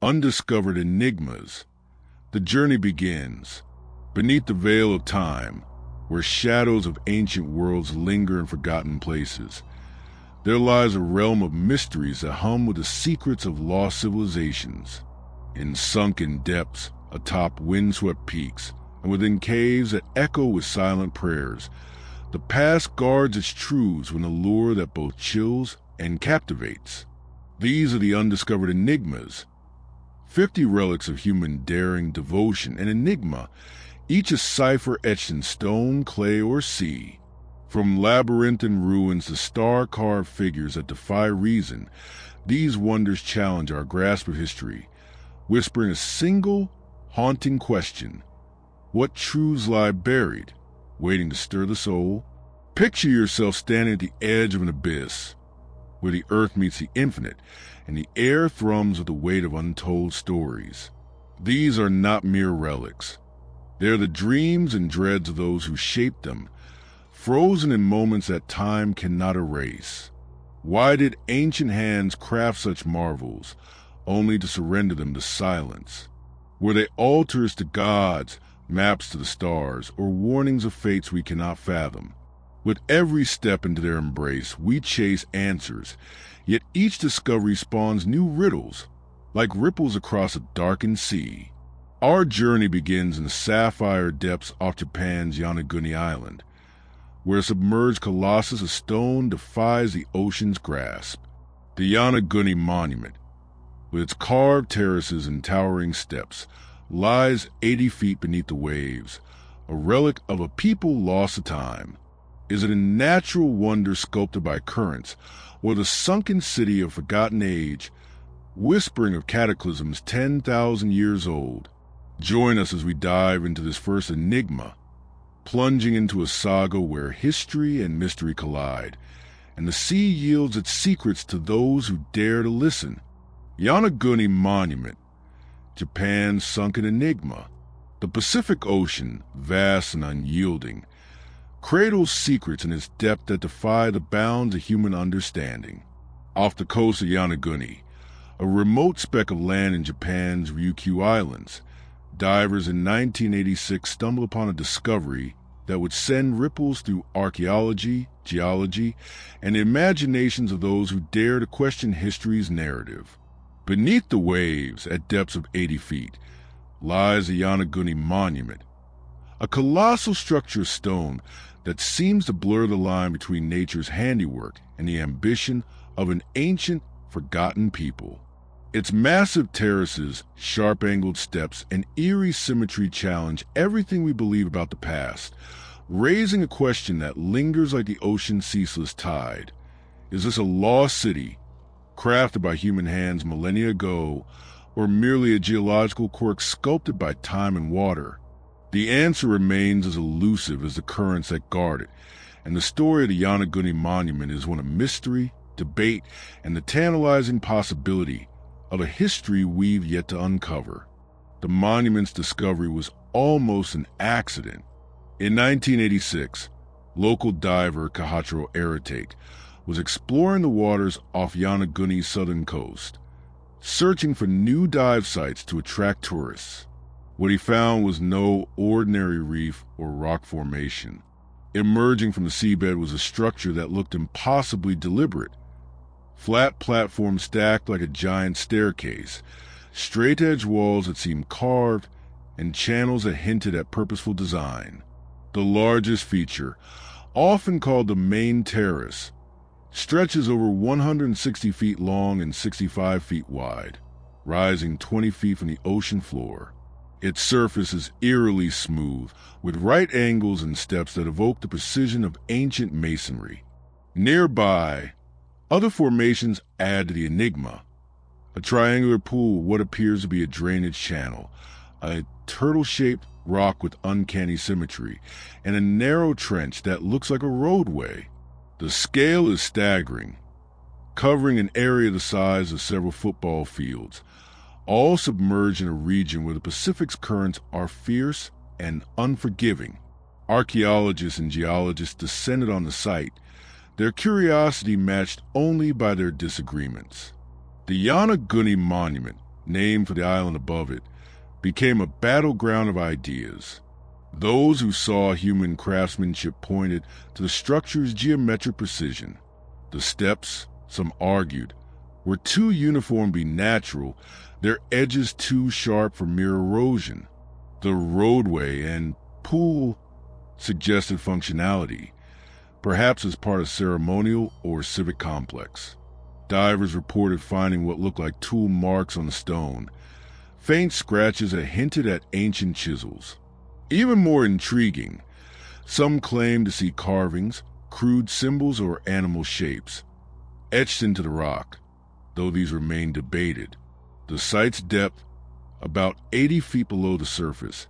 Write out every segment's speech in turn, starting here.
Undiscovered enigmas. The journey begins beneath the veil of time, where shadows of ancient worlds linger in forgotten places. There lies a realm of mysteries that hum with the secrets of lost civilizations. In sunken depths, atop windswept peaks, and within caves that echo with silent prayers, the past guards its truths with an allure that both chills and captivates. These are the undiscovered enigmas. 50 relics of human daring, devotion, and enigma, each a cipher etched in stone, clay, or sea. From labyrinthine ruins to star-carved figures that defy reason, these wonders challenge our grasp of history, whispering a single, haunting question. What truths lie buried, waiting to stir the soul? Picture yourself standing at the edge of an abyss, where the earth meets the infinite, and the air thrums with the weight of untold stories. These are not mere relics. They are the dreams and dreads of those who shaped them, frozen in moments that time cannot erase. Why did ancient hands craft such marvels, only to surrender them to silence? Were they altars to gods, maps to the stars, or warnings of fates we cannot fathom? With every step into their embrace, we chase answers, yet each discovery spawns new riddles, like ripples across a darkened sea. Our journey begins in the sapphire depths off Japan's Yonaguni Island, where a submerged colossus of stone defies the ocean's grasp. The Yonaguni Monument, with its carved terraces and towering steps, lies 80 feet beneath the waves, a relic of a people lost to time. Is it a natural wonder sculpted by currents, or the sunken city of forgotten age, whispering of cataclysms 10,000 years old? Join us as we dive into this first enigma, plunging into a saga where history and mystery collide, and the sea yields its secrets to those who dare to listen. Yonaguni Monument, Japan's sunken enigma. The Pacific Ocean, vast and unyielding, cradles secrets in its depth that defy the bounds of human understanding. Off the coast of Yonaguni, a remote speck of land in Japan's Ryukyu Islands, divers in 1986 stumbled upon a discovery that would send ripples through archaeology, geology, and the imaginations of those who dare to question history's narrative. Beneath the waves, at depths of 80 feet, lies the Yonaguni Monument, a colossal structure of stone that seems to blur the line between nature's handiwork and the ambition of an ancient, forgotten people. Its massive terraces, sharp-angled steps, and eerie symmetry challenge everything we believe about the past, raising a question that lingers like the ocean's ceaseless tide. Is this a lost city, crafted by human hands millennia ago, or merely a geological quirk sculpted by time and water? The answer remains as elusive as the currents that guard it, and the story of the Yonaguni Monument is one of mystery, debate, and the tantalizing possibility of a history we've yet to uncover. The monument's discovery was almost an accident. In 1986, local diver Kahachiro Aratate was exploring the waters off Yonaguni's southern coast, searching for new dive sites to attract tourists. What he found was no ordinary reef or rock formation. Emerging from the seabed was a structure that looked impossibly deliberate. Flat platforms stacked like a giant staircase, straight-edged walls that seemed carved, and channels that hinted at purposeful design. The largest feature, often called the main terrace, stretches over 160 feet long and 65 feet wide, rising 20 feet from the ocean floor. Its surface is eerily smooth, with right angles and steps that evoke the precision of ancient masonry. Nearby, other formations add to the enigma. A triangular pool, what appears to be a drainage channel, a turtle-shaped rock with uncanny symmetry, and a narrow trench that looks like a roadway. The scale is staggering, covering an area the size of several football fields, all submerged in a region where the Pacific's currents are fierce and unforgiving. Archaeologists and geologists descended on the site, their curiosity matched only by their disagreements. The Yonaguni Monument, named for the island above it, became a battleground of ideas. Those who saw human craftsmanship pointed to the structure's geometric precision. The steps, some argued, were too uniformly natural, their edges too sharp for mere erosion. The roadway and pool suggested functionality, perhaps as part of ceremonial or civic complex. Divers reported finding what looked like tool marks on the stone, faint scratches that hinted at ancient chisels. Even more intriguing, some claimed to see carvings, crude symbols, or animal shapes etched into the rock, though these remain debated. The site's depth, about 80 feet below the surface,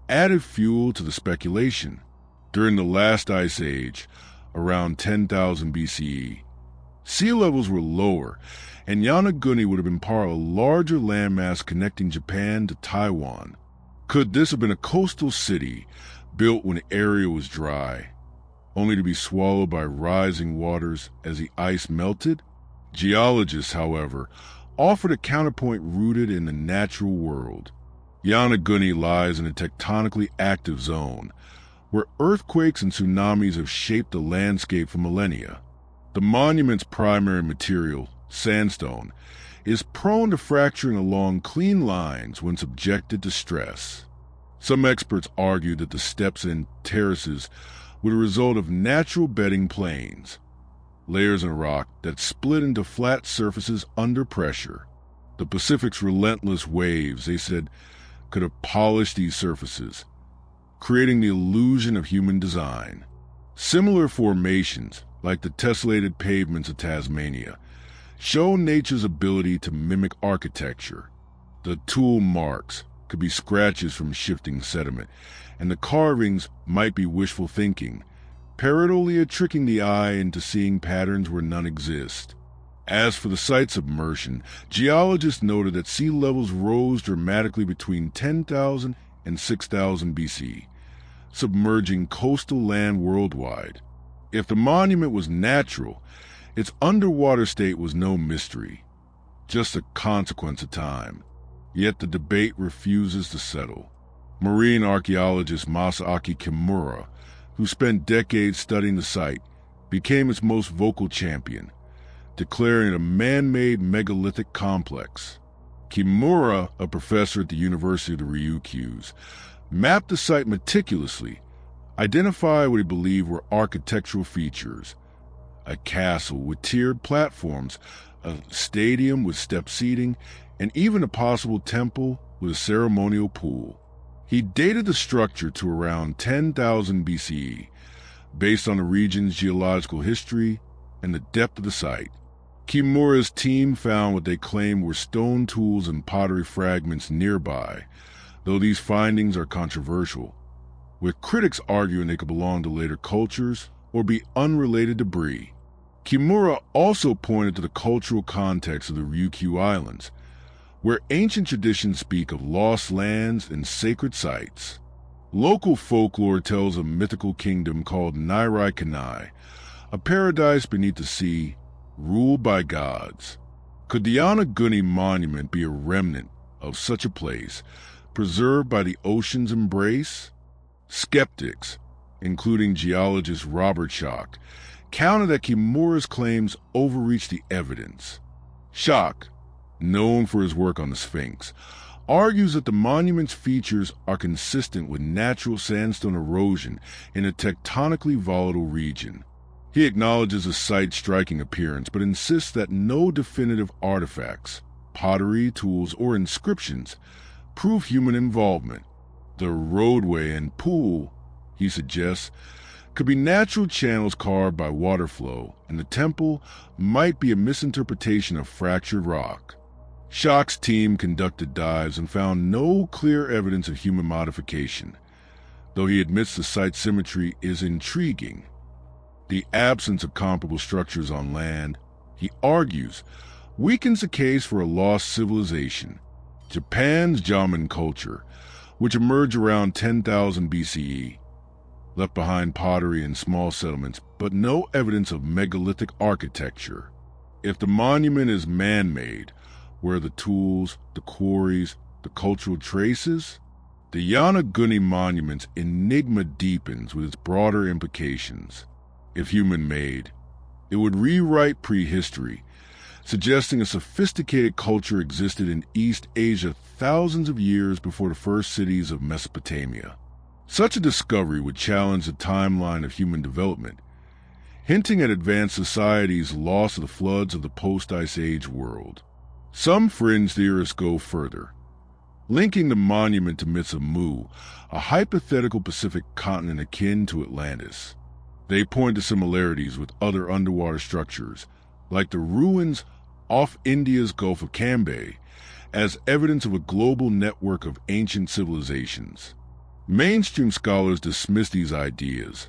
added fuel to the speculation. During the last ice age, around 10,000 BCE, sea levels were lower, and Yonaguni would have been part of a larger landmass connecting Japan to Taiwan. Could this have been a coastal city built when the area was dry, only to be swallowed by rising waters as the ice melted? Geologists, however, offered a counterpoint rooted in the natural world. Yonaguni lies in a tectonically active zone, where earthquakes and tsunamis have shaped the landscape for millennia. The monument's primary material, sandstone, is prone to fracturing along clean lines when subjected to stress. Some experts argue that the steps and terraces were the result of natural bedding planes, layers in rock that split into flat surfaces under pressure. The Pacific's relentless waves, they said, could have polished these surfaces, creating the illusion of human design. Similar formations, like the tessellated pavements of Tasmania, show nature's ability to mimic architecture. The tool marks could be scratches from shifting sediment, and the carvings might be wishful thinking, pareidolia tricking the eye into seeing patterns where none exist. As for the site's submersion, geologists noted that sea levels rose dramatically between 10,000 and 6,000 BC, submerging coastal land worldwide. If the monument was natural, its underwater state was no mystery, just a consequence of time. Yet the debate refuses to settle. Marine archaeologist Masaaki Kimura, who spent decades studying the site, became its most vocal champion, declaring it a man-made megalithic complex. Kimura, a professor at the University of the Ryukyus, mapped the site meticulously, identified what he believed were architectural features: a castle with tiered platforms, a stadium with step seating, and even a possible temple with a ceremonial pool. He dated the structure to around 10,000 BCE, based on the region's geological history and the depth of the site. Kimura's team found what they claimed were stone tools and pottery fragments nearby, though these findings are controversial, with critics arguing they could belong to later cultures or be unrelated debris. Kimura also pointed to the cultural context of the Ryukyu Islands, where ancient traditions speak of lost lands and sacred sites. Local folklore tells of a mythical kingdom called Nairai Kanai, a paradise beneath the sea, ruled by gods. Could the Yonaguni monument be a remnant of such a place, preserved by the ocean's embrace? Skeptics, including geologist Robert Schoch, counter that Kimura's claims overreach the evidence. Schoch, known for his work on the Sphinx, argues that the monument's features are consistent with natural sandstone erosion in a tectonically volatile region. He acknowledges the site's striking appearance, but insists that no definitive artifacts, pottery, tools, or inscriptions prove human involvement. The roadway and pool, he suggests, could be natural channels carved by water flow, and the temple might be a misinterpretation of fractured rock. Schoch's team conducted dives and found no clear evidence of human modification, though he admits the site's symmetry is intriguing. The absence of comparable structures on land, he argues, weakens the case for a lost civilization. Japan's Jomon culture, which emerged around 10,000 BCE, left behind pottery and small settlements, but no evidence of megalithic architecture. If the monument is man-made, Where are the tools, the quarries, the cultural traces? The Yanaguni Monument's enigma deepens with its broader implications. If human-made, it would rewrite prehistory, suggesting a sophisticated culture existed in East Asia thousands of years before the first cities of Mesopotamia. Such a discovery would challenge the timeline of human development, hinting at advanced societies lost to the floods of the post-Ice Age world. Some fringe theorists go further, linking the monument to myths of Mu, a hypothetical Pacific continent akin to Atlantis. They point to similarities with other underwater structures, like the ruins off India's Gulf of Cambay, as evidence of a global network of ancient civilizations. Mainstream scholars dismiss these ideas,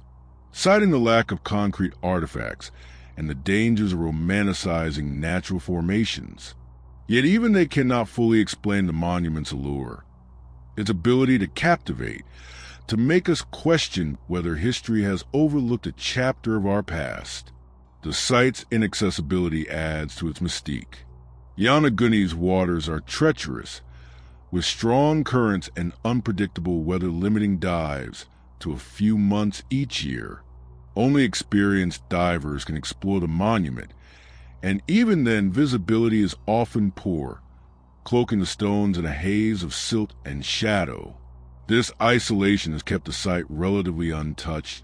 citing the lack of concrete artifacts and the dangers of romanticizing natural formations. Yet even they cannot fully explain the monument's allure, its ability to captivate, to make us question whether history has overlooked a chapter of our past. The site's inaccessibility adds to its mystique. Yanaguni's waters are treacherous, with strong currents and unpredictable weather-limiting dives to a few months each year. Only experienced divers can explore the monument, and even then visibility is often poor, cloaking the stones in a haze of silt and shadow. This isolation has kept the site relatively untouched,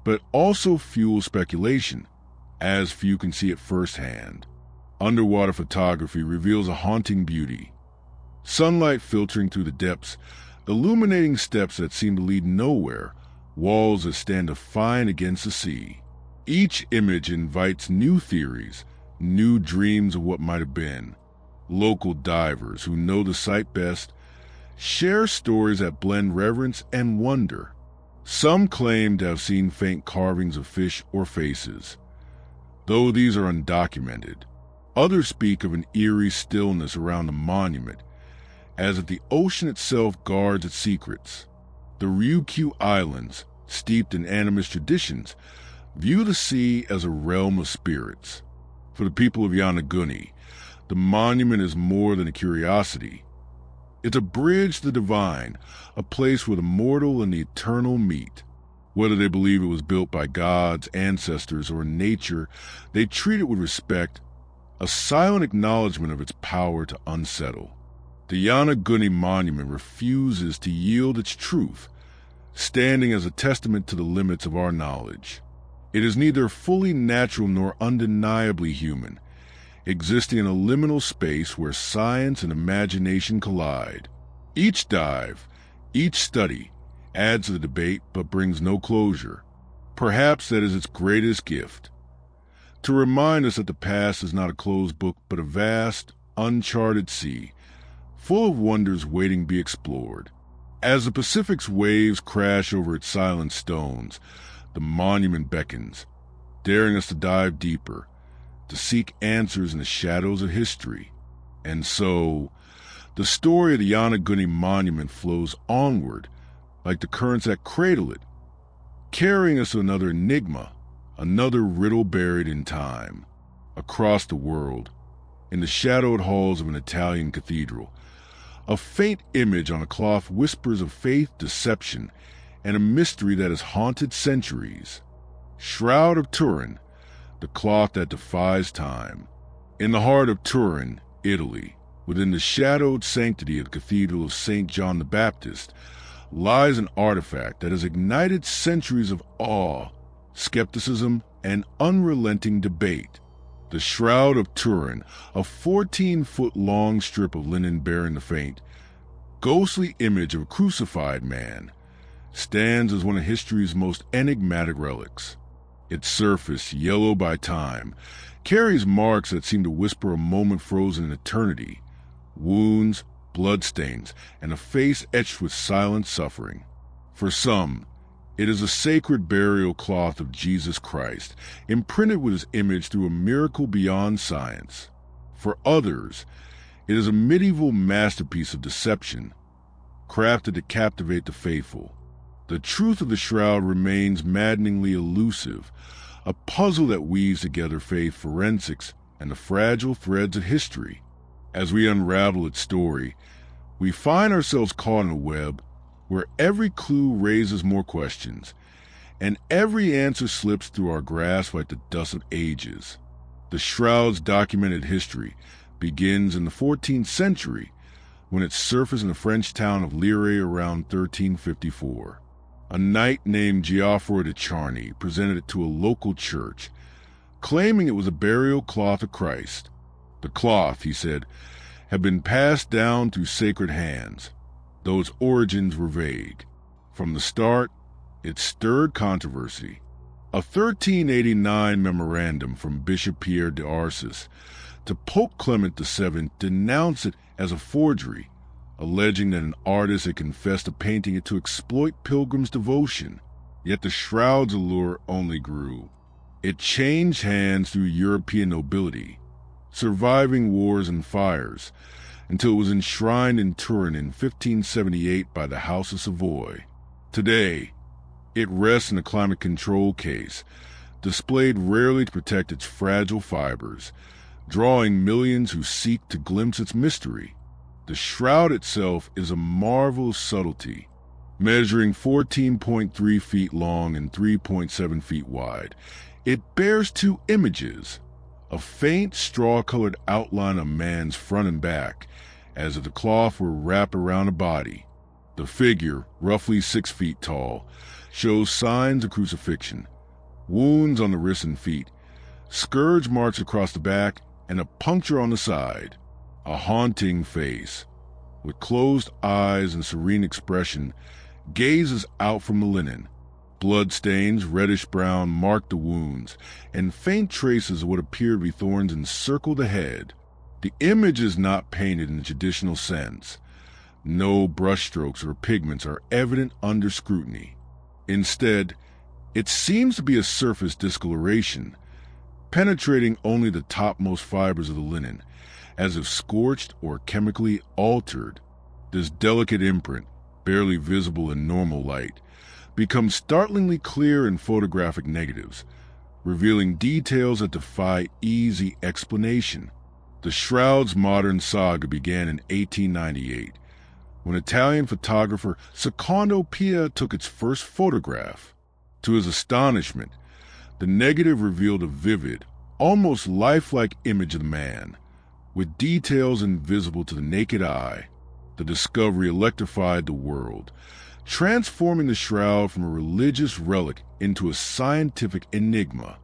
but also fuels speculation, as few can see it firsthand. Underwater photography reveals a haunting beauty. Sunlight filtering through the depths, illuminating steps that seem to lead nowhere, walls that stand defiant against the sea. Each image invites new theories, new dreams of what might have been. Local divers who know the site best share stories that blend reverence and wonder. Some claim to have seen faint carvings of fish or faces, though these are undocumented. Others speak of an eerie stillness around the monument, as if the ocean itself guards its secrets. The Ryukyu Islands, steeped in animist traditions, view the sea as a realm of spirits. For the people of Yanaguni, the monument is more than a curiosity. It's a bridge to the divine, a place where the mortal and the eternal meet. Whether they believe it was built by gods, ancestors, or nature, they treat it with respect, a silent acknowledgement of its power to unsettle. The Yanaguni Monument refuses to yield its truth, standing as a testament to the limits of our knowledge. It is neither fully natural nor undeniably human, existing in a liminal space where science and imagination collide. Each dive, each study, adds to the debate but brings no closure. Perhaps that is its greatest gift, to remind us that the past is not a closed book but a vast, uncharted sea, full of wonders waiting to be explored. As the Pacific's waves crash over its silent stones, the monument beckons, daring us to dive deeper, to seek answers in the shadows of history. And so, the story of the Yanaguni Monument flows onward, like the currents that cradle it, carrying us to another enigma, another riddle buried in time. Across the world, in the shadowed halls of an Italian cathedral, a faint image on a cloth whispers of faith, deception, and a mystery that has haunted centuries. Shroud of Turin, the cloth that defies time. In the heart of Turin, Italy, within the shadowed sanctity of the Cathedral of St. John the Baptist, lies an artifact that has ignited centuries of awe, skepticism, and unrelenting debate. The Shroud of Turin, a 14-foot-long strip of linen bearing the faint, ghostly image of a crucified man, stands as one of history's most enigmatic relics. Its surface, yellow by time, carries marks that seem to whisper a moment frozen in eternity, wounds, bloodstains, and a face etched with silent suffering. For some, it is a sacred burial cloth of Jesus Christ, imprinted with his image through a miracle beyond science. For others, it is a medieval masterpiece of deception, crafted to captivate the faithful. The truth of the shroud remains maddeningly elusive, a puzzle that weaves together faith, forensics, and the fragile threads of history. As we unravel its story, we find ourselves caught in a web where every clue raises more questions, and every answer slips through our grasp like the dust of ages. The shroud's documented history begins in the 14th century when it surfaced in the French town of Lire around 1354. A knight named Geoffroy de Charny presented it to a local church, claiming it was a burial cloth of Christ. The cloth, he said, had been passed down through sacred hands, though its origins were vague. From the start, it stirred controversy. A 1389 memorandum from Bishop Pierre d'Arcis to Pope Clement VII denounced it as a forgery, alleging that an artist had confessed to painting it to exploit pilgrims' devotion. Yet the shroud's allure only grew. It changed hands through European nobility, surviving wars and fires, until it was enshrined in Turin in 1578 by the House of Savoy. Today, it rests in a climate control case, displayed rarely to protect its fragile fibers, drawing millions who seek to glimpse its mystery. The shroud itself is a marvel of subtlety, measuring 14.3 feet long and 3.7 feet wide. It bears two images, a faint straw-colored outline of man's front and back, as if the cloth were wrapped around a body. The figure, roughly 6 feet tall, shows signs of crucifixion, wounds on the wrists and feet, scourge marks across the back, and a puncture on the side. A haunting face, with closed eyes and serene expression, gazes out from the linen. Bloodstains, reddish-brown, mark the wounds, and faint traces of what appear to be thorns encircle the head. The image is not painted in the traditional sense. No brushstrokes or pigments are evident under scrutiny. Instead, it seems to be a surface discoloration, penetrating only the topmost fibers of the linen, as if scorched or chemically altered. This delicate imprint, barely visible in normal light, becomes startlingly clear in photographic negatives, revealing details that defy easy explanation. The shroud's modern saga began in 1898, when Italian photographer Secondo Pia took its first photograph. To his astonishment, the negative revealed a vivid, almost lifelike image of the man, with details invisible to the naked eye. The discovery electrified the world, transforming the shroud from a religious relic into a scientific enigma.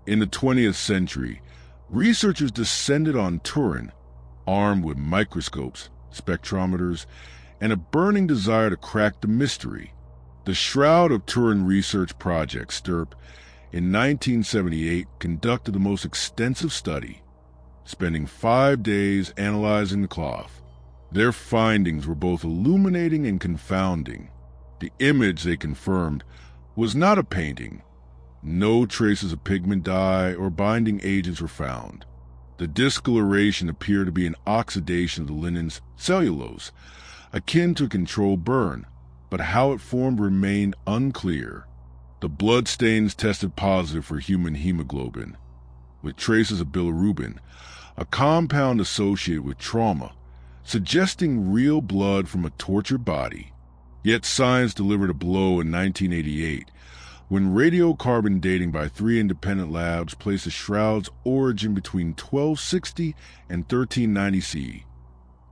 In the 20th century, researchers descended on Turin, armed with microscopes, spectrometers, and a burning desire to crack the mystery. The Shroud of Turin Research Project, STURP, in 1978 conducted the most extensive study, spending 5 days analyzing the cloth. Their findings were both illuminating and confounding. The image, they confirmed, was not a painting. No traces of pigment dye or binding agents were found. The discoloration appeared to be an oxidation of the linen's cellulose, akin to a controlled burn, but how it formed remained unclear. The bloodstains tested positive for human hemoglobin, with traces of bilirubin, a compound associated with trauma, suggesting real blood from a tortured body. Yet science delivered a blow in 1988, when radiocarbon dating by 3 independent labs placed the shroud's origin between 1260 and 1390 CE,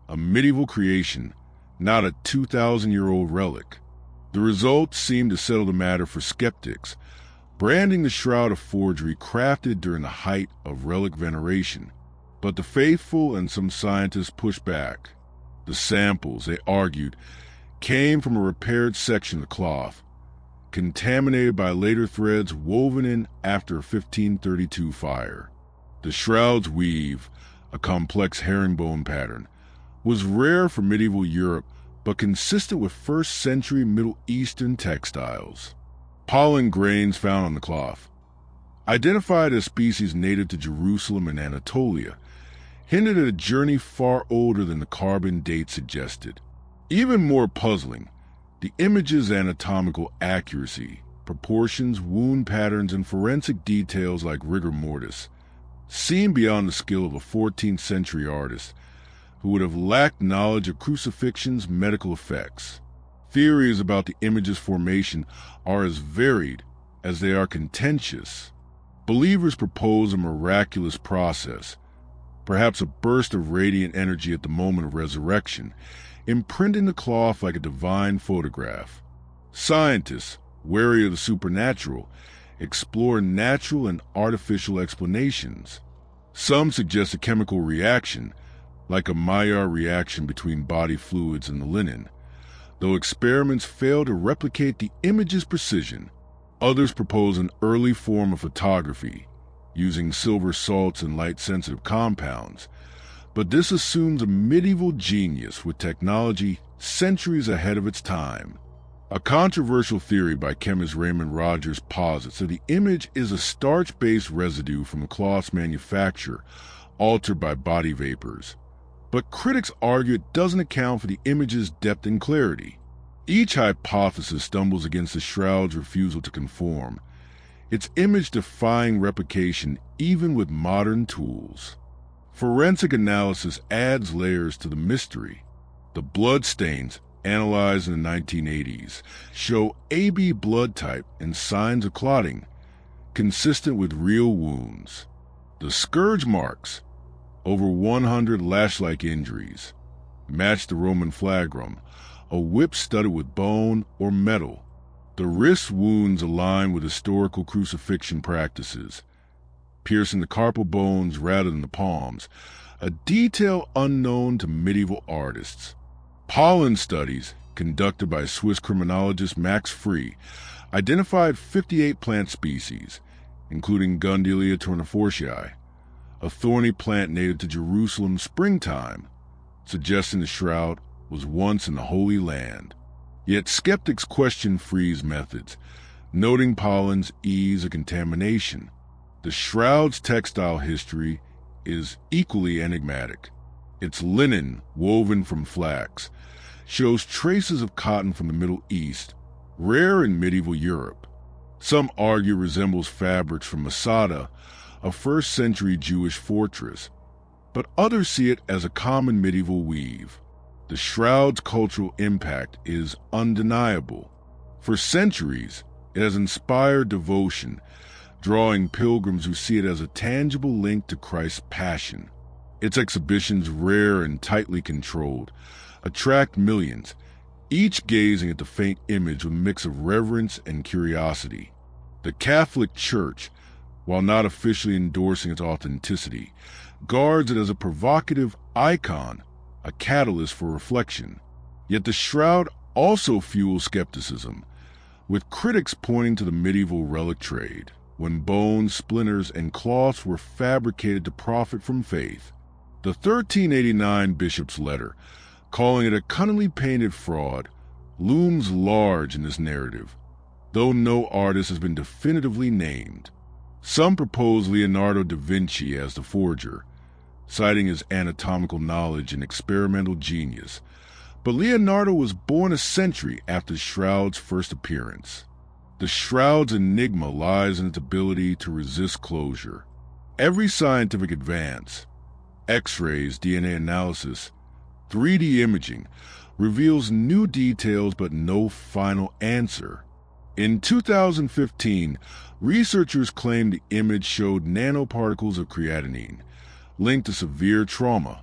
a medieval creation, not a 2,000-year-old relic. The results seemed to settle the matter for skeptics, branding the shroud a forgery crafted during the height of relic veneration. But the faithful and some scientists pushed back. The samples, they argued, came from a repaired section of the cloth, contaminated by later threads woven in after a 1532 fire. The shroud's weave, a complex herringbone pattern, was rare for medieval Europe but consistent with first-century Middle Eastern textiles. Pollen grains found on the cloth, identified as species native to Jerusalem and Anatolia, hinted at a journey far older than the carbon date suggested. Even more puzzling, the image's anatomical accuracy, proportions, wound patterns, and forensic details like rigor mortis, seen beyond the skill of a 14th century artist, who would have lacked knowledge of crucifixion's medical effects. Theories about the image's formation are as varied as they are contentious. Believers propose a miraculous process, perhaps a burst of radiant energy at the moment of resurrection, imprinting the cloth like a divine photograph. Scientists, wary of the supernatural, explore natural and artificial explanations. Some suggest a chemical reaction, like a Maillard reaction between body fluids and the linen, though experiments fail to replicate the image's precision. Others propose an early form of photography, using silver salts and light-sensitive compounds, but this assumes a medieval genius with technology centuries ahead of its time. A controversial theory by chemist Raymond Rogers posits that the image is a starch-based residue from the cloth's manufacture, altered by body vapors. But critics argue it doesn't account for the image's depth and clarity. Each hypothesis stumbles against the shroud's refusal to conform, its image-defying replication even with modern tools. Forensic analysis adds layers to the mystery. The blood stains, analyzed in the 1980s, show AB blood type and signs of clotting, consistent with real wounds. The scourge marks, over 100 lash-like injuries, match the Roman flagrum, a whip studded with bone or metal. The wrist wounds align with historical crucifixion practices, piercing the carpal bones rather than the palms, a detail unknown to medieval artists. Pollen studies, conducted by Swiss criminologist Max Free, identified 58 plant species, including Gundelia tournefortii, a thorny plant native to Jerusalem's springtime, suggesting the shroud was once in the Holy Land. Yet skeptics question Free's methods, noting pollen's ease of contamination. The shroud's textile history is equally enigmatic. Its linen, woven from flax, shows traces of cotton from the Middle East, rare in medieval Europe. Some argue it resembles fabrics from Masada, a first-century Jewish fortress, but others see it as a common medieval weave. The shroud's cultural impact is undeniable. For centuries, it has inspired devotion, drawing pilgrims who see it as a tangible link to Christ's passion. Its exhibitions, rare and tightly controlled, attract millions, each gazing at the faint image with a mix of reverence and curiosity. The Catholic Church, while not officially endorsing its authenticity, guards it as a provocative icon, a catalyst for reflection. Yet the shroud also fuels skepticism, with critics pointing to the medieval relic trade, when bones, splinters, and cloths were fabricated to profit from faith. The 1389 bishop's letter, calling it a cunningly painted fraud, looms large in this narrative, though no artist has been definitively named. Some propose Leonardo da Vinci as the forger, citing his anatomical knowledge and experimental genius, but Leonardo was born a century after the shroud's first appearance. The shroud's enigma lies in its ability to resist closure. Every scientific advance, X-rays, DNA analysis, 3D imaging, reveals new details but no final answer. In 2015, researchers claimed the image showed nanoparticles of creatinine, linked to severe trauma.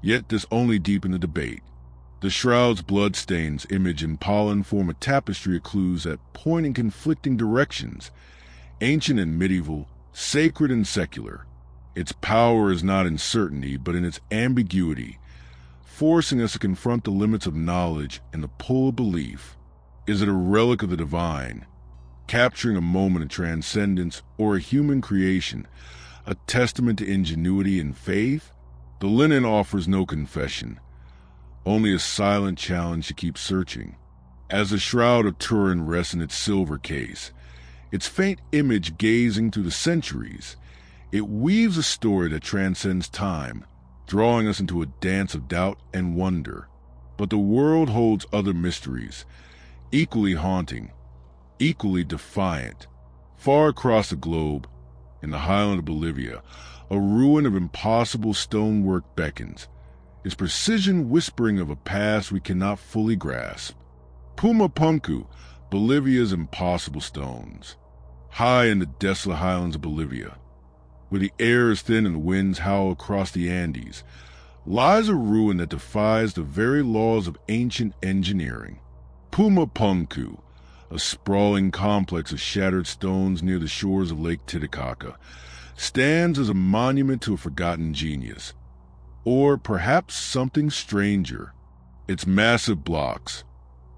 Yet this only deepened the debate. The shroud's bloodstains, image, and pollen form a tapestry of clues that point in conflicting directions, ancient and medieval, sacred and secular. Its power is not in certainty, but in its ambiguity, forcing us to confront the limits of knowledge and the pull of belief. Is it a relic of the divine, capturing a moment of transcendence, or a human creation, a testament to ingenuity and faith? The linen offers no confession, only a silent challenge to keep searching. As the shroud of Turin rests in its silver case, its faint image gazing through the centuries, it weaves a story that transcends time, drawing us into a dance of doubt and wonder. But the world holds other mysteries, equally haunting, equally defiant. Far across the globe, in the highland of Bolivia, a ruin of impossible stonework beckons, its precision whispering of a past we cannot fully grasp. Pumapunku, Bolivia's impossible stones. High in the desolate highlands of Bolivia, where the air is thin and the winds howl across the Andes, lies a ruin that defies the very laws of ancient engineering. Pumapunku, a sprawling complex of shattered stones near the shores of Lake Titicaca, stands as a monument to a forgotten genius. Or perhaps something stranger. Its massive blocks,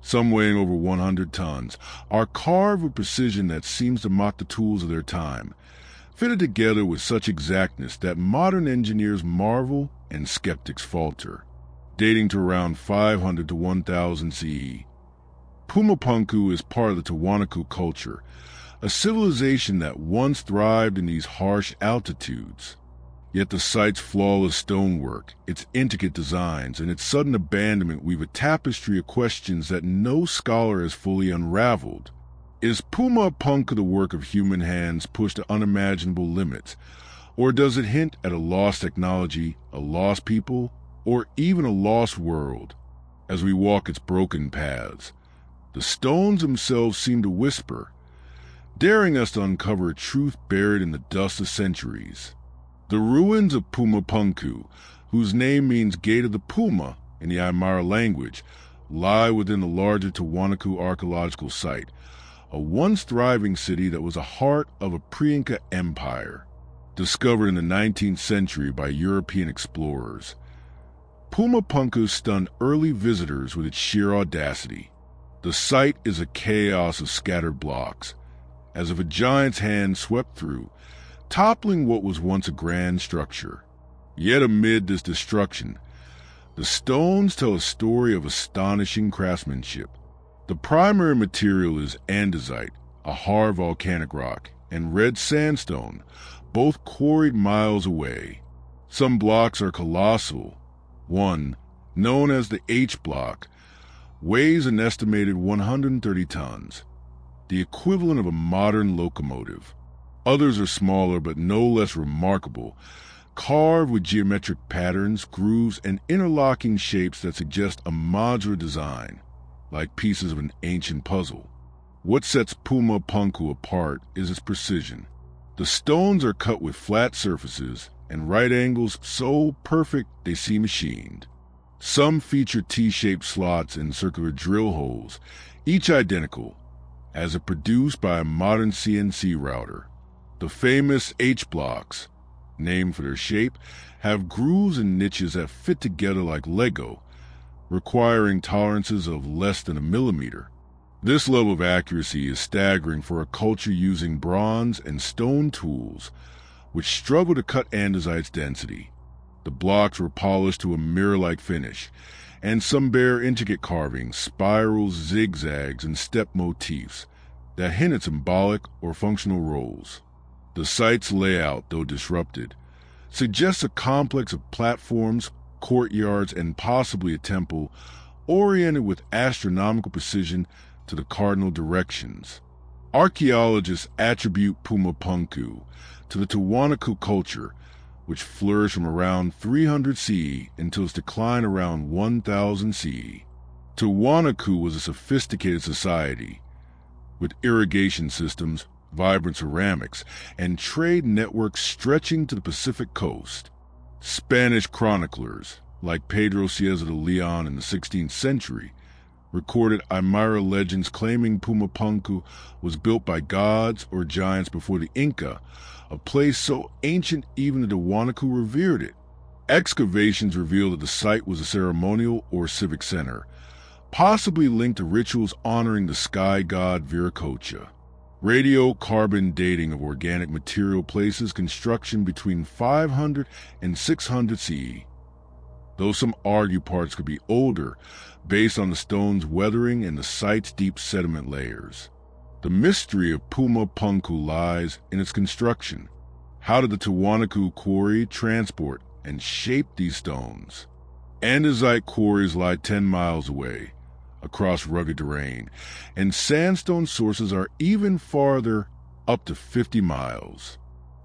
some weighing over 100 tons, are carved with precision that seems to mock the tools of their time, fitted together with such exactness that modern engineers marvel and skeptics falter. Dating to around 500 to 1000 CE, Pumapunku is part of the Tiwanaku culture, a civilization that once thrived in these harsh altitudes. Yet the site's flawless stonework, its intricate designs, and its sudden abandonment weave a tapestry of questions that no scholar has fully unraveled. Is Pumapunku the work of human hands pushed to unimaginable limits, or does it hint at a lost technology, a lost people, or even a lost world? As we walk its broken paths, the stones themselves seem to whisper, daring us to uncover a truth buried in the dust of centuries. The ruins of Pumapunku, whose name means Gate of the Puma in the Aymara language, lie within the larger Tiwanaku archaeological site, a once thriving city that was the heart of a pre-Inca empire, discovered in the 19th century by European explorers. Pumapunku stunned early visitors with its sheer audacity. The site is a chaos of scattered blocks, as if a giant's hand swept through, toppling what was once a grand structure. Yet amid this destruction, the stones tell a story of astonishing craftsmanship. The primary material is andesite, a hard volcanic rock, and red sandstone, both quarried miles away. Some blocks are colossal. One, known as the H block, weighs an estimated 130 tons, the equivalent of a modern locomotive. Others are smaller but no less remarkable, carved with geometric patterns, grooves, and interlocking shapes that suggest a modular design, like pieces of an ancient puzzle. What sets Pumapunku apart is its precision. The stones are cut with flat surfaces and right angles so perfect they seem machined. Some feature T-shaped slots and circular drill holes, each identical, as if produced by a modern CNC router. The famous H-blocks, named for their shape, have grooves and niches that fit together like Lego, requiring tolerances of less than a millimeter. This level of accuracy is staggering for a culture using bronze and stone tools, which struggle to cut andesite's density. The blocks were polished to a mirror-like finish, and some bear intricate carvings, spirals, zigzags, and step motifs that hint at symbolic or functional roles. The site's layout, though disrupted, suggests a complex of platforms, courtyards, and possibly a temple, oriented with astronomical precision to the cardinal directions. Archaeologists attribute Pumapunku to the Tiwanaku culture, which flourished from around 300 CE until its decline around 1000 CE. Tiwanaku was a sophisticated society, with irrigation systems, vibrant ceramics, and trade networks stretching to the Pacific coast. Spanish chroniclers, like Pedro Cieza de Leon in the 16th century, recorded Aymara legends claiming Pumapunku was built by gods or giants before the Inca, a place so ancient even the Tiwanaku revered it. Excavations reveal that the site was a ceremonial or civic center, possibly linked to rituals honoring the sky god Viracocha. Radiocarbon dating of organic material places construction between 500 and 600 CE, though some argue parts could be older based on the stone's weathering and the site's deep sediment layers. The mystery of Pumapunku lies in its construction. How did the Tiwanaku quarry, transport, and shape these stones? Andesite quarries lie 10 miles away, across rugged terrain, and sandstone sources are even farther, up to 50 miles.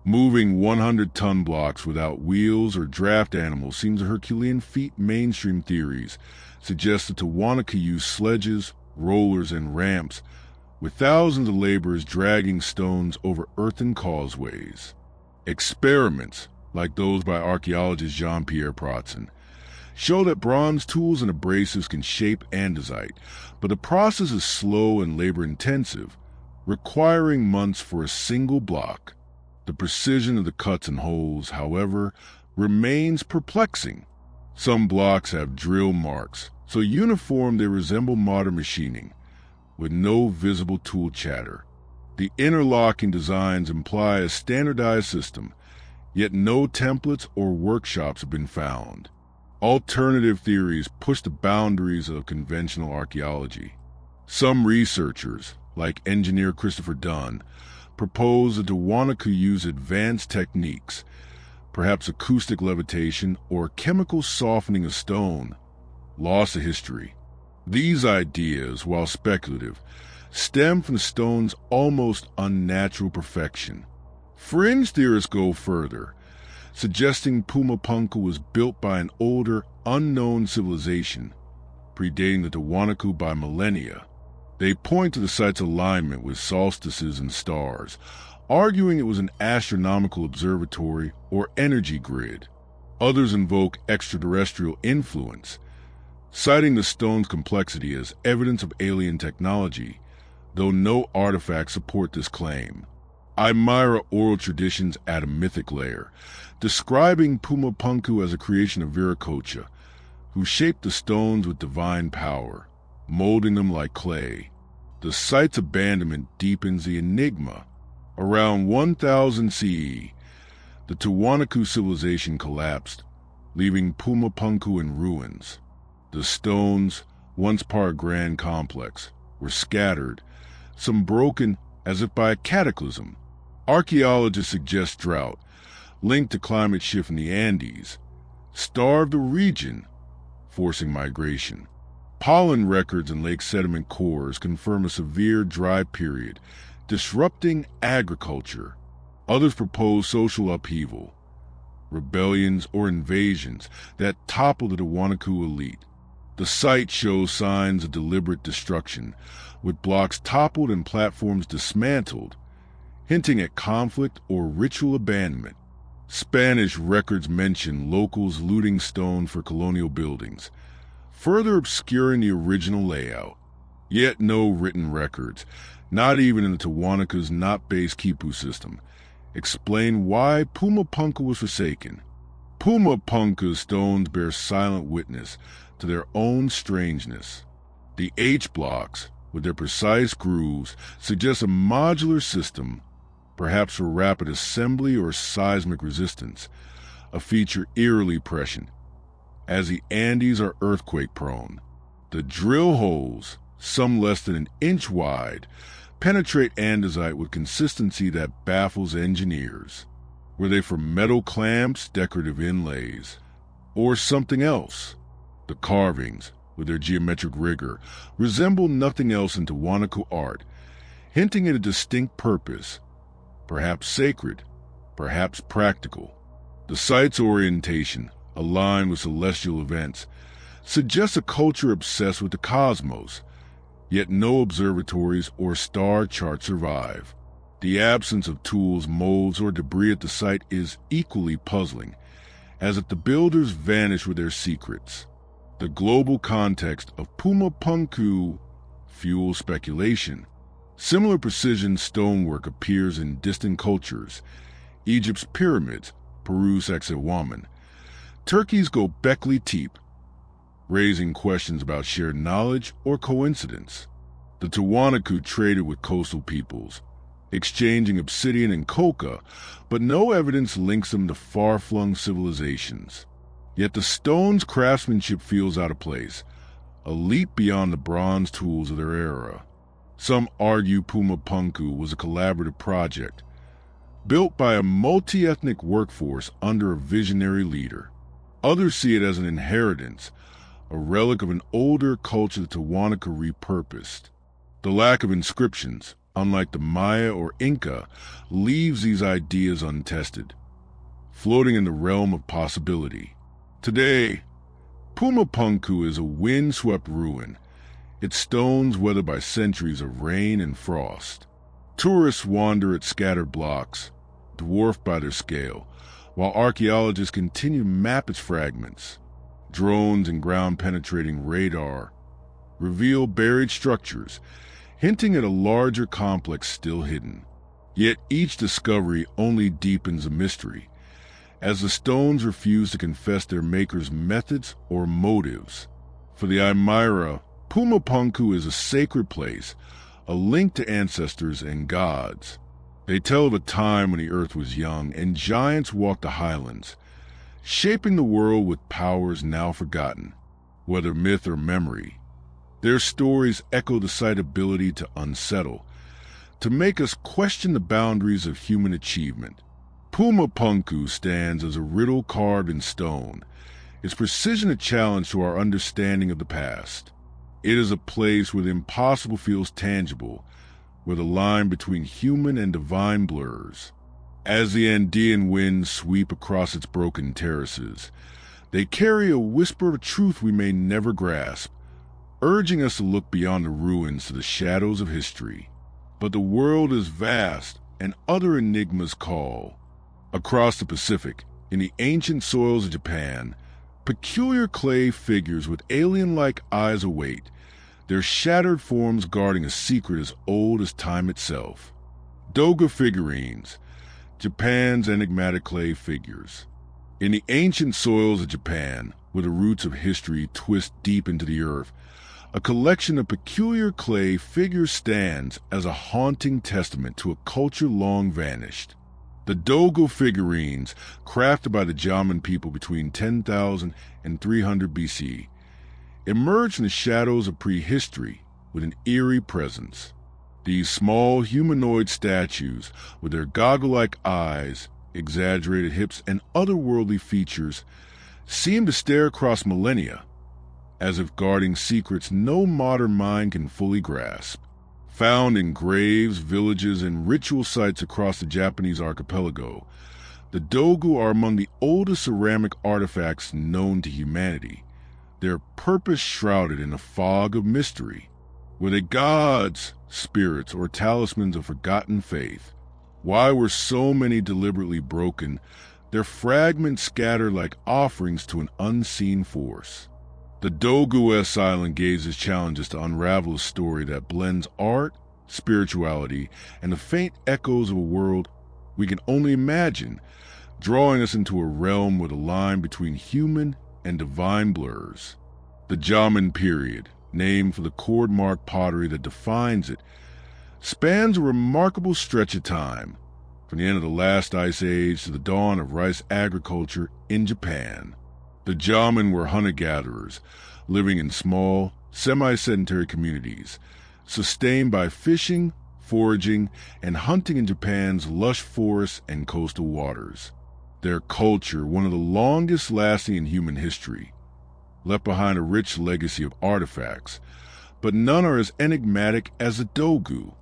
Moving 100-ton blocks without wheels or draft animals seems a Herculean feat. Mainstream theories suggest that Tiwanaku used sledges, rollers, and ramps, with thousands of laborers dragging stones over earthen causeways. Experiments, like those by archaeologist Jean-Pierre Pratzen, show that bronze tools and abrasives can shape andesite, but the process is slow and labor-intensive, requiring months for a single block. The precision of the cuts and holes, however, remains perplexing. Some blocks have drill marks, so uniform they resemble modern machining, with no visible tool chatter. The interlocking designs imply a standardized system, yet no templates or workshops have been found. Alternative theories push the boundaries of conventional archaeology. Some researchers, like engineer Christopher Dunn, propose that Tiwanaku use advanced techniques, perhaps acoustic levitation or chemical softening of stone, lost to history. These ideas, while speculative, stem from the stone's almost unnatural perfection. Fringe theorists go further, suggesting Pumapunku was built by an older, unknown civilization, predating the Tiwanaku by millennia. They point to the site's alignment with solstices and stars, arguing it was an astronomical observatory or energy grid. Others invoke extraterrestrial influence, citing the stone's complexity as evidence of alien technology, though no artifacts support this claim. Aymara oral traditions add a mythic layer, describing Pumapunku as a creation of Viracocha, who shaped the stones with divine power, molding them like clay. The site's abandonment deepens the enigma. Around 1000 CE, the Tiwanaku civilization collapsed, leaving Pumapunku in ruins. The stones, once part of a grand complex, were scattered, some broken as if by a cataclysm. Archaeologists suggest drought, linked to climate shift in the Andes, starved the region, forcing migration. Pollen records and lake sediment cores confirm a severe dry period, disrupting agriculture. Others propose social upheaval, rebellions or invasions that toppled the Tiwanaku elite. The site shows signs of deliberate destruction, with blocks toppled and platforms dismantled, hinting at conflict or ritual abandonment. Spanish records mention locals looting stone for colonial buildings, further obscuring the original layout. Yet no written records, not even in the Tiwanaku's not-based Quipu system, explain why Pumapunku was forsaken. Pumapunku's stones bear silent witness to their own strangeness. The H-blocks, with their precise grooves, suggest a modular system, perhaps for rapid assembly or seismic resistance, a feature eerily prescient, as the Andes are earthquake-prone. The drill holes, some less than an inch wide, penetrate andesite with consistency that baffles engineers. Were they for metal clamps, decorative inlays, or something else? The carvings, with their geometric rigor, resemble nothing else in Tiwanaku art, hinting at a distinct purpose, perhaps sacred, perhaps practical. The site's orientation, aligned with celestial events, suggests a culture obsessed with the cosmos, yet no observatories or star charts survive. The absence of tools, molds, or debris at the site is equally puzzling, as if the builders vanished with their secrets. The global context of Pumapunku fuels speculation. Similar precision stonework appears in distant cultures: Egypt's pyramids, Peru's Sacsayhuaman. Turkey's Göbekli Tepe, raising questions about shared knowledge or coincidence. The Tiwanaku traded with coastal peoples, exchanging obsidian and coca, but no evidence links them to far-flung civilizations. Yet the stone's craftsmanship feels out of place, a leap beyond the bronze tools of their era. Some argue Pumapunku was a collaborative project, built by a multi-ethnic workforce under a visionary leader. Others see it as an inheritance, a relic of an older culture the Tiwanaku repurposed. The lack of inscriptions, unlike the Maya or Inca, leaves these ideas untested, floating in the realm of possibility. Today, Pumapunku is a wind-swept ruin, its stones weathered by centuries of rain and frost. Tourists wander its scattered blocks, dwarfed by their scale, while archaeologists continue to map its fragments. Drones and ground-penetrating radar reveal buried structures, hinting at a larger complex still hidden. Yet each discovery only deepens the mystery, as the stones refuse to confess their maker's methods or motives. For the Aymara, Pumapunku is a sacred place, a link to ancestors and gods. They tell of a time when the earth was young and giants walked the highlands, shaping the world with powers now forgotten, whether myth or memory. Their stories echo the site's ability to unsettle, to make us question the boundaries of human achievement. Pumapunku stands as a riddle carved in stone, its precision a challenge to our understanding of the past. It is a place where the impossible feels tangible, where the line between human and divine blurs. As the Andean winds sweep across its broken terraces, they carry a whisper of truth we may never grasp, urging us to look beyond the ruins to the shadows of history. But the world is vast, and other enigmas call. Across the Pacific, in the ancient soils of Japan, peculiar clay figures with alien-like eyes await, their shattered forms guarding a secret as old as time itself. Doga figurines, Japan's enigmatic clay figures. In the ancient soils of Japan, where the roots of history twist deep into the earth, a collection of peculiar clay figures stands as a haunting testament to a culture long vanished. The Dogo figurines, crafted by the Jaman people between 10,000 and 300 BC, emerged from the shadows of prehistory with an eerie presence. These small humanoid statues, with their goggle-like eyes, exaggerated hips, and otherworldly features, seem to stare across millennia, as if guarding secrets no modern mind can fully grasp. Found in graves, villages, and ritual sites across the Japanese archipelago, the Dogu are among the oldest ceramic artifacts known to humanity, their purpose shrouded in a fog of mystery. Were they gods, spirits, or talismans of forgotten faith? Why were so many deliberately broken, their fragments scattered like offerings to an unseen force? The Dogu Island gazes challenges to unravel a story that blends art, spirituality, and the faint echoes of a world we can only imagine, drawing us into a realm where the line between human and divine blurs. The Jaman period, named for the cord-marked pottery that defines it, spans a remarkable stretch of time, from the end of the last ice age to the dawn of rice agriculture in Japan. The Jaman were hunter-gatherers, living in small, semi-sedentary communities, sustained by fishing, foraging, and hunting in Japan's lush forests and coastal waters. Their culture, one of the longest lasting in human history, left behind a rich legacy of artifacts, but none are as enigmatic as the Dogu.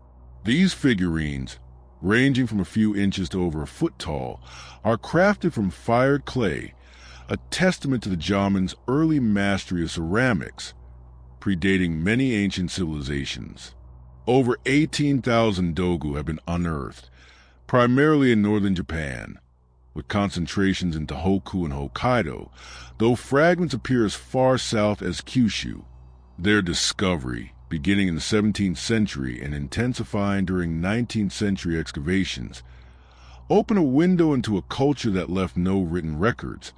These figurines, ranging from a few inches to over a foot tall, are crafted from fired clay, a testament to the Jaman's early mastery of ceramics, predating many ancient civilizations. Over 18,000 Dogu have been unearthed, primarily in northern Japan, with concentrations in Tohoku and Hokkaido, though fragments appear as far south as Kyushu. Their discovery, beginning in the 17th century and intensifying during 19th century excavations, opened a window into a culture that left no written records,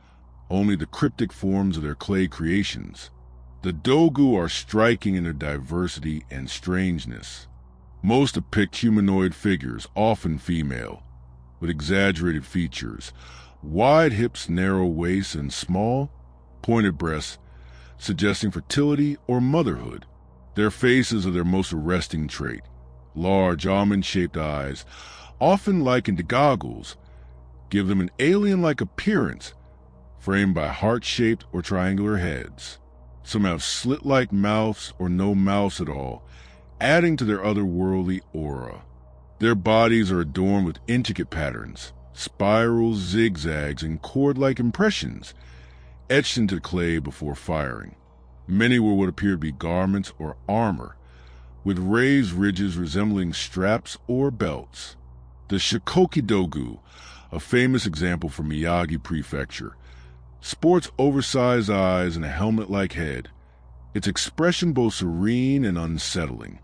only the cryptic forms of their clay creations. The Dogu are striking in their diversity and strangeness. Most depict humanoid figures, often female, with exaggerated features, wide hips, narrow waists, and small, pointed breasts, suggesting fertility or motherhood. Their faces are their most arresting trait. Large, almond-shaped eyes, often likened to goggles, give them an alien-like appearance, framed by heart-shaped or triangular heads. Some have slit-like mouths or no mouths at all, adding to their otherworldly aura. Their bodies are adorned with intricate patterns, spirals, zigzags, and cord-like impressions, etched into clay before firing. Many were what appeared to be garments or armor, with raised ridges resembling straps or belts. The Shikoki Dogu, a famous example from Miyagi Prefecture, sports oversized eyes and a helmet-like head, its expression both serene and unsettling.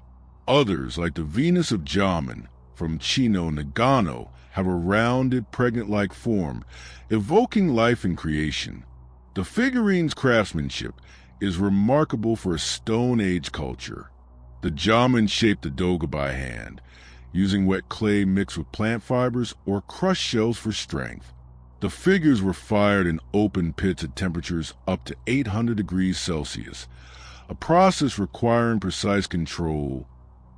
Others, like the Venus of Jamin from Chino Nagano, have a rounded, pregnant-like form, evoking life and creation. The figurine's craftsmanship is remarkable for a Stone Age culture. The Jamin shaped the doga by hand, using wet clay mixed with plant fibers or crushed shells for strength. The figures were fired in open pits at temperatures up to 800 degrees Celsius, a process requiring precise control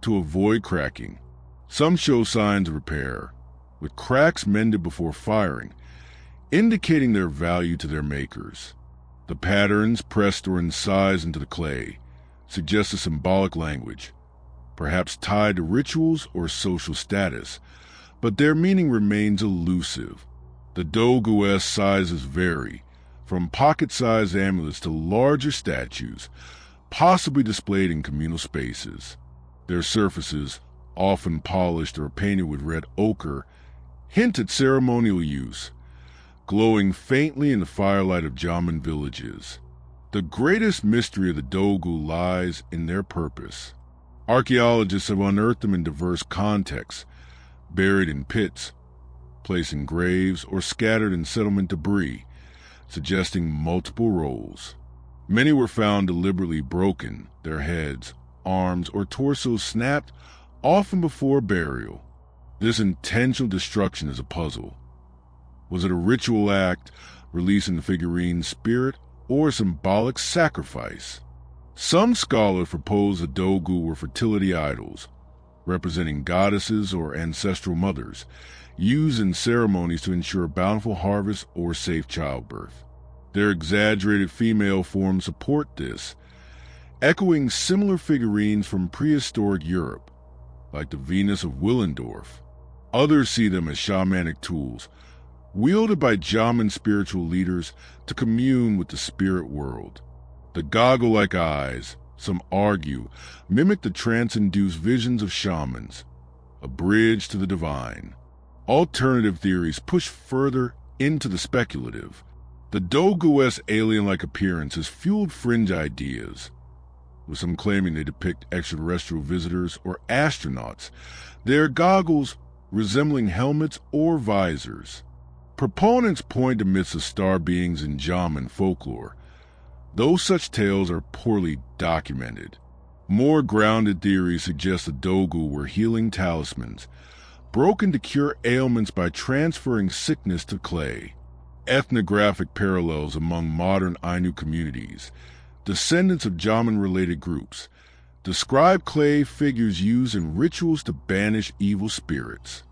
to avoid cracking. Some show signs of repair, with cracks mended before firing, indicating their value to their makers. The patterns, pressed or incised into the clay, suggest a symbolic language, perhaps tied to rituals or social status, but their meaning remains elusive. The dogu-esque sizes vary, from pocket-sized amulets to larger statues, possibly displayed in communal spaces. Their surfaces, often polished or painted with red ochre, hint at ceremonial use, glowing faintly in the firelight of Jamin villages. The greatest mystery of the dogu lies in their purpose. Archaeologists have unearthed them in diverse contexts, buried in pits, placed in graves, or scattered in settlement debris, suggesting multiple roles. Many were found deliberately broken, their heads, arms, or torsos snapped, often before burial. This intentional destruction is a puzzle. Was it a ritual act, releasing the figurine's spirit, or a symbolic sacrifice? Some scholars propose the dogu were fertility idols, representing goddesses or ancestral mothers, used in ceremonies to ensure a bountiful harvest or safe childbirth. Their exaggerated female forms support this, echoing similar figurines from prehistoric Europe, like the Venus of Willendorf. Others see them as shamanic tools, wielded by Jamin spiritual leaders to commune with the spirit world. The goggle-like eyes, some argue, mimic the trance-induced visions of shamans, a bridge to the divine. Alternative theories push further into the speculative. The dogu-esque alien-like appearance has fueled fringe ideas, with some claiming they depict extraterrestrial visitors or astronauts, their goggles resembling helmets or visors. Proponents point to myths of star beings in Jamin folklore, though such tales are poorly documented. More grounded theories suggest the dogu were healing talismans, broken to cure ailments by transferring sickness to clay. Ethnographic parallels among modern Ainu communities, descendants of Jamin-related groups, describe clay figures used in rituals to banish evil spirits.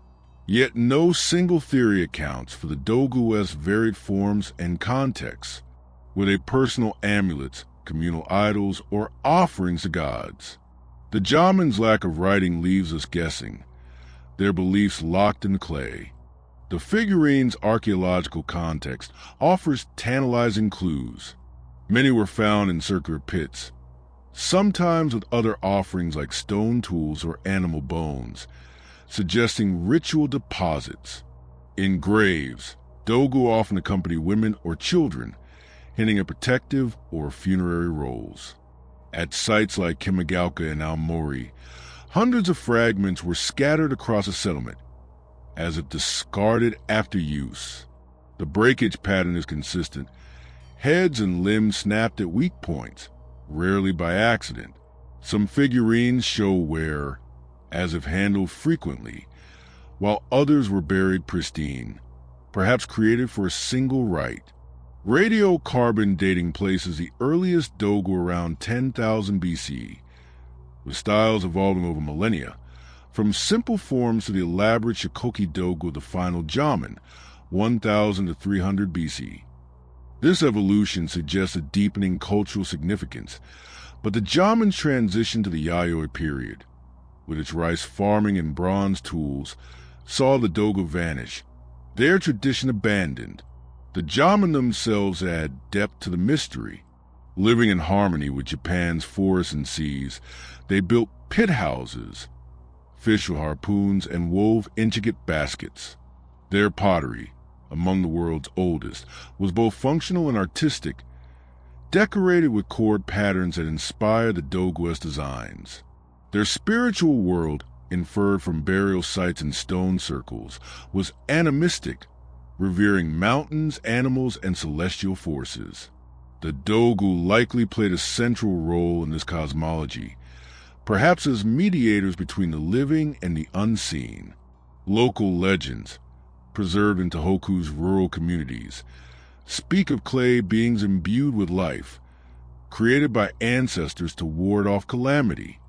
Yet no single theory accounts for the dogu-esque varied forms and contexts, were they personal amulets, communal idols, or offerings to gods. The Jamin's lack of writing leaves us guessing, their beliefs locked in clay. The figurine's archaeological context offers tantalizing clues. Many were found in circular pits, sometimes with other offerings like stone tools or animal bones, suggesting ritual deposits. In graves, dogu often accompany women or children, hinting at protective or funerary roles. At sites like Kimagaoka and Aomori, hundreds of fragments were scattered across a settlement, as if discarded after use. The breakage pattern is consistent, heads and limbs snapped at weak points, rarely by accident. Some figurines show wear, as if handled frequently, while others were buried pristine, perhaps created for a single rite. Radiocarbon dating places the earliest dogu around 10,000 BC, with styles evolving over millennia, from simple forms to the elaborate Shikoki dogu of the final Jamin, 1000 to 300 BC. This evolution suggests a deepening cultural significance, but the Jamin's transition to the Yayoi period, with its rice farming and bronze tools, saw the Dogu vanish, their tradition abandoned. The Jaman themselves add depth to the mystery. Living in harmony with Japan's forests and seas, they built pit houses, fished with harpoons, and wove intricate baskets. Their pottery, among the world's oldest, was both functional and artistic, decorated with cord patterns that inspired the Dogu's designs. Their spiritual world, inferred from burial sites and stone circles, was animistic, revering mountains, animals, and celestial forces. The Dogu likely played a central role in this cosmology, perhaps as mediators between the living and the unseen. Local legends, preserved in Tohoku's rural communities, speak of clay beings imbued with life, created by ancestors to ward off calamity.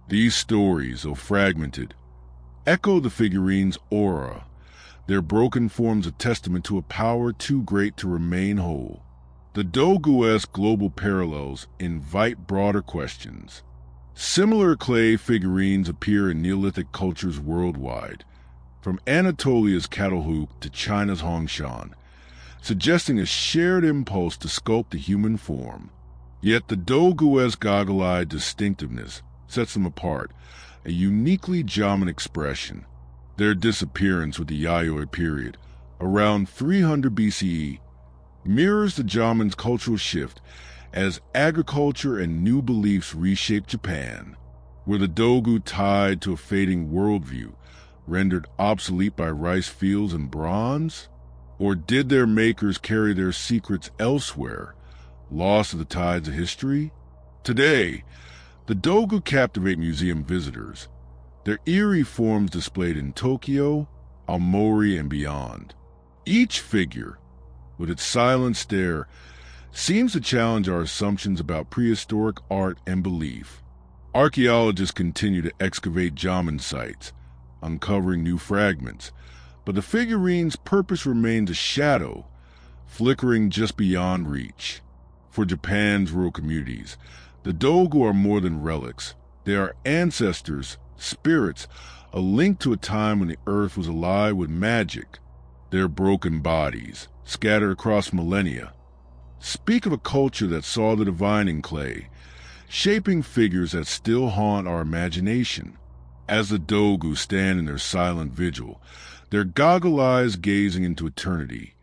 These stories, though fragmented, echo the figurines' aura, their broken forms a testament to a power too great to remain whole. The Dogu-esque global parallels invite broader questions. Similar clay figurines appear in Neolithic cultures worldwide, from Anatolia's Catalhook to China's Hongshan, suggesting a shared impulse to sculpt the human form. Yet the Dogu-esque goggle-eyed distinctiveness sets them apart, a uniquely Jaman expression. Their disappearance with the Yayoi period, around 300 BCE, mirrors the Jaman's cultural shift as agriculture and new beliefs reshaped Japan. Were the Dogu tied to a fading worldview, rendered obsolete by rice fields and bronze? Or did their makers carry their secrets elsewhere, lost to the tides of history? Today, the Dogu captivate museum visitors, their eerie forms displayed in Tokyo, Aomori, and beyond. Each figure, with its silent stare, seems to challenge our assumptions about prehistoric art and belief. Archaeologists continue to excavate Jaman sites, uncovering new fragments, but the figurine's purpose remains a shadow, flickering just beyond reach. For Japan's rural communities, the Dogu are more than relics. They are ancestors, spirits, a link to a time when the earth was alive with magic. Their broken bodies, scattered across millennia, speak of a culture that saw the divine in clay, shaping figures that still haunt our imagination. As the Dogu stand in their silent vigil, their goggle eyes gazing into eternity,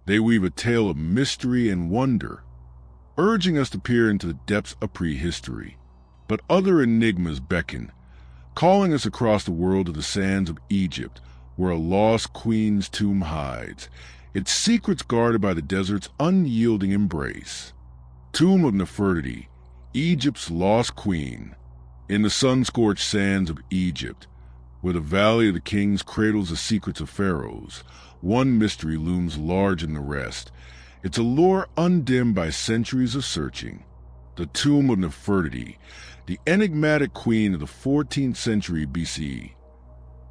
they weave a tale of mystery and wonder, urging us to peer into the depths of prehistory. But other enigmas beckon, calling us across the world to the sands of Egypt, where a lost queen's tomb hides, its secrets guarded by the desert's unyielding embrace. Tomb of Nefertiti, Egypt's lost queen. In the sun-scorched sands of Egypt, where the Valley of the Kings cradles the secrets of pharaohs, one mystery looms large in the rest, its allure undimmed by centuries of searching. The Tomb of Nefertiti, the enigmatic queen of the 14th century BCE,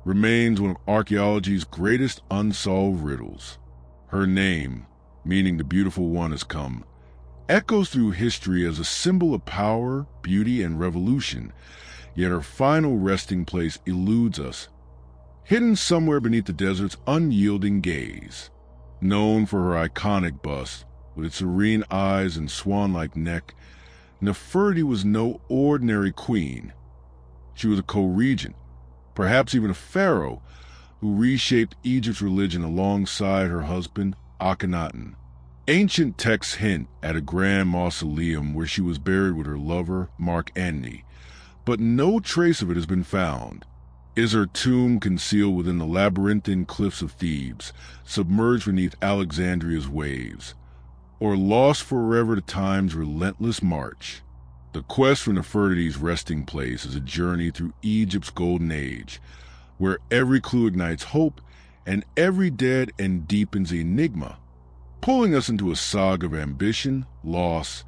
remains one of archaeology's greatest unsolved riddles. Her name, meaning the beautiful one has come, echoes through history as a symbol of power, beauty, and revolution, yet her final resting place eludes us, hidden somewhere beneath the desert's unyielding gaze. Known for her iconic bust, with its serene eyes and swan-like neck, Nefertiti was no ordinary queen. She was a co-regent, perhaps even a pharaoh, who reshaped Egypt's religion alongside her husband, Akhenaten. Ancient texts hint at a grand mausoleum where she was buried with her lover, Mark Antony, but no trace of it has been found. Is her tomb concealed within the labyrinthine cliffs of Thebes, submerged beneath Alexandria's waves, or lost forever to time's relentless march? The quest for Nefertiti's resting place is a journey through Egypt's golden age, where every clue ignites hope and every dead end deepens the enigma, pulling us into a saga of ambition, loss,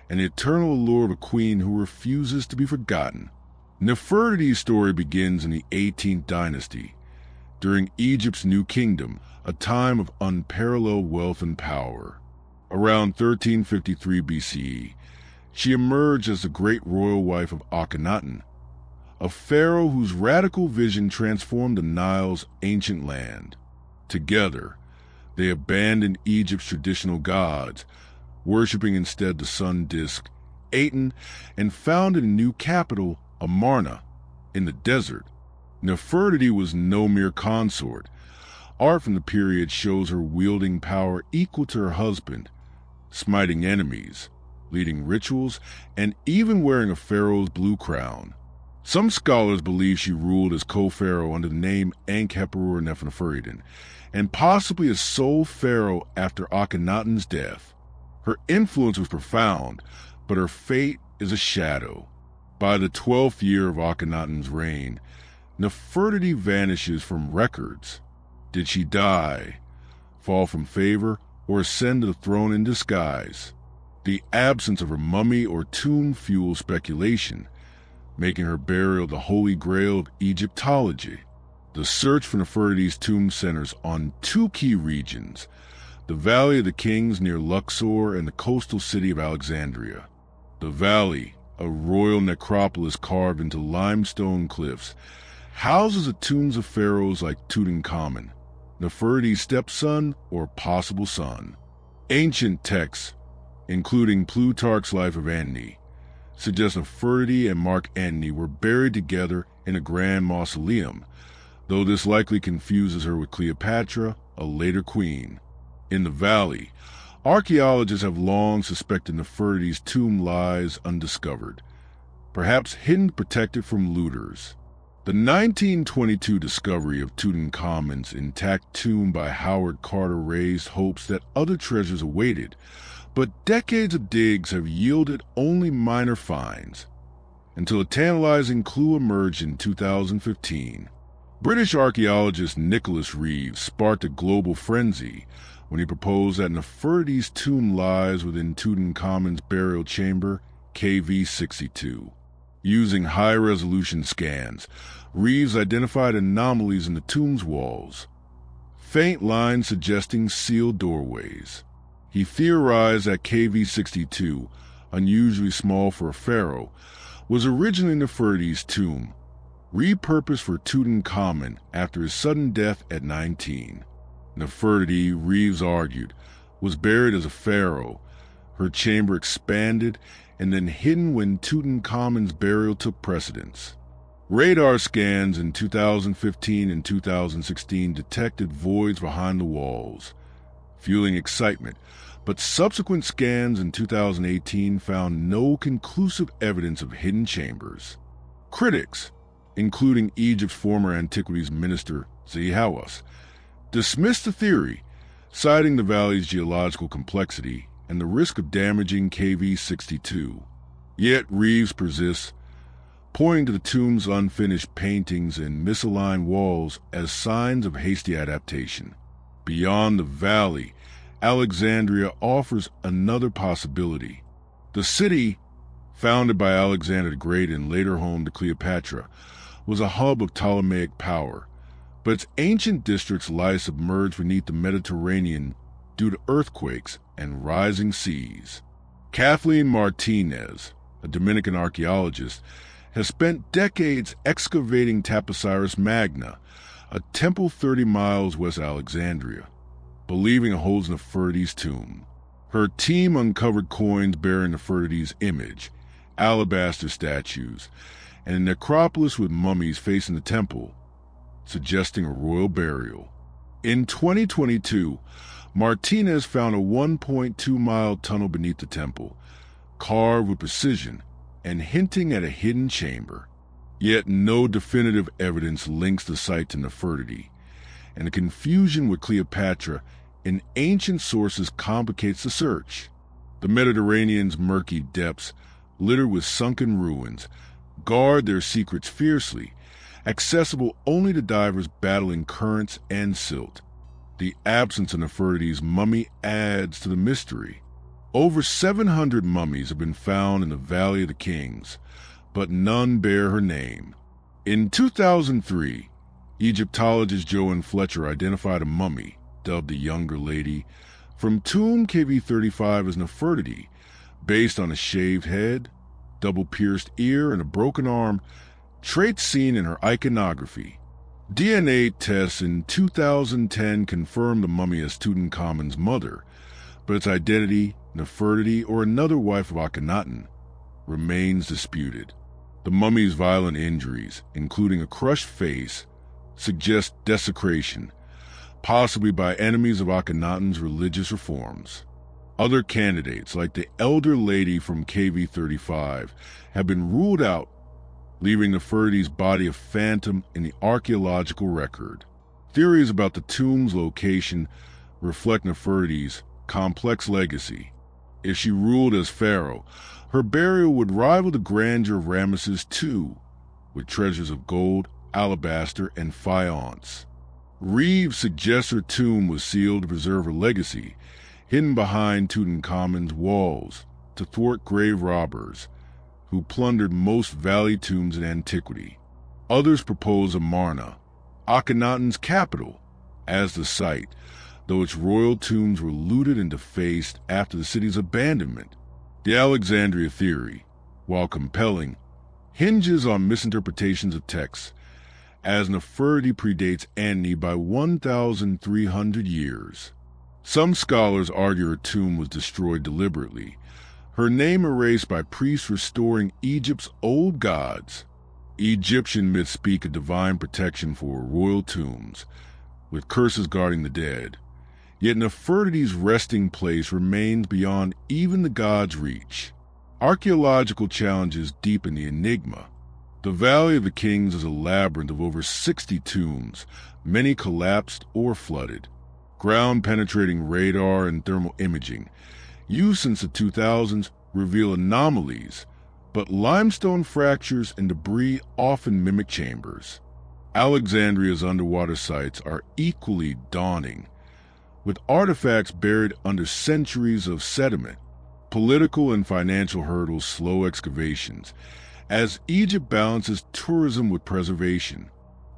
and the eternal allure of a queen who refuses to be forgotten. Nefertiti's story begins in the 18th dynasty, during Egypt's New Kingdom, a time of unparalleled wealth and power. Around 1353 BCE, she emerged as the great royal wife of Akhenaten, a pharaoh whose radical vision transformed the Nile's ancient land. Together, they abandoned Egypt's traditional gods, worshipping instead the sun disk, Aten, and founded a new capital, Amarna, in the desert. Nefertiti was no mere consort. Art from the period shows her wielding power equal to her husband, smiting enemies, leading rituals, and even wearing a pharaoh's blue crown. Some scholars believe she ruled as co-pharaoh under the name Ankheperure Nefertiti, and possibly as sole pharaoh after Akhenaten's death. Her influence was profound, but her fate is a shadow. By the 12th year of Akhenaten's reign, Nefertiti vanishes from records. Did she die, fall from favor, or ascend to the throne in disguise? The absence of her mummy or tomb fuels speculation, making her burial the holy grail of Egyptology. The search for Nefertiti's tomb centers on two key regions, the Valley of the Kings near Luxor and the coastal city of Alexandria. The valley, a royal necropolis carved into limestone cliffs, houses the tombs of pharaohs like Tutankhamun, Nefertiti's stepson or possible son. Ancient texts, including Plutarch's Life of Antony, suggest Nefertiti and Mark Antony were buried together in a grand mausoleum, though this likely confuses her with Cleopatra, a later queen. In the valley, archaeologists have long suspected Nefertiti's tomb lies undiscovered, perhaps hidden protected from looters. The 1922 discovery of Tutankhamun's intact tomb by Howard Carter raised hopes that other treasures awaited, but decades of digs have yielded only minor finds, until a tantalizing clue emerged in 2015. British archaeologist Nicholas Reeves sparked a global frenzy when he proposed that Nefertiti's tomb lies within Tutankhamun's burial chamber, KV-62. Using high-resolution scans, Reeves identified anomalies in the tomb's walls, faint lines suggesting sealed doorways. He theorized that KV-62, unusually small for a pharaoh, was originally Nefertiti's tomb, repurposed for Tutankhamun after his sudden death at 19. Nefertiti, Reeves argued, was buried as a pharaoh, her chamber expanded and then hidden when Tutankhamun's burial took precedence. Radar scans in 2015 and 2016 detected voids behind the walls, fueling excitement, but subsequent scans in 2018 found no conclusive evidence of hidden chambers. Critics, including Egypt's former antiquities minister Zahi Hawass, dismissed the theory, citing the valley's geological complexity and the risk of damaging KV-62. Yet Reeves persists, pointing to the tomb's unfinished paintings and misaligned walls as signs of hasty adaptation. Beyond the valley, Alexandria offers another possibility. The city, founded by Alexander the Great and later home to Cleopatra, was a hub of Ptolemaic power, but its ancient districts lie submerged beneath the Mediterranean due to earthquakes and rising seas. Kathleen Martinez, a Dominican archaeologist, has spent decades excavating Taposiris Magna, a temple 30 miles west of Alexandria, believing it holds Nefertiti's tomb. Her team uncovered coins bearing Nefertiti's image, alabaster statues, and a necropolis with mummies facing the temple, suggesting a royal burial. In 2022, Martinez found a 1.2-mile tunnel beneath the temple, carved with precision and hinting at a hidden chamber. Yet no definitive evidence links the site to Nefertiti, and the confusion with Cleopatra in ancient sources complicates the search. The Mediterranean's murky depths, littered with sunken ruins, guard their secrets fiercely, accessible only to divers battling currents and silt. The absence of Nefertiti's mummy adds to the mystery. Over 700 mummies have been found in the Valley of the Kings, but none bear her name. In 2003, Egyptologist Joan Fletcher identified a mummy, dubbed the Younger Lady, from tomb KV-35 as Nefertiti, based on a shaved head, double-pierced ear, and a broken arm, traits seen in her iconography. DNA tests in 2010 confirmed the mummy as Tutankhamun's mother, but its identity, Nefertiti, or another wife of Akhenaten remains disputed. The mummy's violent injuries, including a crushed face, suggest desecration, possibly by enemies of Akhenaten's religious reforms. Other candidates, like the elder lady from KV-35, have been ruled out, leaving Nefertiti's body a phantom in the archaeological record. Theories about the tomb's location reflect Nefertiti's complex legacy. If she ruled as pharaoh, her burial would rival the grandeur of Ramesses II, with treasures of gold, alabaster, and faience. Reeves suggests her tomb was sealed to preserve her legacy, hidden behind Tutankhamun's walls to thwart grave robbers who plundered most valley tombs in antiquity. Others propose Amarna, Akhenaten's capital, as the site, though its royal tombs were looted and defaced after the city's abandonment. The Alexandria theory, while compelling, hinges on misinterpretations of texts, as Nefertiti predates Antony by 1,300 years. Some scholars argue her tomb was destroyed deliberately, her name erased by priests restoring Egypt's old gods. Egyptian myths speak of divine protection for royal tombs, with curses guarding the dead. Yet Nefertiti's resting place remains beyond even the gods' reach. Archaeological challenges deepen the enigma. The Valley of the Kings is a labyrinth of over 60 tombs, many collapsed or flooded. Ground-penetrating radar and thermal imaging, used since the 2000s, reveal anomalies, but limestone fractures and debris often mimic chambers. Alexandria's underwater sites are equally daunting, with artifacts buried under centuries of sediment. Political and financial hurdles slow excavations, as Egypt balances tourism with preservation.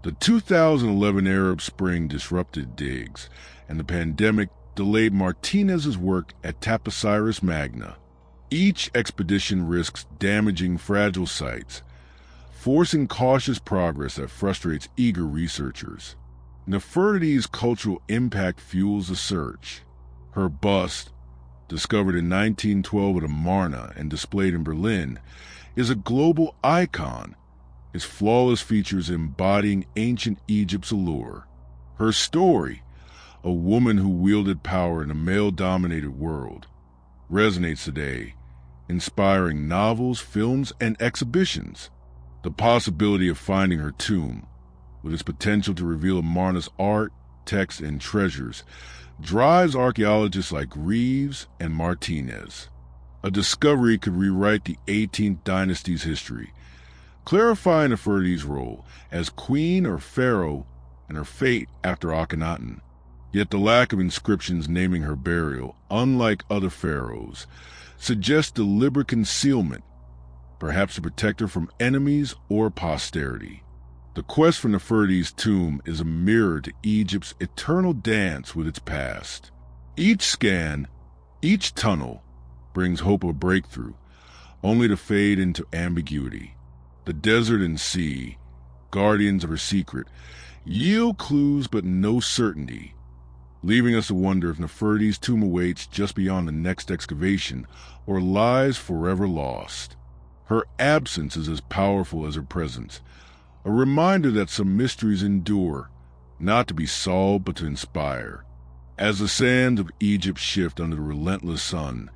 The 2011 Arab Spring disrupted digs, and the pandemic delayed Martinez's work at Taposiris Magna. Each expedition risks damaging fragile sites, forcing cautious progress that frustrates eager researchers. Nefertiti's cultural impact fuels the search. Her bust, discovered in 1912 at Amarna and displayed in Berlin, is a global icon, its flawless features embodying ancient Egypt's allure. Her story, a woman who wielded power in a male-dominated world, resonates today, inspiring novels, films, and exhibitions. The possibility of finding her tomb, with its potential to reveal Amarna's art, texts, and treasures, drives archaeologists like Reeves and Martinez. A discovery could rewrite the 18th dynasty's history, clarifying Nefertiti's role as queen or pharaoh and her fate after Akhenaten. Yet the lack of inscriptions naming her burial, unlike other pharaohs, suggests deliberate concealment, perhaps to protect her from enemies or posterity. The quest for Nefertiti's tomb is a mirror to Egypt's eternal dance with its past. Each scan, each tunnel, brings hope of breakthrough, only to fade into ambiguity. The desert and sea, guardians of her secret, yield clues but no certainty, leaving us to wonder if Nefertiti's tomb awaits just beyond the next excavation or lies forever lost. Her absence is as powerful as her presence, a reminder that some mysteries endure, not to be solved but to inspire. As the sands of Egypt shift under the relentless sun,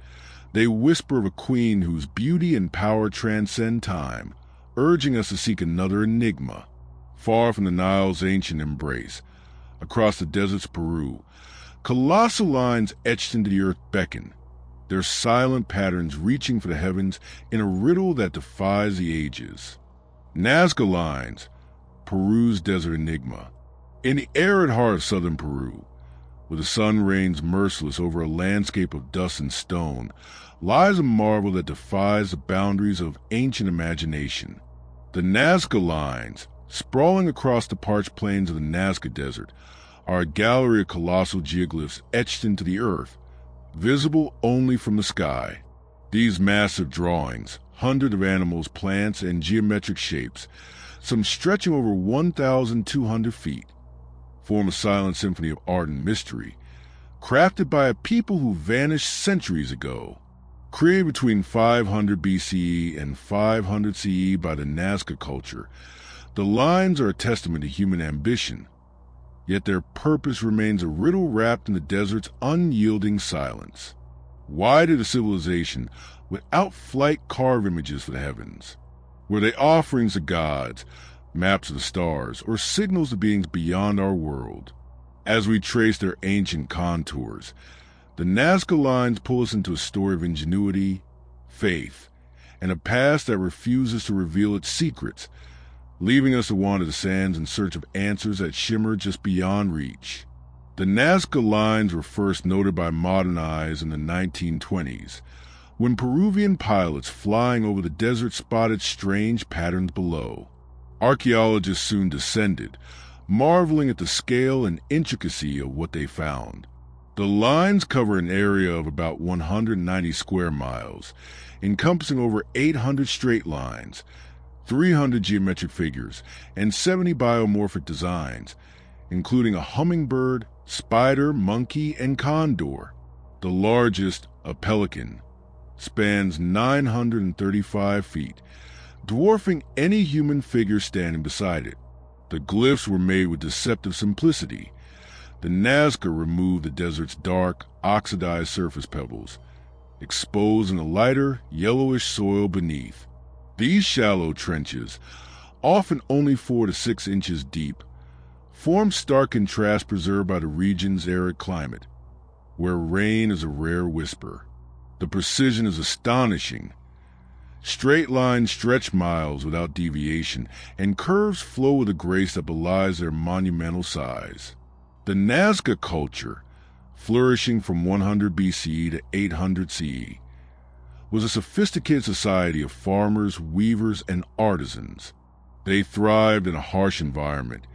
they whisper of a queen whose beauty and power transcend time, urging us to seek another enigma. Far from the Nile's ancient embrace, across the deserts of Peru, colossal lines etched into the earth beckon, their silent patterns reaching for the heavens in a riddle that defies the ages. Nazca Lines, Peru's desert enigma. In the arid heart of southern Peru, where the sun reigns merciless over a landscape of dust and stone, lies a marvel that defies the boundaries of ancient imagination. The Nazca Lines, sprawling across the parched plains of the Nazca Desert, are a gallery of colossal geoglyphs etched into the earth, visible only from the sky. These massive drawings, hundreds of animals, plants, and geometric shapes, some stretching over 1,200 feet, form a silent symphony of art and mystery, crafted by a people who vanished centuries ago. Created between 500 BCE and 500 CE by the Nazca culture, the lines are a testament to human ambition, yet their purpose remains a riddle wrapped in the desert's unyielding silence. Why did a civilization without flight carve images for the heavens? Were they offerings to gods, maps of the stars, or signals to beings beyond our world? As we trace their ancient contours, the Nazca lines pull us into a story of ingenuity, faith, and a past that refuses to reveal its secrets, leaving us to wander the sands in search of answers that shimmer just beyond reach. The Nazca lines were first noted by modern eyes in the 1920s, when Peruvian pilots flying over the desert spotted strange patterns below. Archaeologists soon descended, marveling at the scale and intricacy of what they found. The lines cover an area of about 190 square miles, encompassing over 800 straight lines, 300 geometric figures, and 70 biomorphic designs, including a hummingbird, spider, monkey, and condor. The largest, a pelican, spans 935 feet, dwarfing any human figure standing beside it. The glyphs were made with deceptive simplicity. The Nazca removed the desert's dark, oxidized surface pebbles, exposing a lighter, yellowish soil beneath. These shallow trenches, often only 4 to 6 inches deep, form stark contrast preserved by the region's arid climate, where rain is a rare whisper. The precision is astonishing. Straight lines stretch miles without deviation, and curves flow with a grace that belies their monumental size. The Nazca culture, flourishing from 100 BCE to 800 CE, was a sophisticated society of farmers, weavers, and artisans. They thrived in a harsh environment,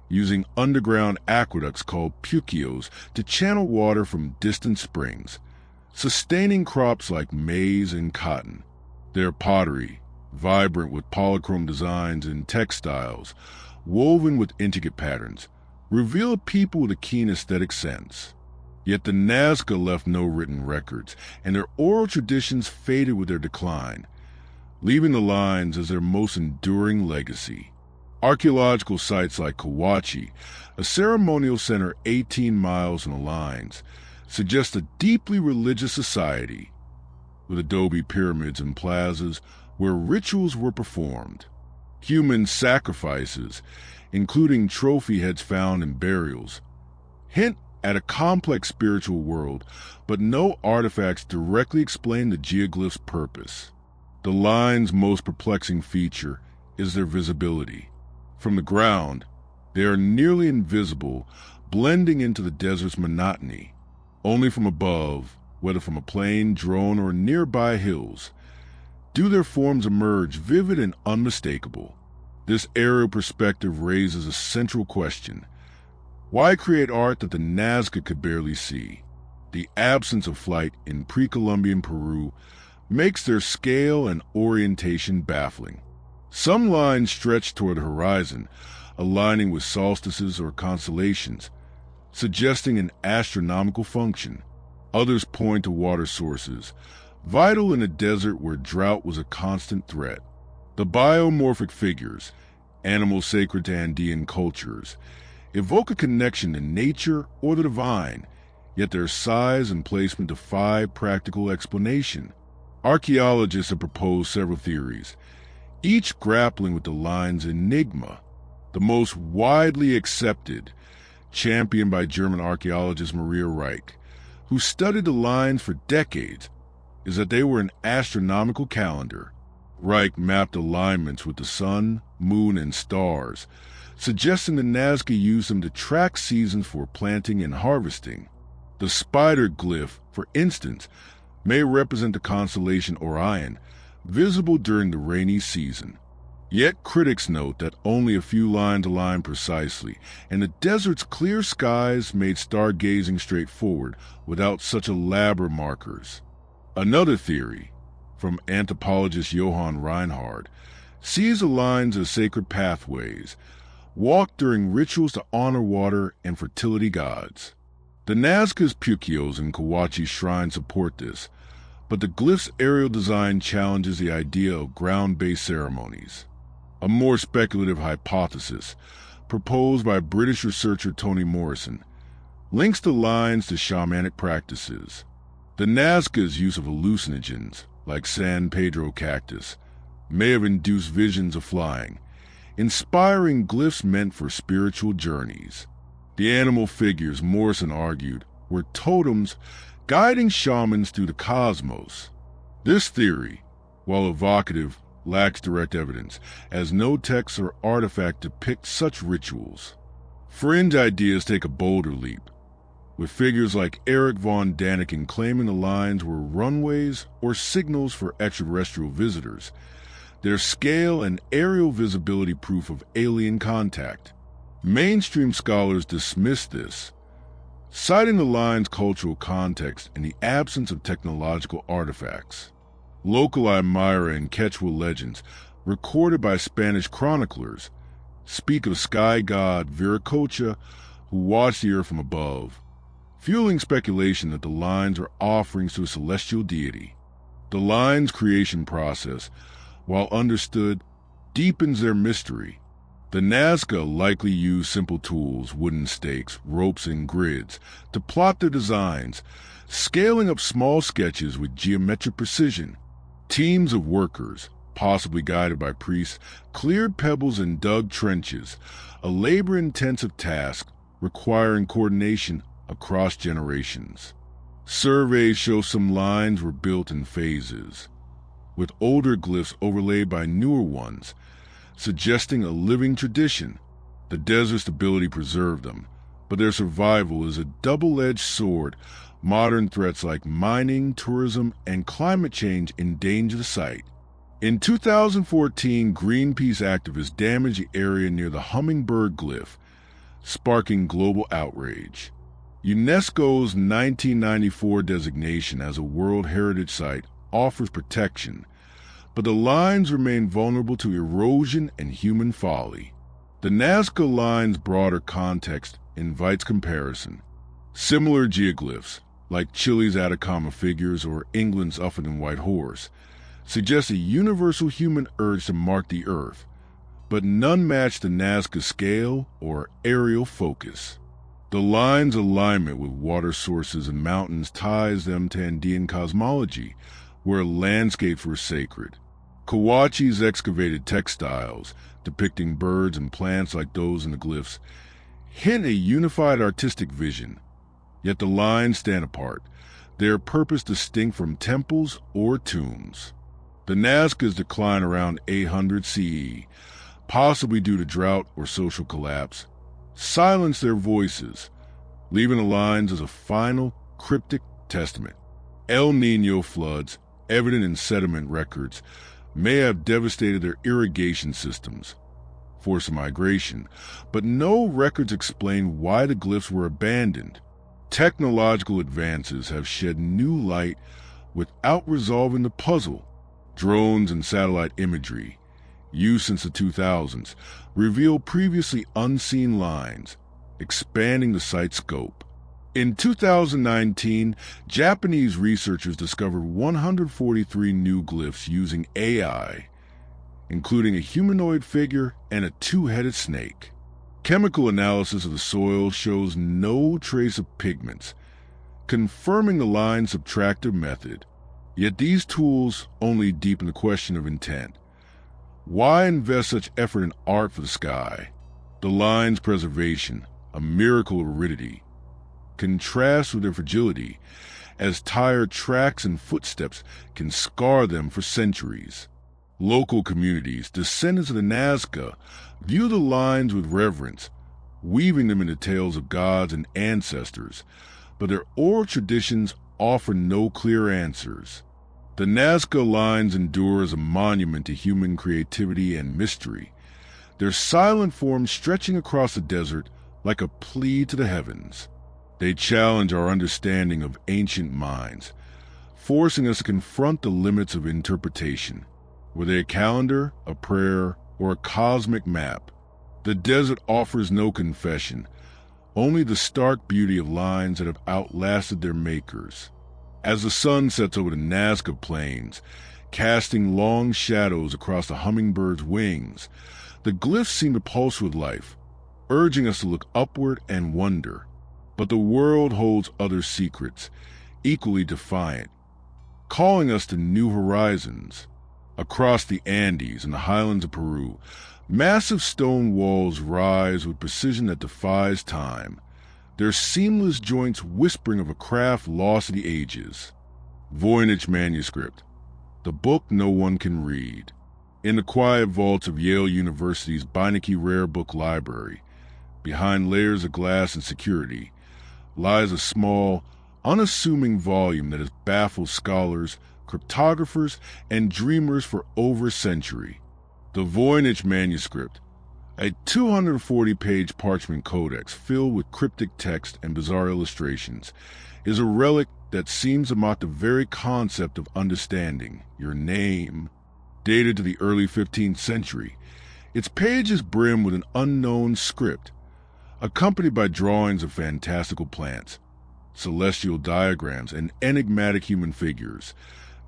using underground aqueducts called puquios to channel water from distant springs, sustaining crops like maize and cotton. Their pottery, vibrant with polychrome designs and textiles, woven with intricate patterns, reveal a people with a keen aesthetic sense. Yet the Nazca left no written records, and their oral traditions faded with their decline, leaving the lines as their most enduring legacy. Archaeological sites like Kawachi, a ceremonial center 18 miles from the lines, suggest a deeply religious society, with adobe pyramids and plazas where rituals were performed. Human sacrifices, including trophy heads found in burials, hint at a complex spiritual world, but no artifacts directly explain the geoglyph's purpose. The line's most perplexing feature is their visibility. From the ground, they are nearly invisible, blending into the desert's monotony. Only from above, whether from a plane, drone, or nearby hills, do their forms emerge vivid and unmistakable. This aerial perspective raises a central question. Why create art that the Nazca could barely see? The absence of flight in pre-Columbian Peru makes their scale and orientation baffling. Some lines stretch toward the horizon, aligning with solstices or constellations, suggesting an astronomical function. Others point to water sources, vital in a desert where drought was a constant threat. The biomorphic figures, animals sacred to Andean cultures, evoke a connection to nature or the divine, yet their size and placement defy practical explanation. Archaeologists have proposed several theories, each grappling with the line's enigma. The most widely accepted, championed by German archaeologist Maria Reich, who studied the lines for decades, is that they were an astronomical calendar. Reich mapped alignments with the sun, moon, and stars, suggesting the Nazca used them to track seasons for planting and harvesting. The spider glyph, for instance, may represent the constellation Orion, visible during the rainy season. Yet critics note that only a few lines align precisely, and the desert's clear skies made stargazing straightforward without such elaborate markers. Another theory, from anthropologist Johann Reinhard, sees the lines as sacred pathways, walked during rituals to honor water and fertility gods. The Nazca's Pukyos and Kawachi shrines support this, but the glyph's aerial design challenges the idea of ground-based ceremonies. A more speculative hypothesis, proposed by British researcher Toni Morrison, links the lines to shamanic practices. The Nazca's use of hallucinogens, like San Pedro cactus, may have induced visions of flying, inspiring glyphs meant for spiritual journeys. The animal figures, Morrison argued, were totems guiding shamans through the cosmos. This theory, while evocative, lacks direct evidence, as no text or artifact depict such rituals. Fringe ideas take a bolder leap, with figures like Eric von Daniken claiming the lines were runways or signals for extraterrestrial visitors, their scale and aerial visibility proof of alien contact. Mainstream scholars dismiss this, citing the line's cultural context and the absence of technological artifacts. Local Aymara and Quechua legends, recorded by Spanish chroniclers, speak of sky god Viracocha who watched the earth from above, fueling speculation that the lines are offerings to a celestial deity. The line's creation process, while understood, deepens their mystery. The Nazca likely used simple tools, wooden stakes, ropes, and grids to plot their designs, scaling up small sketches with geometric precision. Teams of workers, possibly guided by priests, cleared pebbles and dug trenches, a labor-intensive task requiring coordination across generations. Surveys show some lines were built in phases, with older glyphs overlaid by newer ones, suggesting a living tradition. The desert's ability preserved them, but their survival is a double-edged sword. Modern threats like mining, tourism, and climate change endanger the site. In 2014, Greenpeace activists damaged the area near the hummingbird glyph, sparking global outrage. UNESCO's 1994 designation as a World Heritage Site offers protection, but the lines remain vulnerable to erosion and human folly. The Nazca line's broader context invites comparison. Similar geoglyphs, like Chile's Atacama figures or England's Uffington White Horse, suggest a universal human urge to mark the earth, but none match the Nazca scale or aerial focus. The line's alignment with water sources and mountains ties them to Andean cosmology, where landscapes were sacred. Kawachi's excavated textiles, depicting birds and plants like those in the glyphs, hint a unified artistic vision. Yet the lines stand apart, their purpose distinct from temples or tombs. The Nazca's decline around 800 CE, possibly due to drought or social collapse, silenced their voices, leaving the lines as a final, cryptic testament. El Niño floods, evident in sediment records, may have devastated their irrigation systems, forced migration, but no records explain why the glyphs were abandoned. Technological advances have shed new light without resolving the puzzle. Drones and satellite imagery, used since the 2000s, reveal previously unseen lines, expanding the site's scope. In 2019, Japanese researchers discovered 143 new glyphs using AI, including a humanoid figure and a two-headed snake. Chemical analysis of the soil shows no trace of pigments, confirming the line's subtractive method. Yet these tools only deepen the question of intent. Why invest such effort in art for the sky? The line's preservation, a miracle of aridity, contrasts with their fragility, as tired tracks and footsteps can scar them for centuries. Local communities, descendants of the Nazca, view the lines with reverence, weaving them into tales of gods and ancestors, but their oral traditions offer no clear answers. The Nazca lines endure as a monument to human creativity and mystery, their silent forms stretching across the desert like a plea to the heavens. They challenge our understanding of ancient minds, forcing us to confront the limits of interpretation. Were they a calendar, a prayer, or a cosmic map? The desert offers no confession, only the stark beauty of lines that have outlasted their makers. As the sun sets over the Nazca Plains, casting long shadows across the hummingbird's wings, the glyphs seem to pulse with life, urging us to look upward and wonder. But the world holds other secrets, equally defiant, calling us to new horizons. Across the Andes and the highlands of Peru, massive stone walls rise with precision that defies time, their seamless joints whispering of a craft lost to the ages. Voynich manuscript, the book no one can read. In the quiet vaults of Yale University's Beinecke Rare Book Library, behind layers of glass and security, lies a small, unassuming volume that has baffled scholars, cryptographers, and dreamers for over a century. The Voynich manuscript, a 240-page parchment codex filled with cryptic text and bizarre illustrations, is a relic that seems to mock the very concept of understanding your name. Dated to the early 15th century, its pages brim with an unknown script, accompanied by drawings of fantastical plants, celestial diagrams, and enigmatic human figures,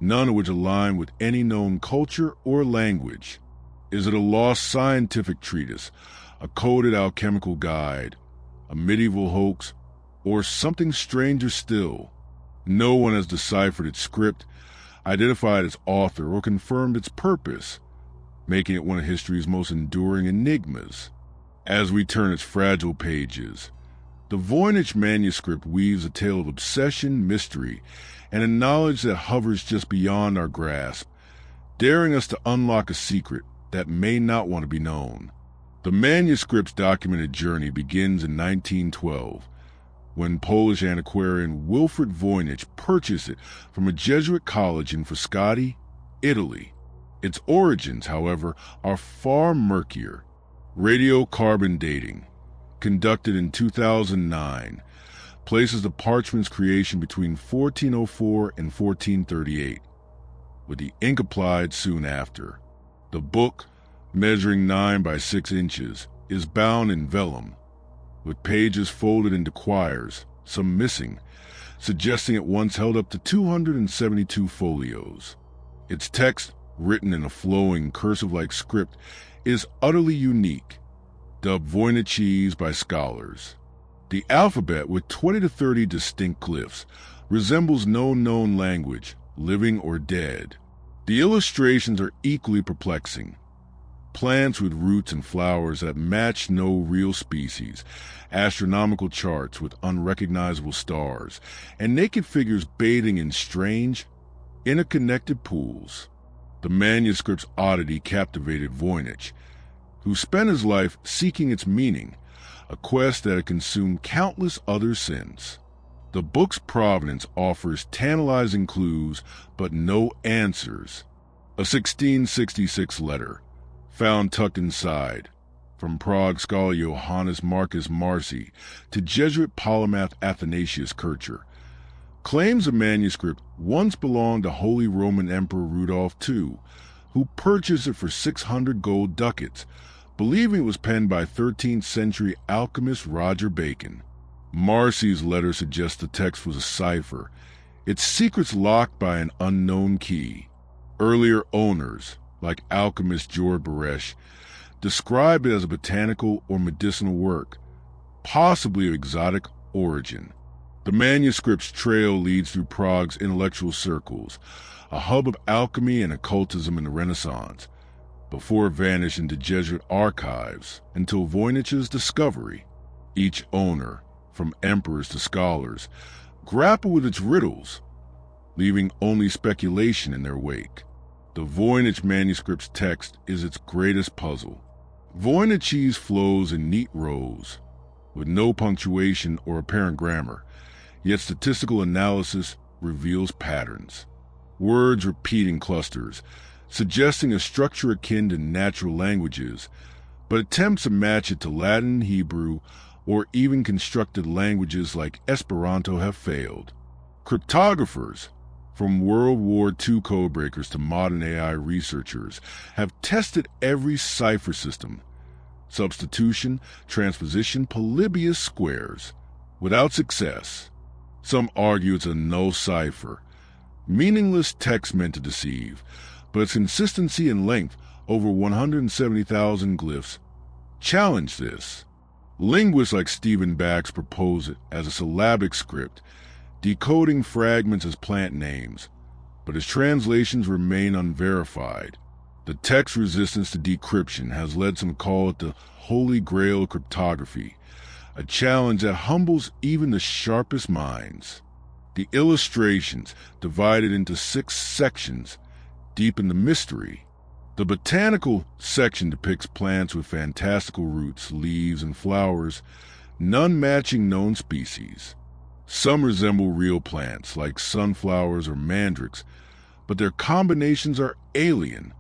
none of which align with any known culture or language. Is it a lost scientific treatise, a coded alchemical guide, a medieval hoax, or something stranger still? No one has deciphered its script, identified its author, or confirmed its purpose, making it one of history's most enduring enigmas. As we turn its fragile pages, the Voynich manuscript weaves a tale of obsession, mystery, and a knowledge that hovers just beyond our grasp, daring us to unlock a secret that may not want to be known. The manuscript's documented journey begins in 1912, when Polish antiquarian Wilfrid Voynich purchased it from a Jesuit college in Frascati, Italy. Its origins, however, are far murkier. Radiocarbon dating, conducted in 2009, places the parchment's creation between 1404 and 1438, with the ink applied soon after. The book, measuring 9 by 6 inches, is bound in vellum, with pages folded into quires, some missing, suggesting it once held up to 272 folios. Its text, written in a flowing, cursive-like script, is utterly unique, dubbed Voynichese by scholars. The alphabet, with 20 to 30 distinct glyphs, resembles no known language, living or dead. The illustrations are equally perplexing. Plants with roots and flowers that match no real species, astronomical charts with unrecognizable stars, and naked figures bathing in strange, interconnected pools. The manuscript's oddity captivated Voynich, who spent his life seeking its meaning, a quest that had consumed countless others since. The book's provenance offers tantalizing clues, but no answers. A 1666 letter, found tucked inside, from Prague scholar Johannes Marcus Marci to Jesuit polymath Athanasius Kircher, claims the manuscript once belonged to Holy Roman Emperor Rudolph II, who purchased it for 600 gold ducats, believing it was penned by 13th century alchemist Roger Bacon. Marcy's letter suggests the text was a cipher, its secrets locked by an unknown key. Earlier owners, like alchemist George Baresh, described it as a botanical or medicinal work, possibly of exotic origin. The manuscript's trail leads through Prague's intellectual circles, a hub of alchemy and occultism in the Renaissance, before it vanished into Jesuit archives until Voynich's discovery. Each owner, from emperors to scholars, grapple with its riddles, leaving only speculation in their wake. The Voynich manuscript's text is its greatest puzzle. Voynichese flows in neat rows, with no punctuation or apparent grammar, yet statistical analysis reveals patterns. Words repeat in clusters, suggesting a structure akin to natural languages, but attempts to match it to Latin, Hebrew, or even constructed languages like Esperanto have failed. Cryptographers, From World War II codebreakers to modern AI researchers have tested every cipher system: substitution, transposition, Polybius squares, without success. Some argue it's a null cipher, meaningless text meant to deceive, but its consistency and length, over 170,000 glyphs, challenge this. Linguists like Stephen Bax propose it as a syllabic script, decoding fragments as plant names, but his translations remain unverified. The text resistance to decryption has led some to call it the holy grail of cryptography, a challenge that humbles even the sharpest minds. The illustrations, divided into 6 sections, deepen the mystery. The botanical section depicts plants with fantastical roots, leaves, and flowers, none matching known species. Some resemble real plants, like sunflowers or mandrakes, but their combinations are alien.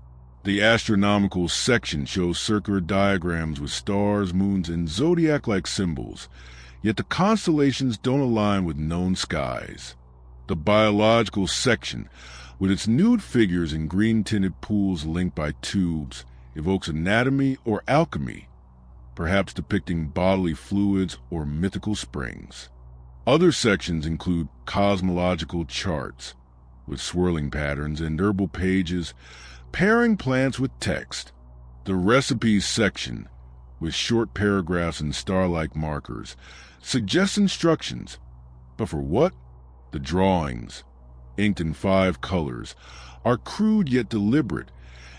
The astronomical section shows circular diagrams with stars, moons, and zodiac-like symbols, yet the constellations don't align with known skies. The biological section, with its nude figures in green-tinted pools linked by tubes, evokes anatomy or alchemy, perhaps depicting bodily fluids or mythical springs. Other sections include cosmological charts, with swirling patterns and herbal pages, pairing plants with text. The recipes section, with short paragraphs and star-like markers, suggests instructions. But for what? The drawings, inked in 5 colors, are crude yet deliberate,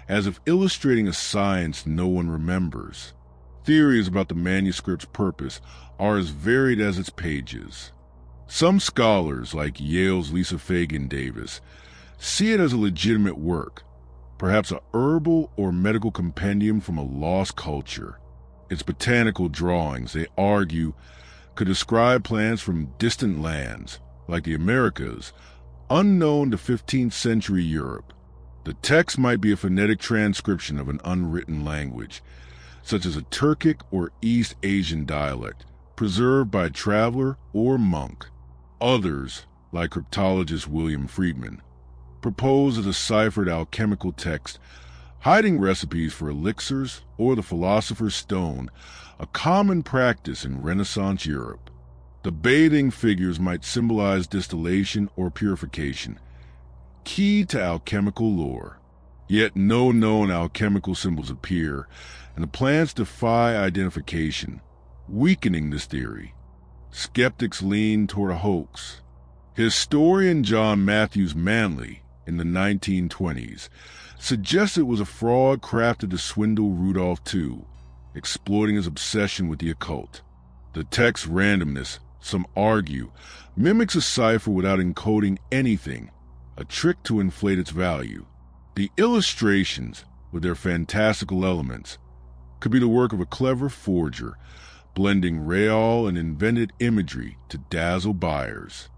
as if illustrating a science no one remembers. Theories about the manuscript's purpose are as varied as its pages. Some scholars, like Yale's Lisa Fagan Davis, see it as a legitimate work, perhaps a herbal or medical compendium from a lost culture. Its botanical drawings, they argue, could describe plants from distant lands, like the Americas, unknown to 15th century Europe. The text might be a phonetic transcription of an unwritten language, such as a Turkic or East Asian dialect, preserved by a traveler or monk. Others, like cryptologist William Friedman, propose a deciphered alchemical text hiding recipes for elixirs or the philosopher's stone, a common practice in Renaissance Europe. The bathing figures might symbolize distillation or purification, key to alchemical lore. Yet no known alchemical symbols appear, and the plants defy identification, weakening this theory. Skeptics lean toward a hoax. Historian John Matthews Manley, in the 1920s, suggests it was a fraud crafted to swindle Rudolph II, exploiting his obsession with the occult. The text's randomness, some argue, mimics a cipher without encoding anything, a trick to inflate its value. The illustrations, with their fantastical elements, could be the work of a clever forger, blending real and invented imagery to dazzle buyers.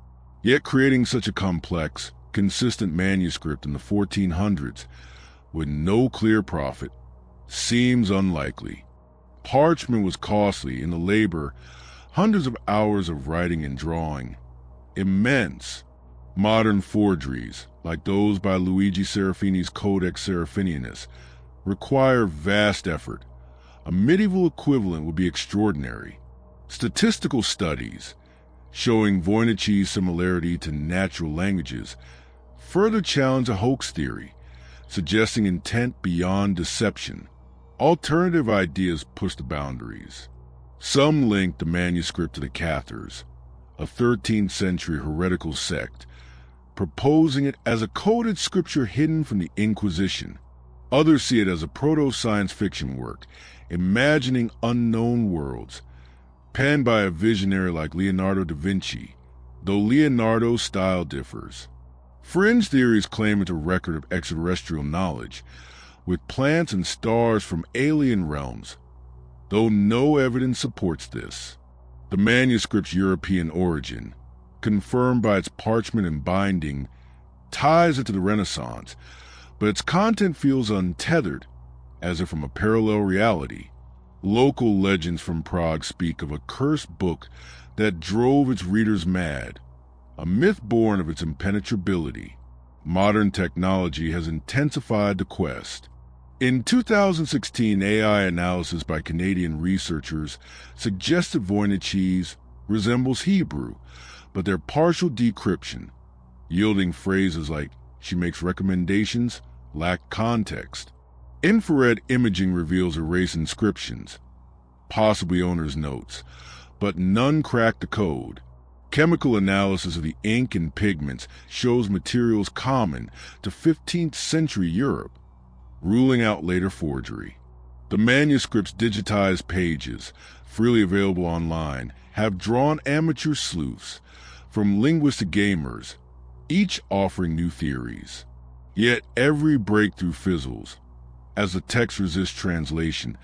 Yet creating such a complex, consistent manuscript in the 1400s with no clear prophet seems unlikely. Parchment was costly, and the labor, hundreds of hours of writing and drawing, immense. Modern forgeries, like those by Luigi Serafini's Codex Seraphinianus, require vast effort. A medieval equivalent would be extraordinary. Statistical studies, showing Voynichi's similarity to natural languages, further challenge a hoax theory, suggesting intent beyond deception. Alternative ideas push the boundaries. Some link the manuscript to the Cathars, a 13th century heretical sect, proposing it as a coded scripture hidden from the Inquisition. Others see it as a proto-science fiction work, imagining unknown worlds, penned by a visionary like Leonardo da Vinci, though Leonardo's style differs. Fringe theories claim it's a record of extraterrestrial knowledge, with plants and stars from alien realms, though no evidence supports this. The manuscript's European origin, confirmed by its parchment and binding, ties it to the Renaissance, but its content feels untethered, as if from a parallel reality. Local legends from Prague speak of a cursed book that drove its readers mad, a myth born of its impenetrability. Modern technology has intensified the quest. In 2016, AI analysis by Canadian researchers suggested Voynichese resembles Hebrew, but their partial decryption, yielding phrases like "she makes recommendations," lack context. Infrared imaging reveals erased inscriptions, possibly owner's notes, but none crack the code. Chemical analysis of the ink and pigments shows materials common to 15th century Europe, ruling out later forgery. The manuscript's digitized pages, freely available online, have drawn amateur sleuths, from linguists to gamers, each offering new theories. Yet every breakthrough fizzles, as the text resists translation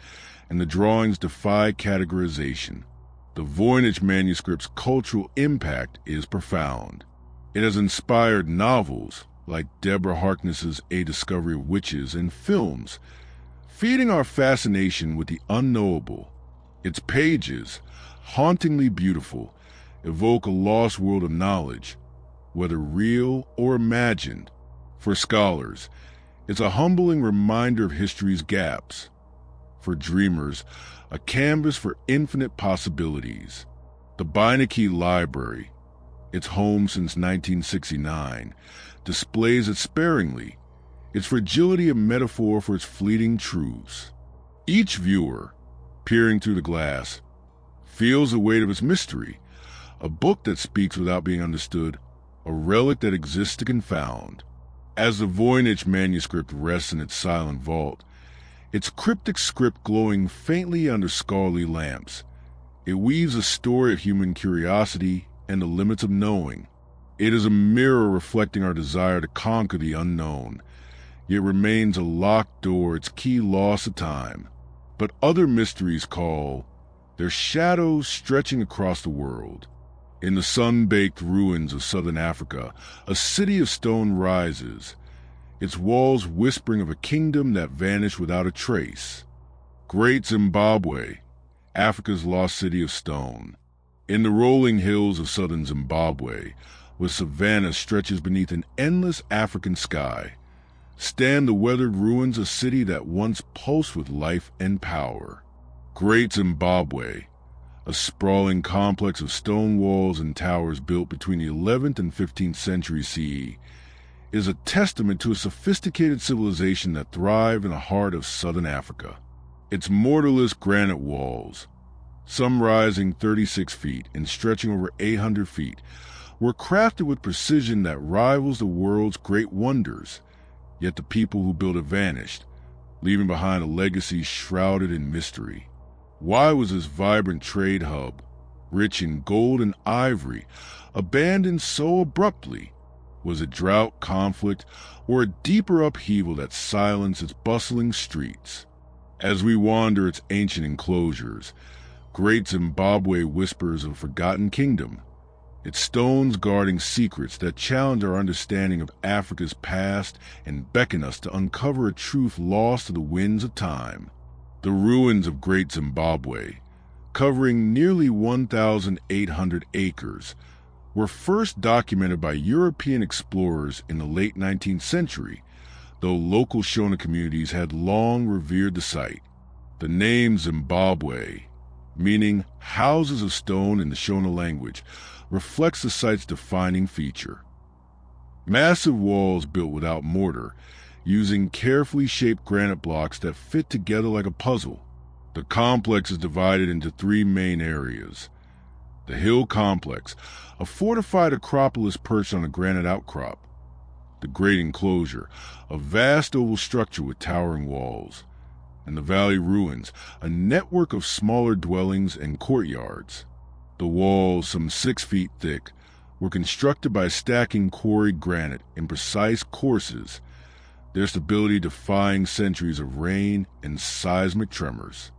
and the drawings defy categorization. The Voynich manuscript's cultural impact is profound. It has inspired novels like Deborah Harkness's A Discovery of Witches and films, feeding our fascination with the unknowable. Its pages, hauntingly beautiful, evoke a lost world of knowledge, whether real or imagined. For scholars, it's a humbling reminder of history's gaps. For dreamers, a canvas for infinite possibilities. The Beinecke Library, its home since 1969, displays it sparingly, its fragility a metaphor for its fleeting truths. Each viewer, peering through the glass, feels the weight of its mystery, a book that speaks without being understood, a relic that exists to confound. As the Voynich manuscript rests in its silent vault, its cryptic script glowing faintly under scholarly lamps, it weaves a story of human curiosity and the limits of knowing. It is a mirror reflecting our desire to conquer the unknown, yet remains a locked door, its key lost to time. But other mysteries call, their shadows stretching across the world. In the sun-baked ruins of southern Africa, a city of stone rises, its walls whispering of a kingdom that vanished without a trace. Great Zimbabwe, Africa's lost city of stone. In the rolling hills of southern Zimbabwe, where savanna stretches beneath an endless African sky, stand the weathered ruins of a city that once pulsed with life and power. Great Zimbabwe, a sprawling complex of stone walls and towers built between the 11th and 15th century CE, is a testament to a sophisticated civilization that thrived in the heart of southern Africa. Its mortarless granite walls, some rising 36 feet and stretching over 800 feet, were crafted with precision that rivals the world's great wonders, yet the people who built it vanished, leaving behind a legacy shrouded in mystery. Why was this vibrant trade hub, rich in gold and ivory, abandoned so abruptly? Was it drought, conflict, or a deeper upheaval that silenced its bustling streets? As we wander its ancient enclosures, Great Zimbabwe whispers of a forgotten kingdom, its stones guarding secrets that challenge our understanding of Africa's past and beckon us to uncover a truth lost to the winds of time. The ruins of Great Zimbabwe, covering nearly 1,800 acres, were first documented by European explorers in the late 19th century, though local Shona communities had long revered the site. The name Zimbabwe, meaning houses of stone in the Shona language, reflects the site's defining feature. Massive walls built without mortar, using carefully shaped granite blocks that fit together like a puzzle. The complex is divided into three main areas. The Hill Complex, a fortified acropolis perched on a granite outcrop. The Great Enclosure, a vast oval structure with towering walls. And the Valley Ruins, a network of smaller dwellings and courtyards. The walls, some 6 feet thick, were constructed by stacking quarried granite in precise courses, their stability defying centuries of rain and seismic tremors.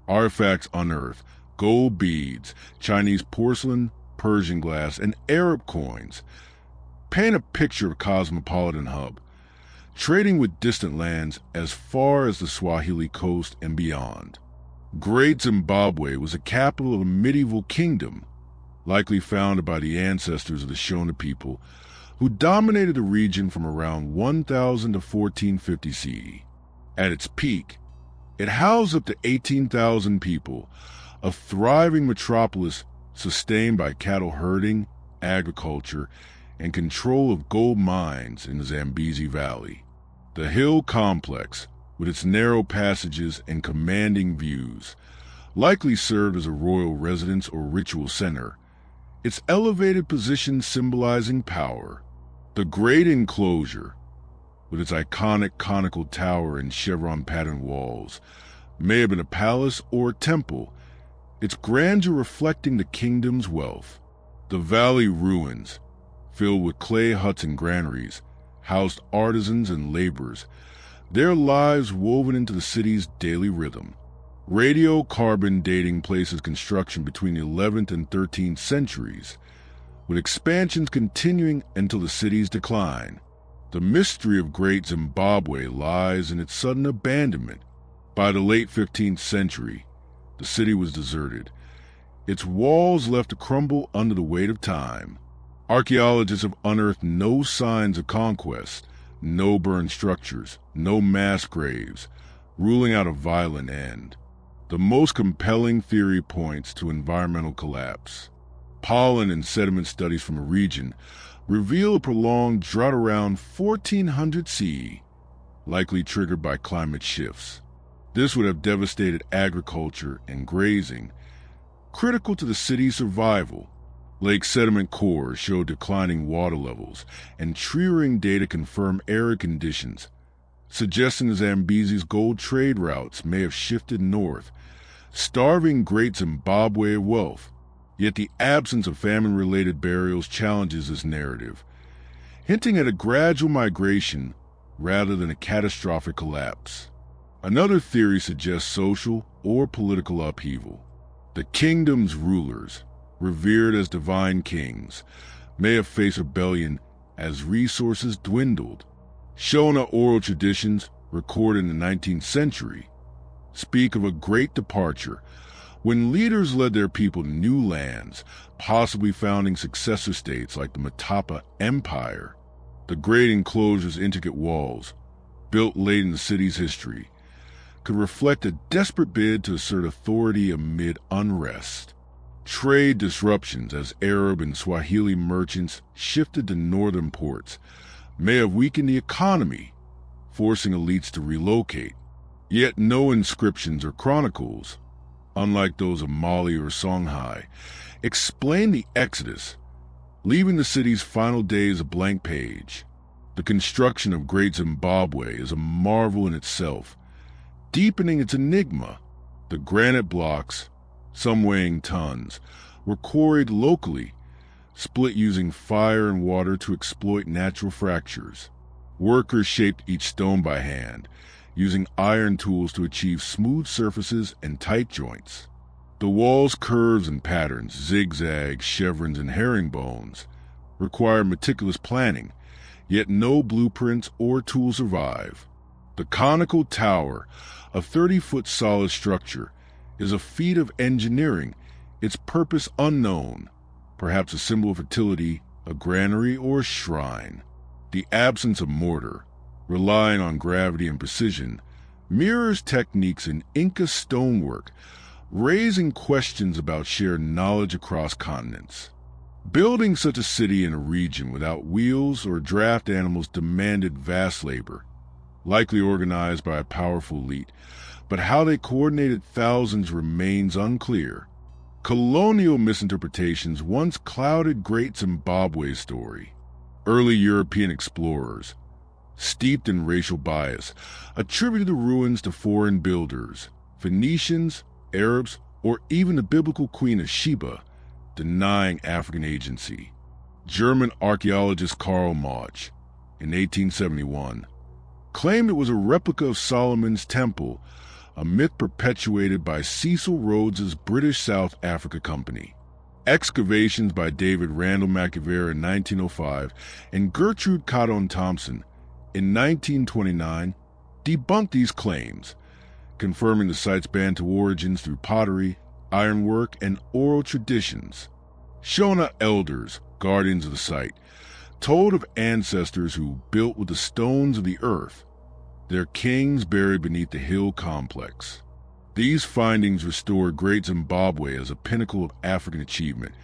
Artifacts unearthed, gold beads, Chinese porcelain, Persian glass, and Arab coins paint a picture of a cosmopolitan hub, trading with distant lands as far as the Swahili coast and beyond. Great Zimbabwe was the capital of a medieval kingdom, likely founded by the ancestors of the Shona people, who dominated the region from around 1000 to 1450 CE. At its peak, it housed up to 18,000 people, a thriving metropolis sustained by cattle herding, agriculture, and control of gold mines in the Zambezi Valley. The hill complex, with its narrow passages and commanding views, likely served as a royal residence or ritual center, its elevated position symbolizing power. The great enclosure, with its iconic conical tower and chevron-patterned walls, may have been a palace or temple, its grandeur reflecting the kingdom's wealth. The valley ruins, filled with clay huts and granaries, housed artisans and laborers, their lives woven into the city's daily rhythm. Radiocarbon dating places construction between the 11th and 13th centuries, with expansions continuing until the city's decline. The mystery of Great Zimbabwe lies in its sudden abandonment. By the late 15th century, the city was deserted, its walls left to crumble under the weight of time. Archaeologists have unearthed no signs of conquest, no burned structures, no mass graves, ruling out a violent end. The most compelling theory points to environmental collapse. Pollen and sediment studies from the region reveal a prolonged drought around 1400 CE, likely triggered by climate shifts. This would have devastated agriculture and grazing, critical to the city's survival. Lake sediment cores show declining water levels, and tree-ring data confirm arid conditions, suggesting the Zambezi's gold trade routes may have shifted north, starving Great Zimbabwe of wealth. Yet the absence of famine-related burials challenges this narrative, hinting at a gradual migration rather than a catastrophic collapse. Another theory suggests social or political upheaval. The kingdom's rulers, revered as divine kings, may have faced rebellion as resources dwindled. Shona oral traditions, recorded in the 19th century, speak of a great departure when leaders led their people to new lands, possibly founding successor states like the Matapa Empire. The great enclosure's intricate walls, built late in the city's history, could reflect a desperate bid to assert authority amid unrest. Trade disruptions as Arab and Swahili merchants shifted to northern ports may have weakened the economy, forcing elites to relocate. Yet no inscriptions or chronicles, unlike those of Mali or Songhai, explain the exodus, leaving the city's final days a blank page. The construction of Great Zimbabwe is a marvel in itself, deepening its enigma. The granite blocks, some weighing tons, were quarried locally, split using fire and water to exploit natural fractures. Workers shaped each stone by hand, using iron tools to achieve smooth surfaces and tight joints. The wall's curves and patterns, zigzags, chevrons, and herringbones, require meticulous planning, yet no blueprints or tools survive. The conical tower, a 30-foot solid structure, is a feat of engineering, its purpose unknown, perhaps a symbol of fertility, a granary, or a shrine. The absence of mortar, relying on gravity and precision, mirrors techniques in Inca stonework, raising questions about shared knowledge across continents. Building such a city in a region without wheels or draft animals demanded vast labor, likely organized by a powerful elite, but how they coordinated thousands remains unclear. Colonial misinterpretations once clouded Great Zimbabwe's story. Early European explorers, steeped in racial bias, attributed the ruins to foreign builders, Phoenicians, Arabs, or even the biblical Queen of Sheba, denying African agency. German archaeologist Karl Mauch, in 1871, claimed it was a replica of Solomon's Temple, a myth perpetuated by Cecil Rhodes's British South Africa Company. Excavations by David Randall McIver in 1905 and Gertrude Cotton Thompson in 1929 debunked these claims, confirming the site's Bantu origins through pottery, ironwork, and oral traditions. Shona elders, guardians of the site, told of ancestors who built with the stones of the earth, their kings buried beneath the hill complex. These findings restore Great Zimbabwe as a pinnacle of African achievement,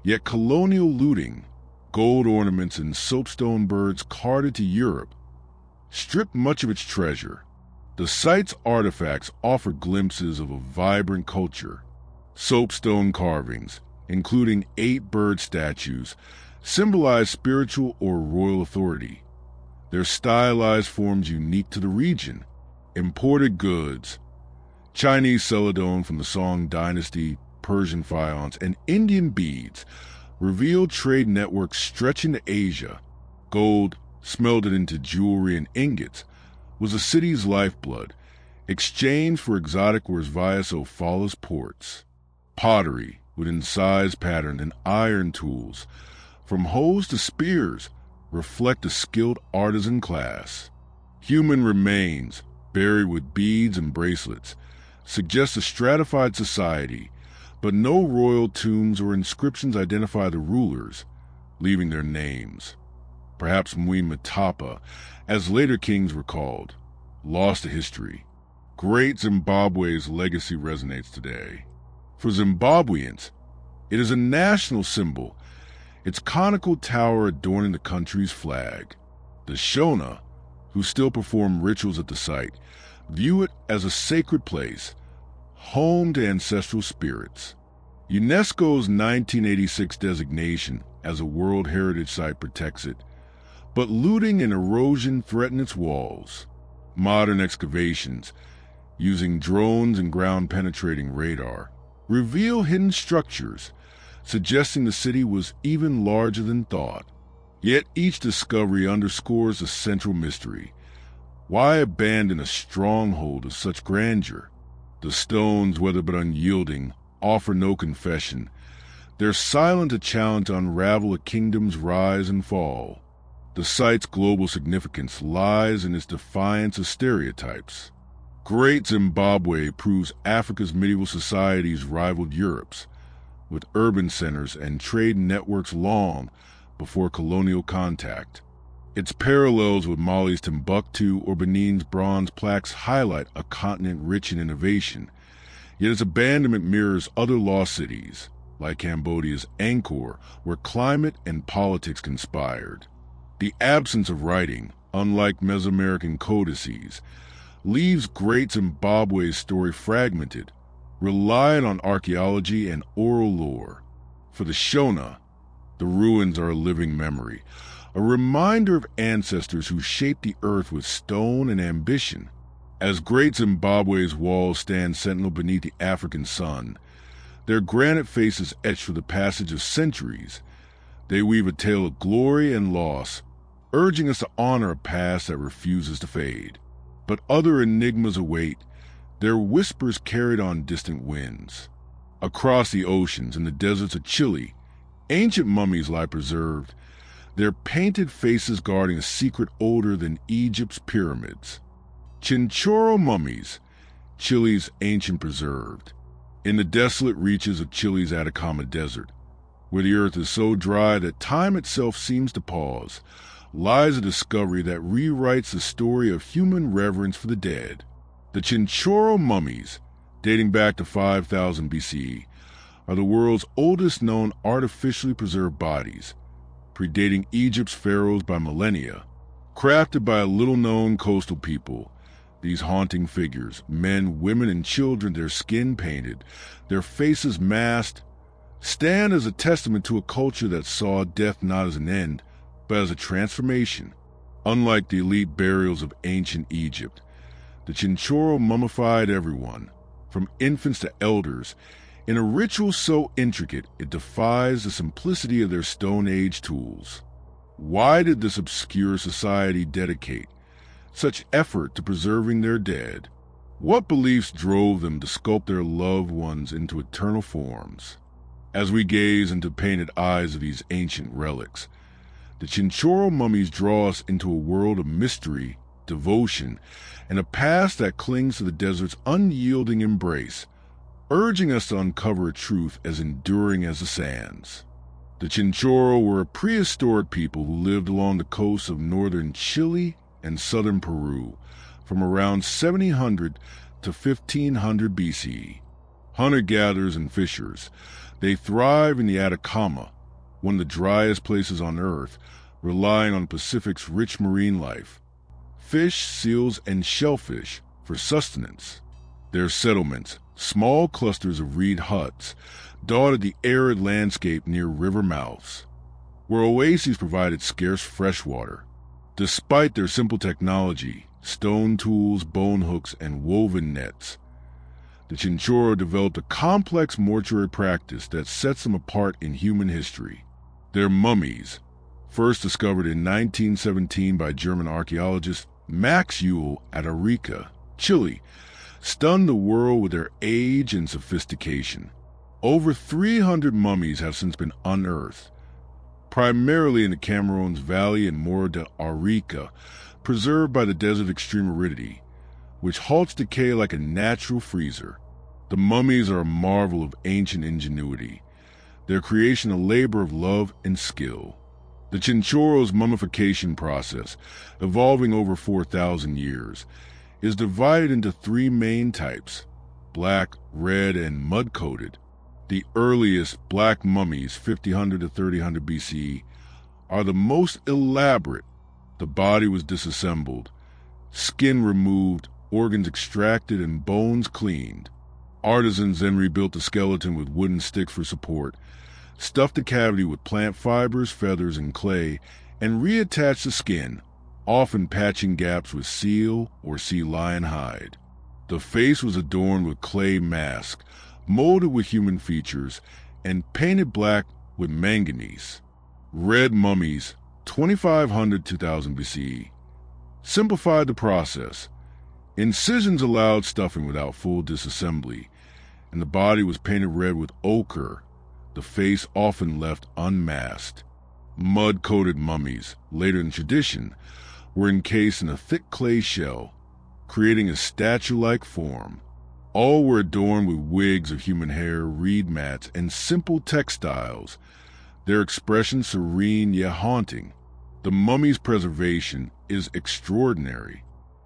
yet colonial looting, gold ornaments, and soapstone birds carted to Europe stripped much of its treasure. The site's artifacts offer glimpses of a vibrant culture. Soapstone carvings, including 8 bird statues, symbolize spiritual or royal authority. Their stylized forms unique to the region. Imported goods, Chinese celadon from the Song Dynasty, Persian faience, and Indian beads reveal trade networks stretching to Asia. Gold, smelted into jewelry and ingots, was the city's lifeblood, exchanged for exotic wares via so flawless ports. Pottery, with incised pattern and iron tools, from hoes to spears, reflect a skilled artisan class. Human remains, buried with beads and bracelets, suggest a stratified society, but no royal tombs or inscriptions identify the rulers, leaving their names. Perhaps Mui-Matapa, as later kings were called, lost to history. Great Zimbabwe's legacy resonates today. For Zimbabweans, it is a national symbol, its conical tower adorning the country's flag. The Shona, who still perform rituals at the site, view it as a sacred place, home to ancestral spirits. UNESCO's 1986 designation as a World Heritage Site protects it, but looting and erosion threaten its walls. Modern excavations, using drones and ground-penetrating radar, reveal hidden structures, suggesting the city was even larger than thought. Yet each discovery underscores a central mystery. Why abandon a stronghold of such grandeur? The stones, whether but unyielding, offer no confession. They're silent a challenge to unravel a kingdom's rise and fall. The site's global significance lies in its defiance of stereotypes. Great Zimbabwe proves Africa's medieval societies rivaled Europe's, with urban centers and trade networks long before colonial contact. Its parallels with Mali's Timbuktu or Benin's bronze plaques highlight a continent rich in innovation, yet its abandonment mirrors other lost cities, like Cambodia's Angkor, where climate and politics conspired. The absence of writing, unlike Mesoamerican codices, leaves Great Zimbabwe's story fragmented, reliant on archaeology and oral lore. For the Shona, the ruins are a living memory, a reminder of ancestors who shaped the earth with stone and ambition. As Great Zimbabwe's walls stand sentinel beneath the African sun, their granite faces etched for the passage of centuries, they weave a tale of glory and loss, urging us to honor a past that refuses to fade. But other enigmas await, their whispers carried on distant winds. Across the oceans and the deserts of Chile, ancient mummies lie preserved, their painted faces guarding a secret older than Egypt's pyramids. Chinchorro mummies, Chile's ancient preserved. In the desolate reaches of Chile's Atacama Desert, where the earth is so dry that time itself seems to pause, lies a discovery that rewrites the story of human reverence for the dead. The Chinchorro mummies, dating back to 5000 BCE, are the world's oldest known artificially preserved bodies, predating Egypt's pharaohs by millennia. Crafted by a little-known coastal people, these haunting figures, men, women, and children, their skin painted, their faces masked, stand as a testament to a culture that saw death not as an end, but as a transformation. Unlike the elite burials of ancient Egypt, the Chinchorro mummified everyone, from infants to elders, in a ritual so intricate it defies the simplicity of their Stone Age tools. Why did this obscure society dedicate such effort to preserving their dead? What beliefs drove them to sculpt their loved ones into eternal forms? As we gaze into painted eyes of these ancient relics, the Chinchorro mummies draw us into a world of mystery, devotion, and a past that clings to the desert's unyielding embrace, urging us to uncover a truth as enduring as the sands. The Chinchorro were a prehistoric people who lived along the coasts of northern Chile and southern Peru from around 700 to 1500 BCE. Hunter-gatherers and fishers, they thrive in the Atacama, one of the driest places on Earth, relying on the Pacific's rich marine life. Fish, seals, and shellfish for sustenance. Their settlements, small clusters of reed huts, dotted the arid landscape near river mouths, where oases provided scarce fresh water. Despite their simple technology, stone tools, bone hooks, and woven nets, the Chinchorro developed a complex mortuary practice that sets them apart in human history. Their mummies, first discovered in 1917 by German archaeologist Max Ewell at Arica, Chile, stunned the world with their age and sophistication. Over 300 mummies have since been unearthed, primarily in the Cameroon's Valley and Morro de Arica, preserved by the desert extreme aridity, which halts decay like a natural freezer. The mummies are a marvel of ancient ingenuity, their creation a labor of love and skill. The Chinchorro's mummification process, evolving over 4,000 years, is divided into three main types: black, red, and mud-coated. The earliest black mummies, 5000 to 3000 BCE, are the most elaborate. The body was disassembled, skin removed, organs extracted, and bones cleaned. Artisans then rebuilt the skeleton with wooden sticks for support, stuffed the cavity with plant fibers, feathers, and clay, and reattached the skin, often patching gaps with seal or sea lion hide. The face was adorned with clay mask, molded with human features, and painted black with manganese. Red mummies, 2500 to 2000 BCE, simplified the process. Incisions allowed stuffing without full disassembly, and the body was painted red with ochre, the face often left unmasked. Mud-coated mummies, later in tradition, were encased in a thick clay shell, creating a statue-like form. All were adorned with wigs of human hair, reed mats, and simple textiles, their expression serene yet haunting. The mummy's preservation is extraordinary.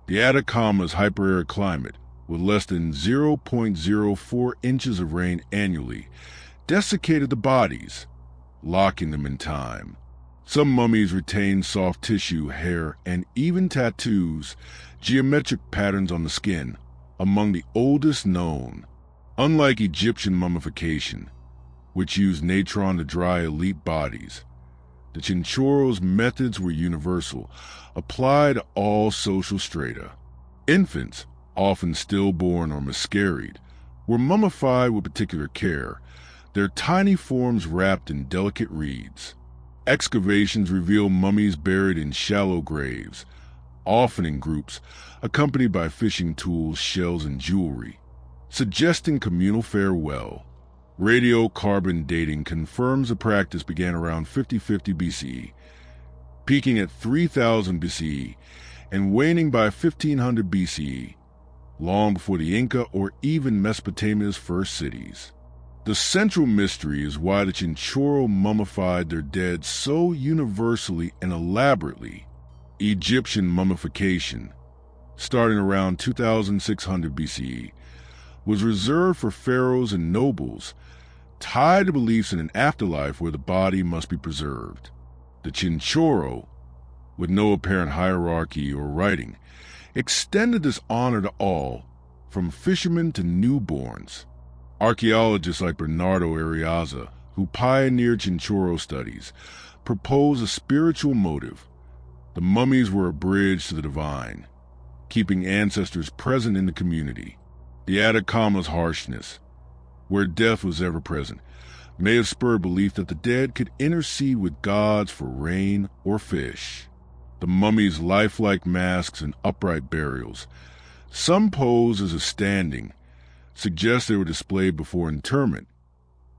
The Atacama's hyperarid climate, with less than 0.04 inches of rain annually, desiccated the bodies, locking them in time. Some mummies retain soft tissue, hair, and even tattoos, geometric patterns on the skin, among the oldest known. Unlike Egyptian mummification, which used natron to dry elite bodies, the Chinchorro's methods were universal, applied to all social strata. Infants, often stillborn or miscarried, were mummified with particular care, their tiny forms wrapped in delicate reeds. Excavations reveal mummies buried in shallow graves, often in groups, accompanied by fishing tools, shells, and jewelry, suggesting communal farewell. Radiocarbon dating confirms the practice began around 5050 BCE, peaking at 3000 BCE and waning by 1500 BCE, long before the Inca or even Mesopotamia's first cities. The central mystery is why the Chinchorro mummified their dead so universally and elaborately. Egyptian mummification, starting around 2600 BCE, was reserved for pharaohs and nobles, tied to beliefs in an afterlife where the body must be preserved. The Chinchorro, with no apparent hierarchy or writing, extended this honor to all, from fishermen to newborns. Archaeologists like Bernardo Ariaza, who pioneered Chinchorro studies, propose a spiritual motive. The mummies were a bridge to the divine, keeping ancestors present in the community. The Atacama's harshness, where death was ever present, may have spurred belief that the dead could intercede with gods for rain or fish. The mummies' lifelike masks and upright burials, some posed as a standing, suggest they were displayed before interment,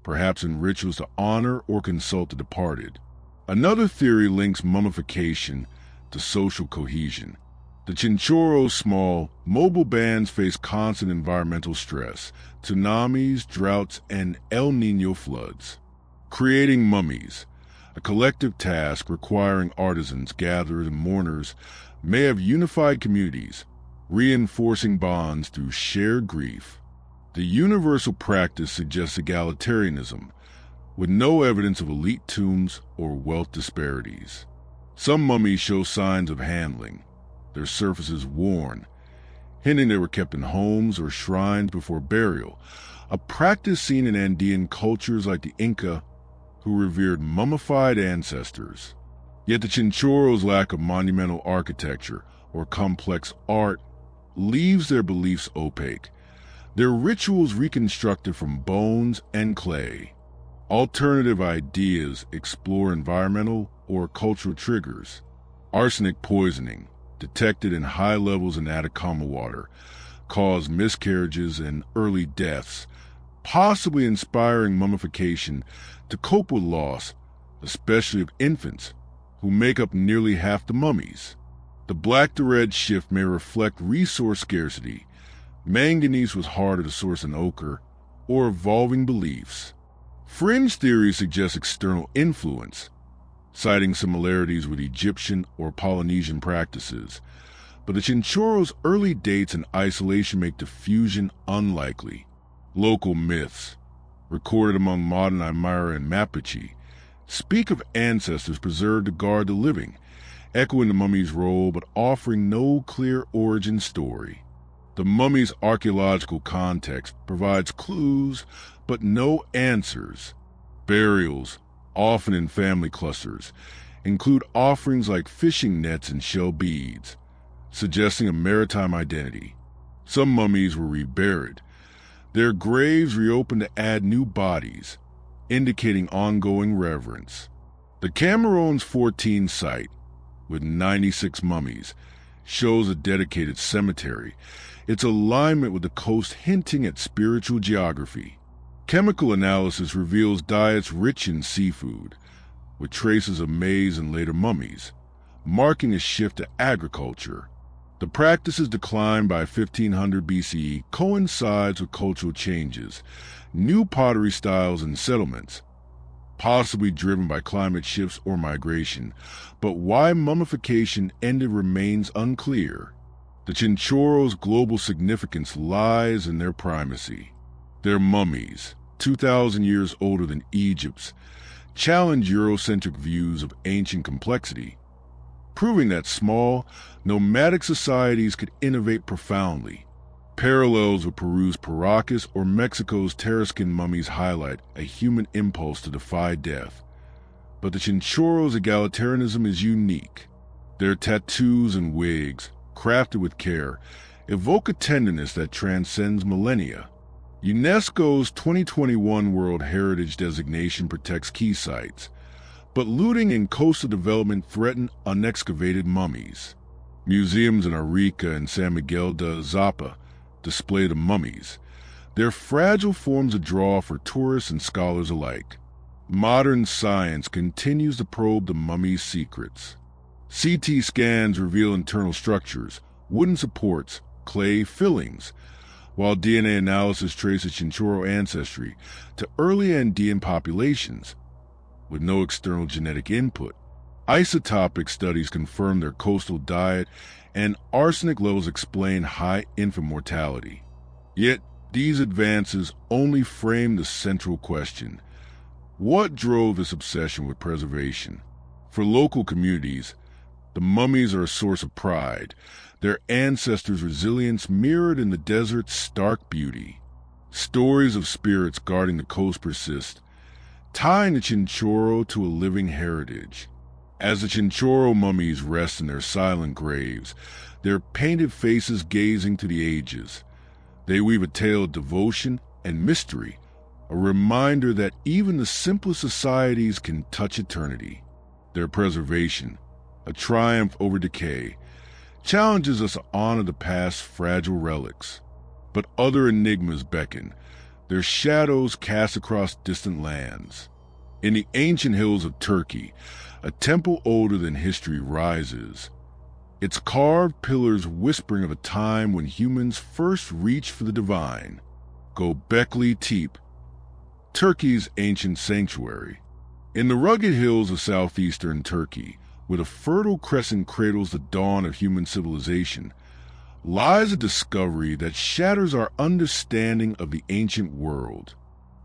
perhaps in rituals to honor or consult the departed. Another theory links mummification to social cohesion. The Chinchorro's small, mobile bands face constant environmental stress, tsunamis, droughts, and El Niño floods. Creating mummies, a collective task requiring artisans, gatherers, and mourners, may have unified communities, reinforcing bonds through shared grief. The universal practice suggests egalitarianism, with no evidence of elite tombs or wealth disparities. Some mummies show signs of handling, their surfaces worn, hinting they were kept in homes or shrines before burial, a practice seen in Andean cultures like the Inca, who revered mummified ancestors. Yet the Chinchorro's lack of monumental architecture or complex art leaves their beliefs opaque, their rituals reconstructed from bones and clay. Alternative ideas explore environmental or cultural triggers. Arsenic poisoning, detected in high levels in Atacama water, caused miscarriages and early deaths, possibly inspiring mummification to cope with loss, especially of infants, who make up nearly half the mummies. The black to red shift may reflect resource scarcity. Manganese was harder to source than ochre, or evolving beliefs. Fringe theories suggest external influence, citing similarities with Egyptian or Polynesian practices, but the Chinchorro's early dates and isolation make diffusion unlikely. Local myths, recorded among modern Aymara and Mapuche, speak of ancestors preserved to guard the living, echoing the mummy's role but offering no clear origin story. The mummy's archaeological context provides clues but no answers. Burials, often in family clusters, include offerings like fishing nets and shell beads, suggesting a maritime identity. Some mummies were reburied, their graves reopened to add new bodies, indicating ongoing reverence. The Cameroon's 14 site, with 96 mummies, shows a dedicated cemetery, its alignment with the coast hinting at spiritual geography. Chemical analysis reveals diets rich in seafood, with traces of maize and later mummies, marking a shift to agriculture. The practice's decline by 1500 BCE coincides with cultural changes, new pottery styles and settlements, possibly driven by climate shifts or migration, but why mummification ended remains unclear. The Chinchorro's global significance lies in their primacy. Their mummies, 2,000 years older than Egypt's, challenge Eurocentric views of ancient complexity, proving that small, nomadic societies could innovate profoundly. Parallels with Peru's Paracas or Mexico's Tarascan mummies highlight a human impulse to defy death. But the Chinchorro's egalitarianism is unique. Their tattoos and wigs, crafted with care, evoke a tenderness that transcends millennia. UNESCO's 2021 World Heritage designation protects key sites, but looting and coastal development threaten unexcavated mummies. Museums in Arica and San Miguel de Zapa display the mummies. Their fragile forms a draw for tourists and scholars alike. Modern science continues to probe the mummy's secrets. CT scans reveal internal structures, wooden supports, clay fillings, while DNA analysis traces Chinchorro ancestry to early Andean populations, with no external genetic input. Isotopic studies confirm their coastal diet, and arsenic levels explain high infant mortality. Yet, these advances only frame the central question: what drove this obsession with preservation? For local communities, the mummies are a source of pride, their ancestors' resilience mirrored in the desert's stark beauty. Stories of spirits guarding the coast persist, tying the Chinchorro to a living heritage. As the Chinchorro mummies rest in their silent graves, their painted faces gazing to the ages, they weave a tale of devotion and mystery, a reminder that even the simplest societies can touch eternity. Their preservation, a triumph over decay, challenges us to honor the past's fragile relics. But other enigmas beckon, their shadows cast across distant lands. In the ancient hills of Turkey, a temple older than history rises, its carved pillars whispering of a time when humans first reached for the divine. Göbekli Tepe, Turkey's ancient sanctuary. In the rugged hills of southeastern Turkey, where the Fertile Crescent cradles the dawn of human civilization, lies a discovery that shatters our understanding of the ancient world.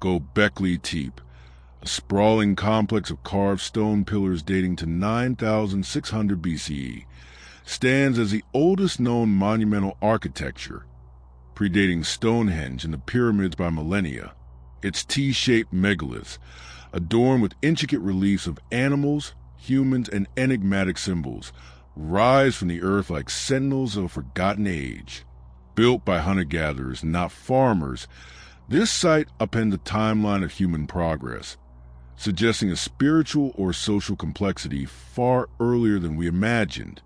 Göbekli Tepe, a sprawling complex of carved stone pillars dating to 9,600 BCE, stands as the oldest known monumental architecture, predating Stonehenge and the pyramids by millennia. Its T-shaped megaliths, adorned with intricate reliefs of animals, humans, and enigmatic symbols, rise from the earth like sentinels of a forgotten age. Built by hunter-gatherers, not farmers, this site upends a timeline of human progress, suggesting a spiritual or social complexity far earlier than we imagined.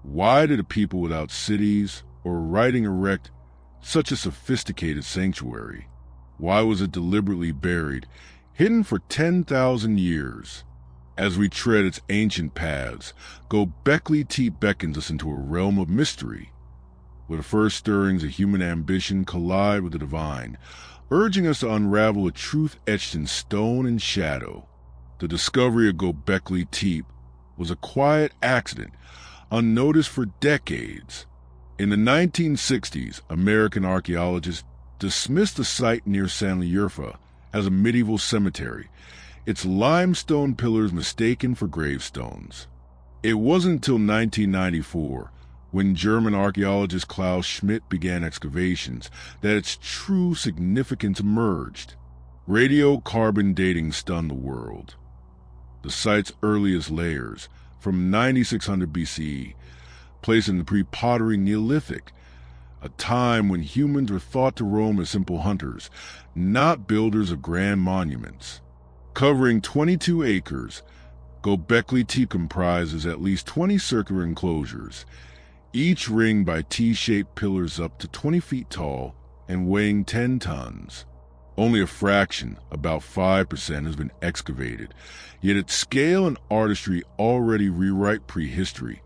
Why did a people without cities or writing erect such a sophisticated sanctuary? Why was it deliberately buried, hidden for 10,000 years? As we tread its ancient paths, Göbekli Tepe beckons us into a realm of mystery, where the first stirrings of human ambition collide with the divine, urging us to unravel a truth etched in stone and shadow. The discovery of Göbekli Tepe was a quiet accident, unnoticed for decades. In the 1960s, American archaeologists dismissed the site near Sanliurfa as a medieval cemetery, its limestone pillars mistaken for gravestones. It wasn't until 1994, when German archaeologist Klaus Schmidt began excavations, that its true significance emerged. Radiocarbon dating stunned the world. The site's earliest layers, from 9600 BCE, placed in the pre-pottery Neolithic, a time when humans were thought to roam as simple hunters, not builders of grand monuments. Covering 22 acres, Göbekli Tepe comprises at least 20 circular enclosures, each ringed by T-shaped pillars up to 20 feet tall and weighing 10 tons. Only a fraction, about 5%, has been excavated, yet its scale and artistry already rewrite prehistory,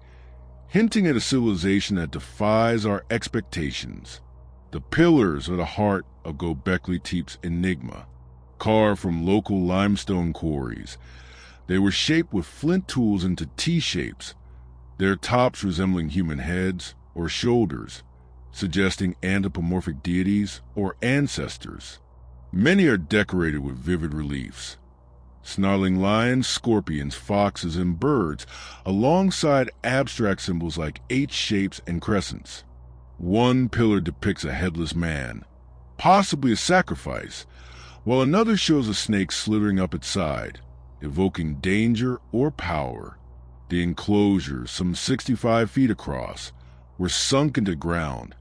hinting at a civilization that defies our expectations. The pillars are the heart of Göbekli Tepe's enigma. Carved from local limestone quarries, they were shaped with flint tools into T-shapes, their tops resembling human heads or shoulders, suggesting anthropomorphic deities or ancestors. Many are decorated with vivid reliefs: snarling lions, scorpions, foxes, and birds, alongside abstract symbols like H-shapes and crescents. One pillar depicts a headless man, possibly a sacrifice, while another shows a snake slithering up its side, evoking danger or power. The enclosures, some 65 feet across, were sunk into ground,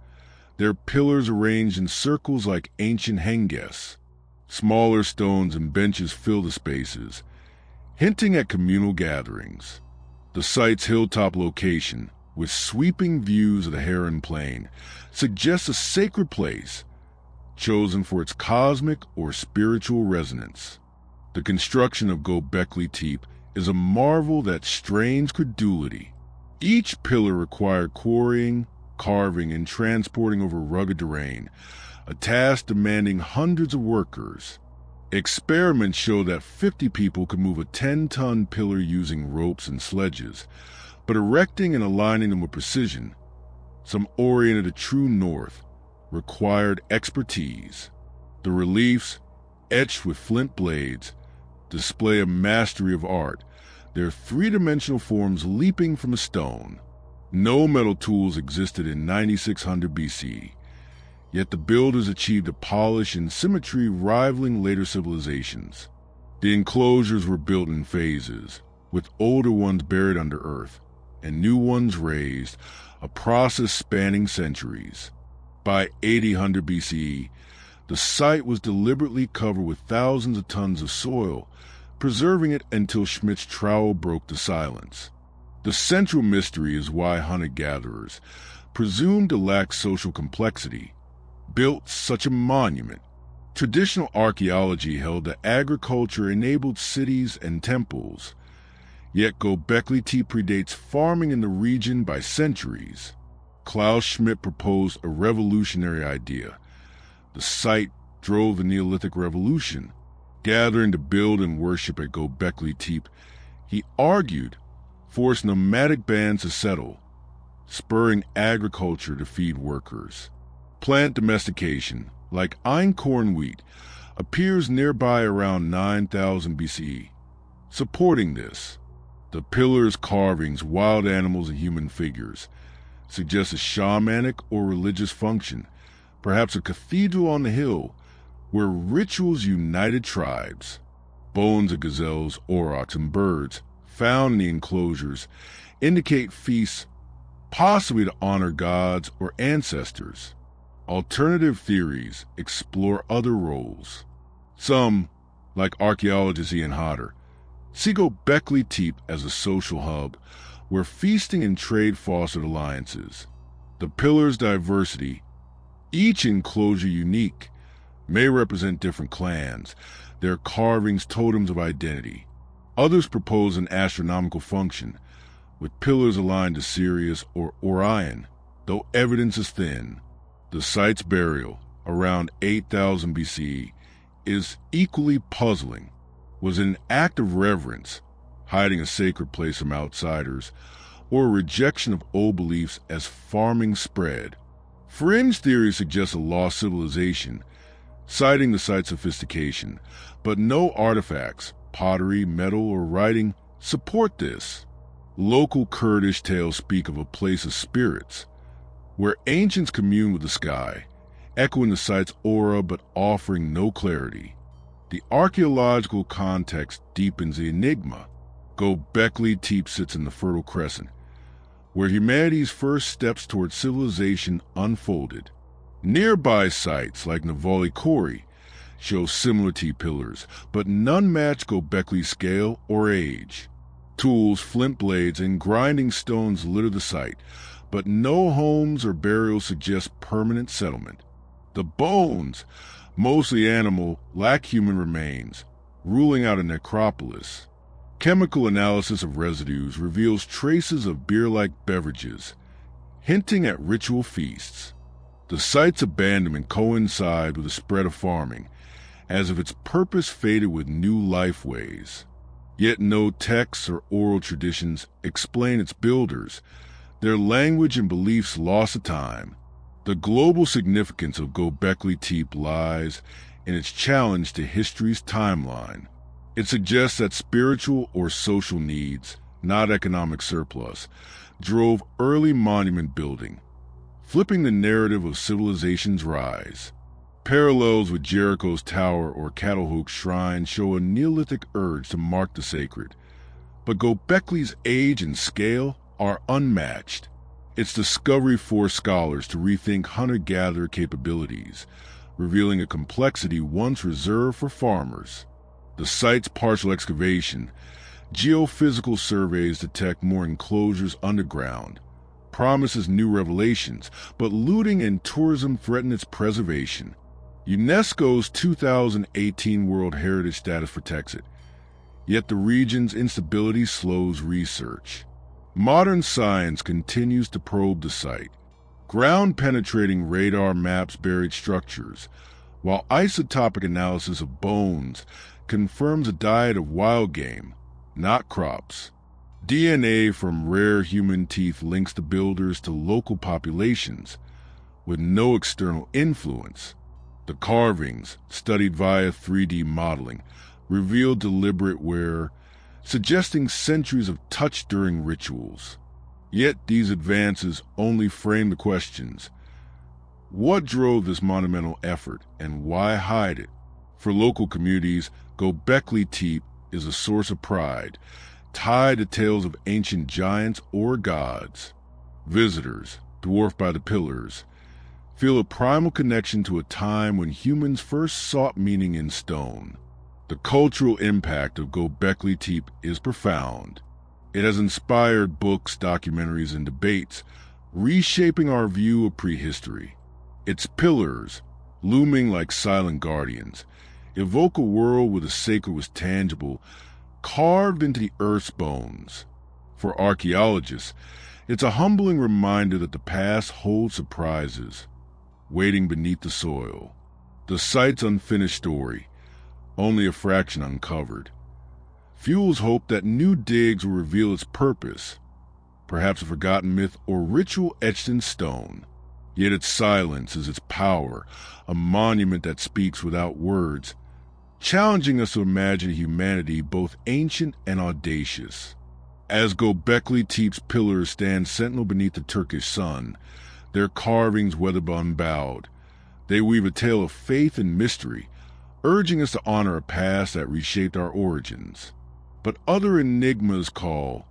their pillars arranged in circles like ancient henges. Smaller stones and benches fill the spaces, hinting at communal gatherings. The site's hilltop location, with sweeping views of the Heron Plain, suggests a sacred place, chosen for its cosmic or spiritual resonance. The construction of Göbekli Tepe is a marvel that strains credulity. Each pillar required quarrying, carving, and transporting over rugged terrain, a task demanding hundreds of workers. Experiments show that 50 people could move a 10-ton pillar using ropes and sledges, but erecting and aligning them with precision, some oriented to true north, required expertise. The reliefs, etched with flint blades, display a mastery of art, their three-dimensional forms leaping from a stone. No metal tools existed in 9600 BC, yet the builders achieved a polish and symmetry rivaling later civilizations. The enclosures were built in phases, with older ones buried under earth and new ones raised, a process spanning centuries. By 800 BCE, the site was deliberately covered with thousands of tons of soil, preserving it until Schmidt's trowel broke the silence. The central mystery is why hunter-gatherers, presumed to lack social complexity, built such a monument. Traditional archaeology held that agriculture enabled cities and temples, yet Göbekli Tepe predates farming in the region by centuries. Klaus Schmidt proposed a revolutionary idea. The site drove the Neolithic Revolution, gathering to build and worship at Göbekli Tepe, he argued, forced nomadic bands to settle, spurring agriculture to feed workers. Plant domestication, like einkorn wheat, appears nearby around 9000 BCE. Supporting this, the pillars' carvings, wild animals and human figures, suggest a shamanic or religious function, perhaps a cathedral on the hill where rituals united tribes. Bones of gazelles, aurochs, and birds found in the enclosures indicate feasts possibly to honor gods or ancestors. Alternative theories explore other roles. Some, like archaeologist Ian Hodder, see Göbekli Tepe as a social hub where feasting and trade fostered alliances. The pillars' diversity, each enclosure unique, may represent different clans, their carvings totems of identity. Others propose an astronomical function, with pillars aligned to Sirius or Orion, though evidence is thin. The site's burial, around 8000 BCE, is equally puzzling. Was it an act of reverence, hiding a sacred place from outsiders, or a rejection of old beliefs as farming spread? Fringe theories suggest a lost civilization, citing the site's sophistication, but no artifacts, pottery, metal, or writing support this. Local Kurdish tales speak of a place of spirits, where ancients commune with the sky, echoing the site's aura but offering no clarity. The archaeological context deepens the enigma. Göbekli Tepe sits in the Fertile Crescent, where humanity's first steps toward civilization unfolded. Nearby sites like Navali Kori show similar T-pillars, but none match Göbekli's scale or age. Tools, flint blades, and grinding stones litter the site, but no homes or burials suggest permanent settlement. The bones, mostly animal, lack human remains, ruling out a necropolis. Chemical analysis of residues reveals traces of beer-like beverages, hinting at ritual feasts. The site's abandonment coincides with the spread of farming, as if its purpose faded with new lifeways. Yet no texts or oral traditions explain its builders, their language and beliefs lost to time. The global significance of Göbekli Tepe lies in its challenge to history's timeline. It suggests that spiritual or social needs, not economic surplus, drove early monument building, flipping the narrative of civilization's rise. Parallels with Jericho's tower or Catalhook's shrine show a Neolithic urge to mark the sacred, but Göbekli's age and scale are unmatched. Its discovery forced scholars to rethink hunter-gatherer capabilities, revealing a complexity once reserved for farmers. The site's partial excavation, geophysical surveys detect more enclosures underground, promises new revelations, but looting and tourism threaten its preservation. UNESCO's 2018 World Heritage status protects it, yet the region's instability slows research. Modern science continues to probe the site. Ground-penetrating radar maps buried structures, while isotopic analysis of bones confirms a diet of wild game, not crops. DNA from rare human teeth links the builders to local populations, with no external influence. The carvings, studied via 3D modeling, reveal deliberate wear, suggesting centuries of touch during rituals. Yet these advances only frame the questions. What drove this monumental effort, and why hide it? For local communities, Göbekli Tepe is a source of pride, tied to tales of ancient giants or gods. Visitors, dwarfed by the pillars, feel a primal connection to a time when humans first sought meaning in stone. The cultural impact of Göbekli Tepe is profound. It has inspired books, documentaries, and debates, reshaping our view of prehistory. Its pillars, looming like silent guardians, evoke a world where the sacred was tangible, carved into the earth's bones. For archaeologists, it's a humbling reminder that the past holds surprises, waiting beneath the soil. The site's unfinished story, only a fraction uncovered. Fuels hope that new digs will reveal its purpose, perhaps a forgotten myth or ritual etched in stone. Yet its silence is its power, a monument that speaks without words, challenging us to imagine a humanity both ancient and audacious. As Göbekli Tepe's pillars stand sentinel beneath the Turkish sun, their carvings weather-unbowed, they weave a tale of faith and mystery, urging us to honor a past that reshaped our origins. But other enigmas call,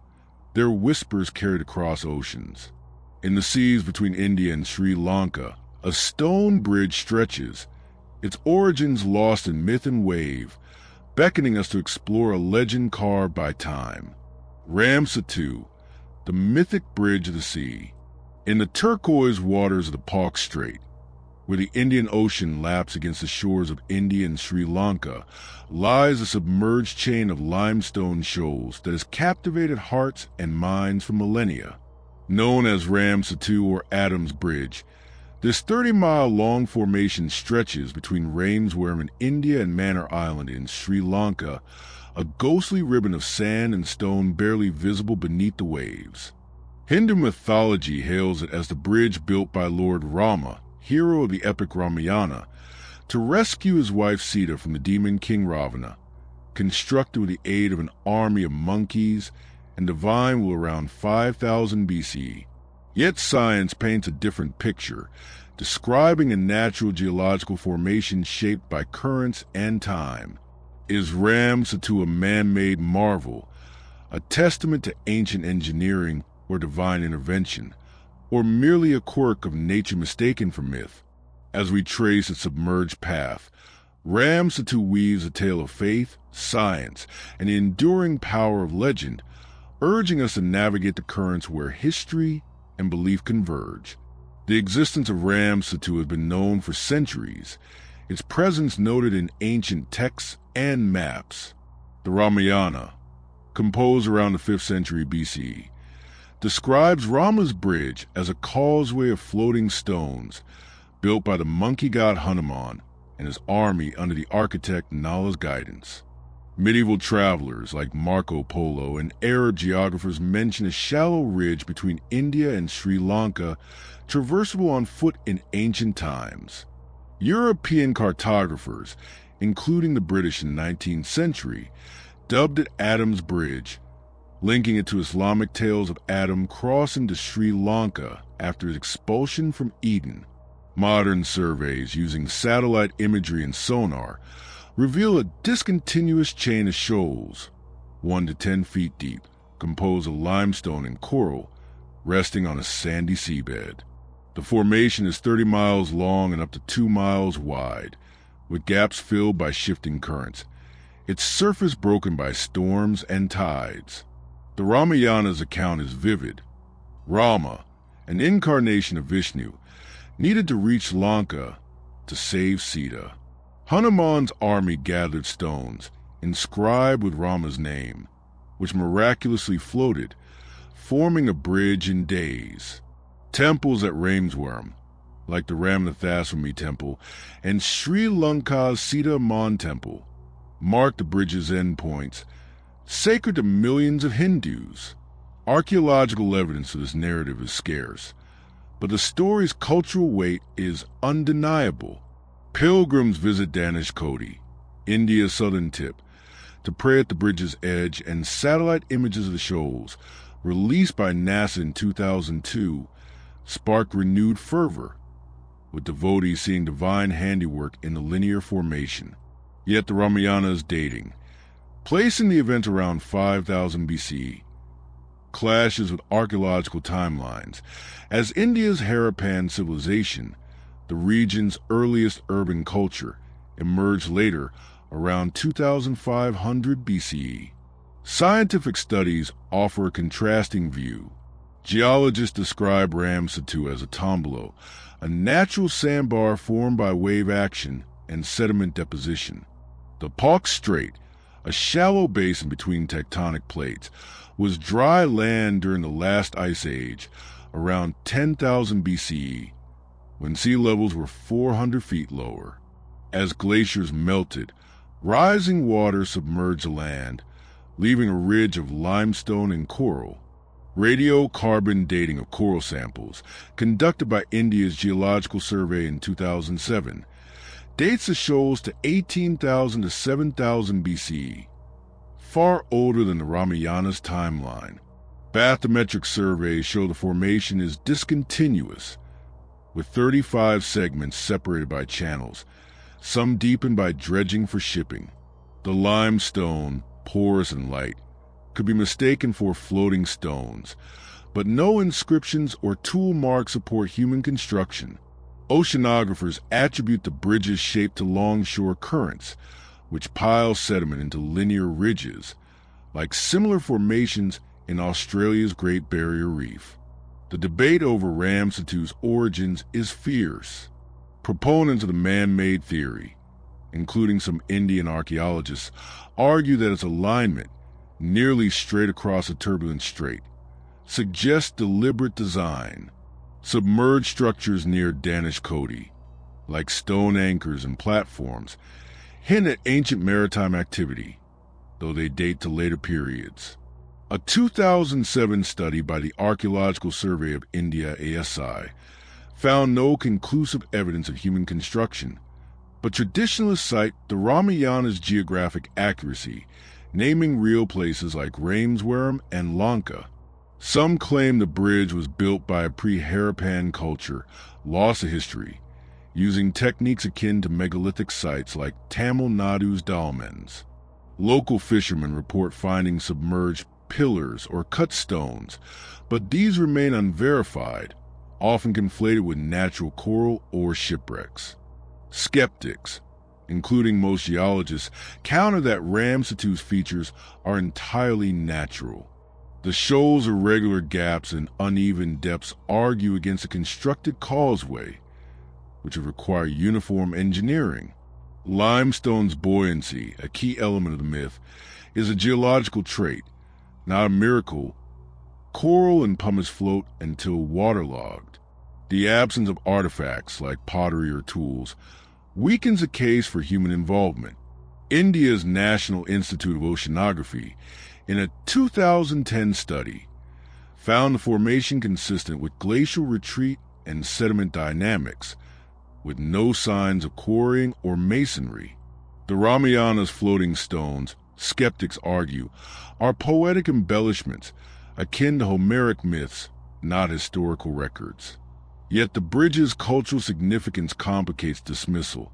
their whispers carried across oceans. In the seas between India and Sri Lanka, a stone bridge stretches, its origins lost in myth and wave, beckoning us to explore a legend carved by time. Ram Setu, the mythic bridge of the sea. In the turquoise waters of the Palk Strait, where the Indian Ocean laps against the shores of India and Sri Lanka, lies a submerged chain of limestone shoals that has captivated hearts and minds for millennia. Known as Ram Setu or Adam's Bridge, this 30-mile-long formation stretches between Rameswaram in India and Manor Island in Sri Lanka, a ghostly ribbon of sand and stone barely visible beneath the waves. Hindu mythology hails it as the bridge built by Lord Rama, hero of the epic Ramayana, to rescue his wife Sita from the demon king Ravana, constructed with the aid of an army of monkeys and divine will around 5000 BCE. Yet science paints a different picture, describing a natural geological formation shaped by currents and time. Is Ram Setu a man-made marvel, a testament to ancient engineering or divine intervention, or merely a quirk of nature mistaken for myth? As we trace its submerged path, Ram Setu weaves a tale of faith, science, and the enduring power of legend, urging us to navigate the currents where history and belief converge. The existence of Ram Setu has been known for centuries, its presence noted in ancient texts and maps. The Ramayana, composed around the 5th century BCE, describes Rama's bridge as a causeway of floating stones built by the monkey god Hanuman and his army under the architect Nala's guidance. Medieval travelers like Marco Polo and Arab geographers mention a shallow ridge between India and Sri Lanka, traversable on foot in ancient times. European cartographers, including the British in the 19th century, dubbed it Adam's Bridge, linking it to Islamic tales of Adam crossing to Sri Lanka after his expulsion from Eden. Modern surveys using satellite imagery and sonar reveal a discontinuous chain of shoals, 1 to 10 feet deep, composed of limestone and coral, resting on a sandy seabed. The formation is 30 miles long and up to 2 miles wide, with gaps filled by shifting currents, its surface broken by storms and tides. The Ramayana's account is vivid. Rama, an incarnation of Vishnu, needed to reach Lanka to save Sita. Hanuman's army gathered stones, inscribed with Rama's name, which miraculously floated, forming a bridge in days. Temples at Rameswaram, like the Ramnathaswamy Temple, and Sri Lanka's Sita Mon Temple, mark the bridge's endpoints, sacred to millions of Hindus. Archaeological evidence for this narrative is scarce, but the story's cultural weight is undeniable. Pilgrims visit Dhanishkodi, India's southern tip, to pray at the bridge's edge, and satellite images of the shoals, released by NASA in 2002, spark renewed fervor, with devotees seeing divine handiwork in the linear formation. Yet the Ramayana is dating, placing the event around 5000 BCE, clashes with archaeological timelines, as India's Harappan civilization, the region's earliest urban culture, emerged later around 2500 BCE. Scientific studies offer a contrasting view. Geologists describe Ram Setu as a tombolo, a natural sandbar formed by wave action and sediment deposition. The Palk Strait, a shallow basin between tectonic plates, was dry land during the last ice age, around 10,000 BCE, when sea levels were 400 feet lower. As glaciers melted, Rising water submerged the land, leaving a ridge of limestone and coral. Radiocarbon dating of coral samples, conducted by India's Geological Survey in 2007, dates the shoals to 18,000 to 7,000 BCE, far older than the Ramayana's timeline. Bathymetric surveys show the formation is discontinuous, with 35 segments separated by channels, some deepened by dredging for shipping. The limestone, porous and light, could be mistaken for floating stones, but no inscriptions or tool marks support human construction. Oceanographers attribute the bridge's shape to longshore currents, which pile sediment into linear ridges, like similar formations in Australia's Great Barrier Reef. The debate over Ramsatu's origins is fierce. Proponents of the man-made theory, including some Indian archaeologists, argue that its alignment, nearly straight across a turbulent strait, suggests deliberate design. Submerged structures near Danish Koti, like stone anchors and platforms, hint at ancient maritime activity, though they date to later periods. A 2007 study by the Archaeological Survey of India ASI found no conclusive evidence of human construction, but traditionalists cite the Ramayana's geographic accuracy, naming real places like Rameswaram and Lanka. Some claim the bridge was built by a pre-Harappan culture lost to history, using techniques akin to megalithic sites like Tamil Nadu's dolmens. Local fishermen report finding submerged pillars or cut stones, but these remain unverified, often conflated with natural coral or shipwrecks. Skeptics, including most geologists, counter that Ramsatu's features are entirely natural. The shoals' irregular gaps and uneven depths argue against a constructed causeway, which would require uniform engineering. Limestone's buoyancy, a key element of the myth, is a geological trait, not a miracle. Coral and pumice float until waterlogged. The absence of artifacts like pottery or tools weakens the case for human involvement. India's National Institute of Oceanography, in a 2010 study, found the formation consistent with glacial retreat and sediment dynamics, with no signs of quarrying or masonry. The Ramayana's floating stones, skeptics argue, are poetic embellishments akin to Homeric myths, not historical records. Yet the bridge's cultural significance complicates dismissal,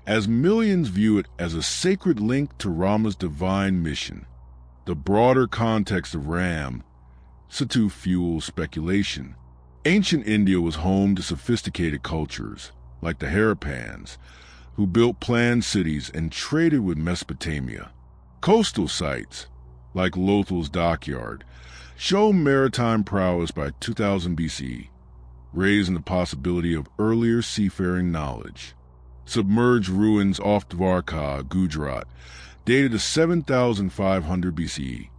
as millions view it as a sacred link to Rama's divine mission. The broader context of Ramsatu fuels speculation. Ancient India was home to sophisticated cultures, like the Harappans, who built planned cities and traded with Mesopotamia. Coastal sites, like Lothal's dockyard, show maritime prowess by 2000 BC, raising the possibility of earlier seafaring knowledge. Submerged ruins off Dwarka, Gujarat, dated to 7,500 BCE,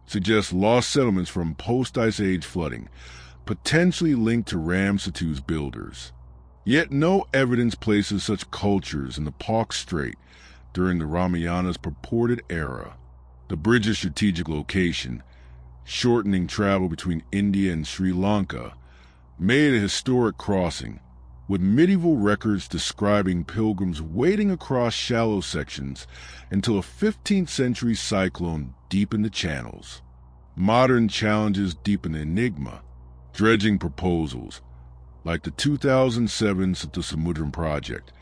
suggest lost settlements from post-Ice Age flooding, potentially linked to Ramsatu's builders. Yet no evidence places such cultures in the Palk Strait during the Ramayana's purported era. The bridge's strategic location, shortening travel between India and Sri Lanka, made a historic crossing, with medieval records describing pilgrims wading across shallow sections until a 15th century cyclone deepened the channels. Modern challenges deepen the enigma. Dredging proposals, like the 2007 Samudram project,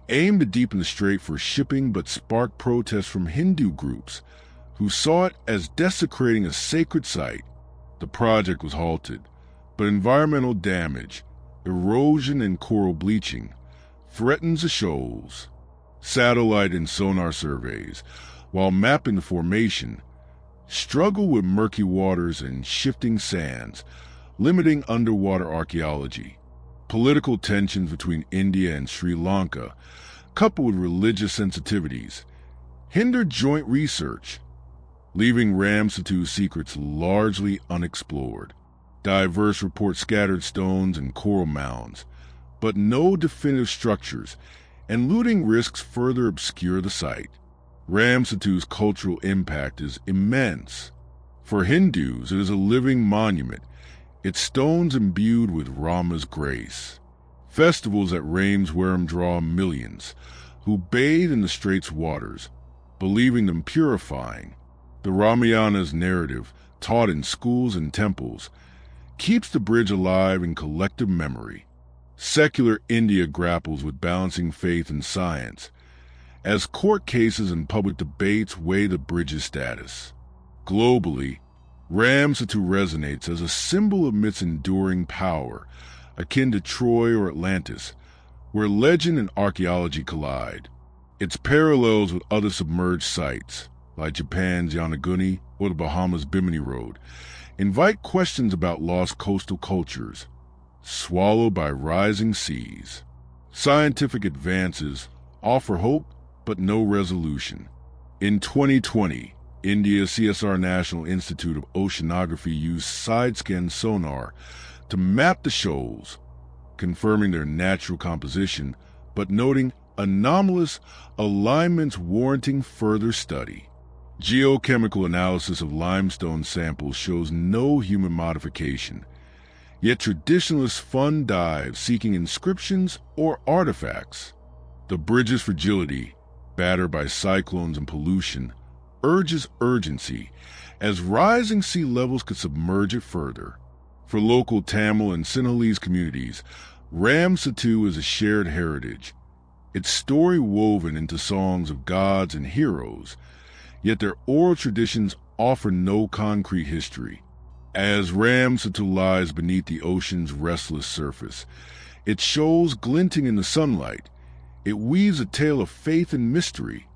aimed to deepen the strait for shipping but sparked protests from Hindu groups who saw it as desecrating a sacred site. The project was halted, but environmental damage, erosion and coral bleaching, threatens the shoals. Satellite and sonar surveys, while mapping the formation, struggle with murky waters and shifting sands, limiting underwater archaeology. Political tensions between India and Sri Lanka, coupled with religious sensitivities, hindered joint research, leaving Ramsatu's secrets largely unexplored. Diverse reports scattered stones and coral mounds, but no definitive structures, and looting risks further obscure the site. Ramsatu's cultural impact is immense. For Hindus, it is a living monument, its stones imbued with Rama's grace. Festivals at Rameswaram draw millions, who bathe in the strait's waters, believing them purifying. The Ramayana's narrative, taught in schools and temples, keeps the bridge alive in collective memory. Secular India grapples with balancing faith and science, as court cases and public debates weigh the bridge's status. Globally, Ramsatu resonates as a symbol of its enduring power, akin to Troy or Atlantis, where legend and archaeology collide. Its parallels with other submerged sites, like Japan's Yonaguni or the Bahamas' Bimini Road, invite questions about lost coastal cultures, swallowed by rising seas. Scientific advances offer hope but no resolution. In 2020, India's CSR National Institute of Oceanography used side-scan sonar to map the shoals, confirming their natural composition, but noting anomalous alignments warranting further study. Geochemical analysis of limestone samples shows no human modification, yet traditionalists fund dives seeking inscriptions or artifacts. The bridge's fragility, battered by cyclones and pollution, urges urgency, as rising sea levels could submerge it further. For local Tamil and Sinhalese communities, Ramsatu is a shared heritage, its story woven into songs of gods and heroes, yet their oral traditions offer no concrete history. As Ramsatu lies beneath the ocean's restless surface, its shoals glinting in the sunlight, it weaves a tale of faith and mystery,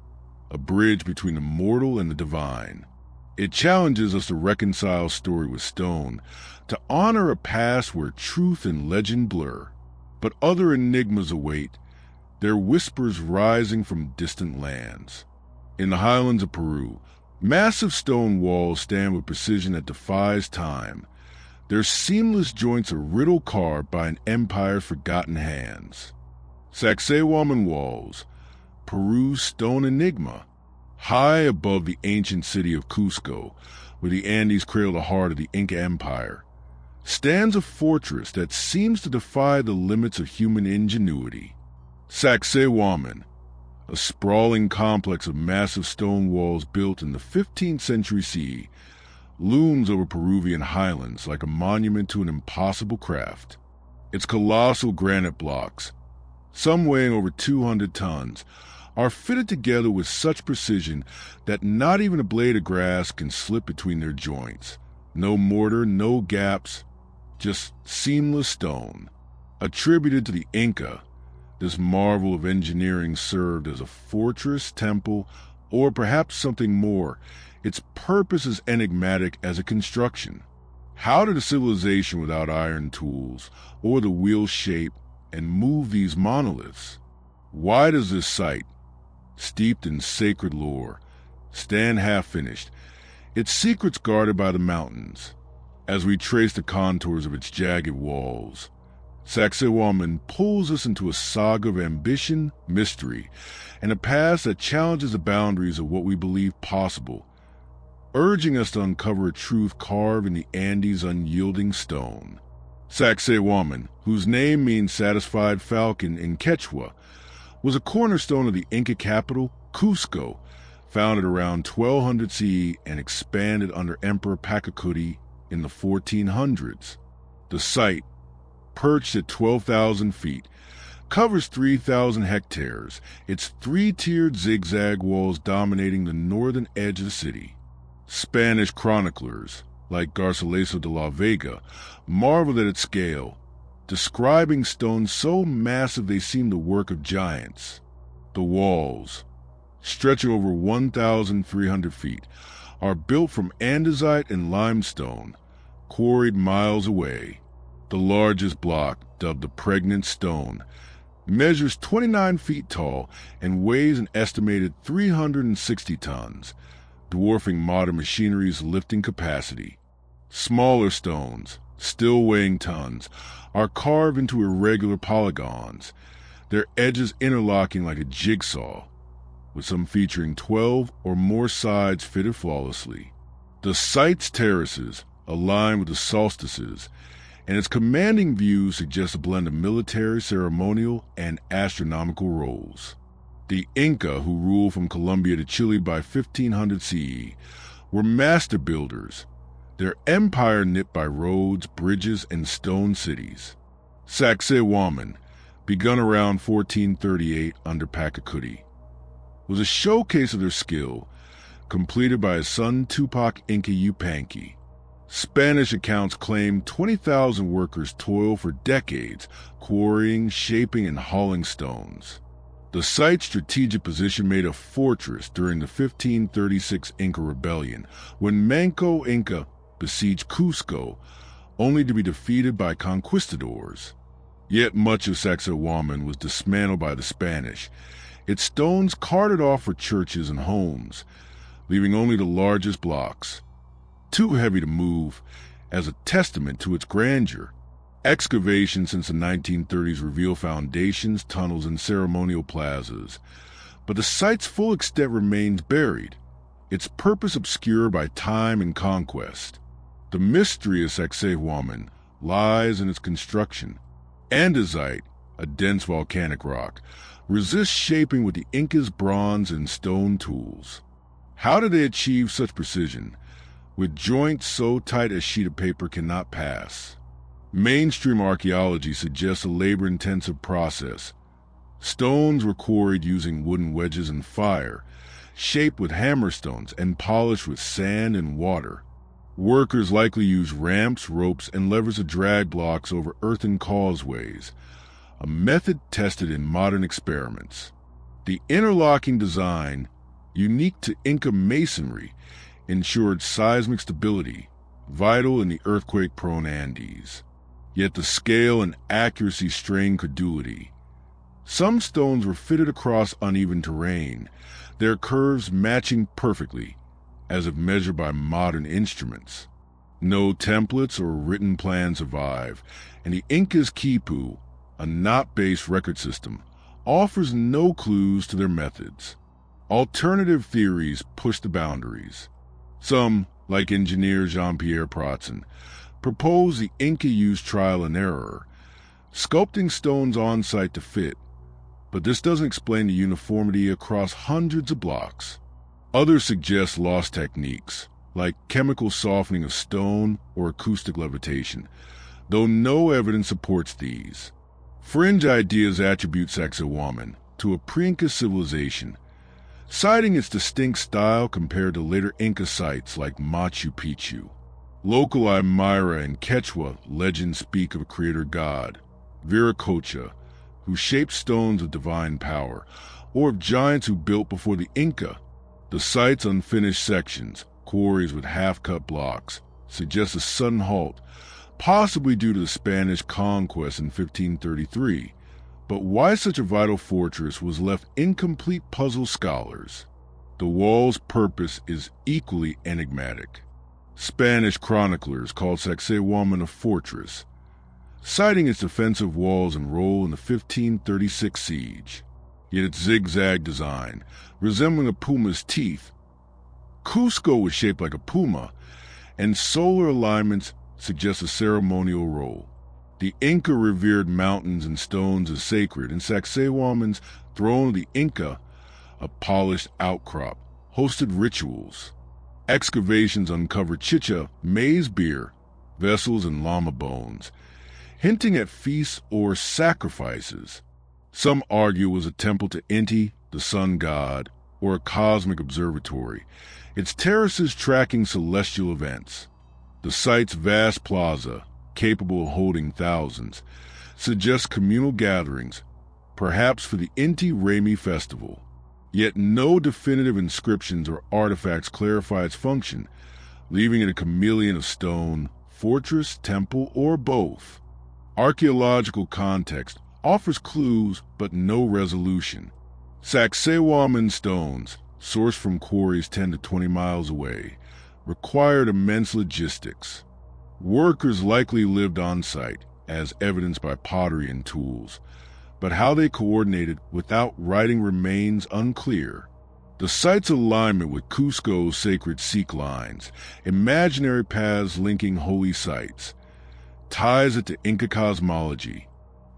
a bridge between the mortal and the divine. It challenges us to reconcile story with stone, to honor a past where truth and legend blur. But other enigmas await, their whispers rising from distant lands. In the highlands of Peru, massive stone walls stand with precision that defies time, their seamless joints a riddle carved by an empire's forgotten hands. Sacsayhuaman walls, Peru's stone enigma, high above the ancient city of Cusco, where the Andes cradle the heart of the Inca Empire, stands a fortress that seems to defy the limits of human ingenuity. Sacsayhuaman, a sprawling complex of massive stone walls built in the 15th century CE, looms over Peruvian highlands like a monument to an impossible craft. Its colossal granite blocks, some weighing over 200 tons, are fitted together with such precision that not even a blade of grass can slip between their joints. No mortar, no gaps, just seamless stone. Attributed to the Inca, this marvel of engineering served as a fortress, temple, or perhaps something more. Its purpose is enigmatic as a construction. How did a civilization without iron tools or the wheel shape and move these monoliths? Why does this site, steeped in sacred lore, stand half-finished, its secrets guarded by the mountains? As we trace the contours of its jagged walls, Sacsayhuaman pulls us into a saga of ambition, mystery, and a past that challenges the boundaries of what we believe possible, urging us to uncover a truth carved in the Andes' unyielding stone. Sacsayhuaman, whose name means satisfied falcon in Quechua, was a cornerstone of the Inca capital, Cusco, founded around 1200 CE and expanded under Emperor Pachacuti in the 1400s. The site, perched at 12,000 feet, covers 3,000 hectares, its three-tiered zigzag walls dominating the northern edge of the city. Spanish chroniclers, like Garcilaso de la Vega, marveled at its scale, describing stones so massive they seemed the work of giants. The walls, stretching over 1,300 feet, are built from andesite and limestone, quarried miles away. The largest block, dubbed the Pregnant Stone, measures 29 feet tall and weighs an estimated 360 tons, dwarfing modern machinery's lifting capacity. Smaller stones, still weighing tons, are carved into irregular polygons, their edges interlocking like a jigsaw. with some featuring 12 or more sides fitted flawlessly. The site's terraces align with the solstices, and its commanding view suggests a blend of military, ceremonial, and astronomical roles. The Inca, who ruled from Colombia to Chile by 1500 CE, were master builders, their empire knit by roads, bridges, and stone cities. Sacsayhuaman, begun around 1438 under Pachacuti, was a showcase of their skill, completed by his son Tupac Inca Yupanqui. Spanish accounts claim 20,000 workers toiled for decades, quarrying, shaping, and hauling stones. The site's strategic position made a fortress during the 1536 Inca Rebellion, when Manco Inca besieged Cusco, only to be defeated by conquistadors. Yet much of Sacsayhuaman was dismantled by the Spanish, its stones carted off for churches and homes, leaving only the largest blocks, too heavy to move, as a testament to its grandeur. Excavations since the 1930s reveal foundations, tunnels, and ceremonial plazas, but the site's full extent remains buried, its purpose obscured by time and conquest. The mystery of Sacsayhuaman lies in its construction. Andesite, a dense volcanic rock, resists shaping with the Incas' bronze and stone tools. How did they achieve such precision, with joints so tight a sheet of paper cannot pass? Mainstream archaeology suggests a labor-intensive process. Stones were quarried using wooden wedges and fire, shaped with hammerstones and polished with sand and water. Workers likely used ramps, ropes, and levers to drag blocks over earthen causeways, a method tested in modern experiments. The interlocking design, unique to Inca masonry, ensured seismic stability, vital in the earthquake-prone Andes. Yet the scale and accuracy strained credulity. Some stones were fitted across uneven terrain, their curves matching perfectly, as if measured by modern instruments. No templates or written plans survive, and the Incas' quipu, a knot-based record system, offers no clues to their methods. Alternative theories push the boundaries. Some, like engineer Jean-Pierre Pratzen, propose the Inca used trial and error, sculpting stones on site to fit, but this doesn't explain the uniformity across hundreds of blocks. Others suggest lost techniques, like chemical softening of stone or acoustic levitation, though no evidence supports these. Fringe ideas attribute Sacsayhuaman to a pre-Inca civilization, citing its distinct style compared to later Inca sites like Machu Picchu. Local Aymara and Quechua legends speak of a creator god, Viracocha, who shaped stones of divine power, or of giants who built before the Inca. The site's unfinished sections, quarries with half-cut blocks, suggest a sudden halt, possibly due to the Spanish conquest in 1533. But why such a vital fortress was left incomplete puzzles scholars. The wall's purpose is equally enigmatic. Spanish chroniclers called Sacsayhuaman a fortress, citing its defensive walls and role in the 1536 siege. Yet its zigzag design, resembling a puma's teeth. Cusco was shaped like a puma, and solar alignments suggest a ceremonial role. The Inca revered mountains and stones as sacred, and Sacsayhuaman's throne of the Inca, a polished outcrop, hosted rituals. Excavations uncovered chicha, maize beer, vessels, and llama bones, hinting at feasts or sacrifices. Some argue it was a temple to Inti, the sun god, or a cosmic observatory, its terraces tracking celestial events. The site's vast plaza, capable of holding thousands, suggests communal gatherings, perhaps for the Inti Raymi festival. Yet no definitive inscriptions or artifacts clarify its function, leaving it a chameleon of stone, fortress, temple, or both. Archaeological context offers clues but no resolution. Sacsayhuaman stones, sourced from quarries 10 to 20 miles away, required immense logistics. Workers likely lived on site, as evidenced by pottery and tools, but how they coordinated without writing remains unclear. The site's alignment with Cusco's sacred Sikh lines, imaginary paths linking holy sites, ties it to Inca cosmology.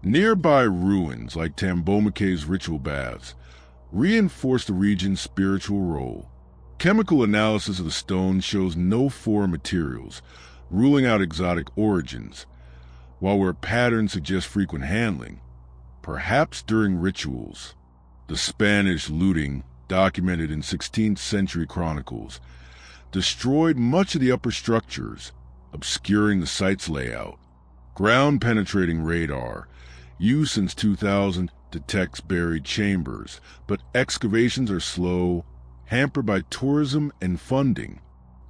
Nearby ruins like Tambomaque's ritual baths reinforce the region's spiritual role. Chemical analysis of the stone shows no foreign materials, ruling out exotic origins, while where patterns suggest frequent handling, perhaps during rituals. The Spanish looting, documented in 16th century chronicles, destroyed much of the upper structures, obscuring the site's layout. Ground-penetrating radar, used since 2000, detects buried chambers, but excavations are slow, hampered by tourism and funding.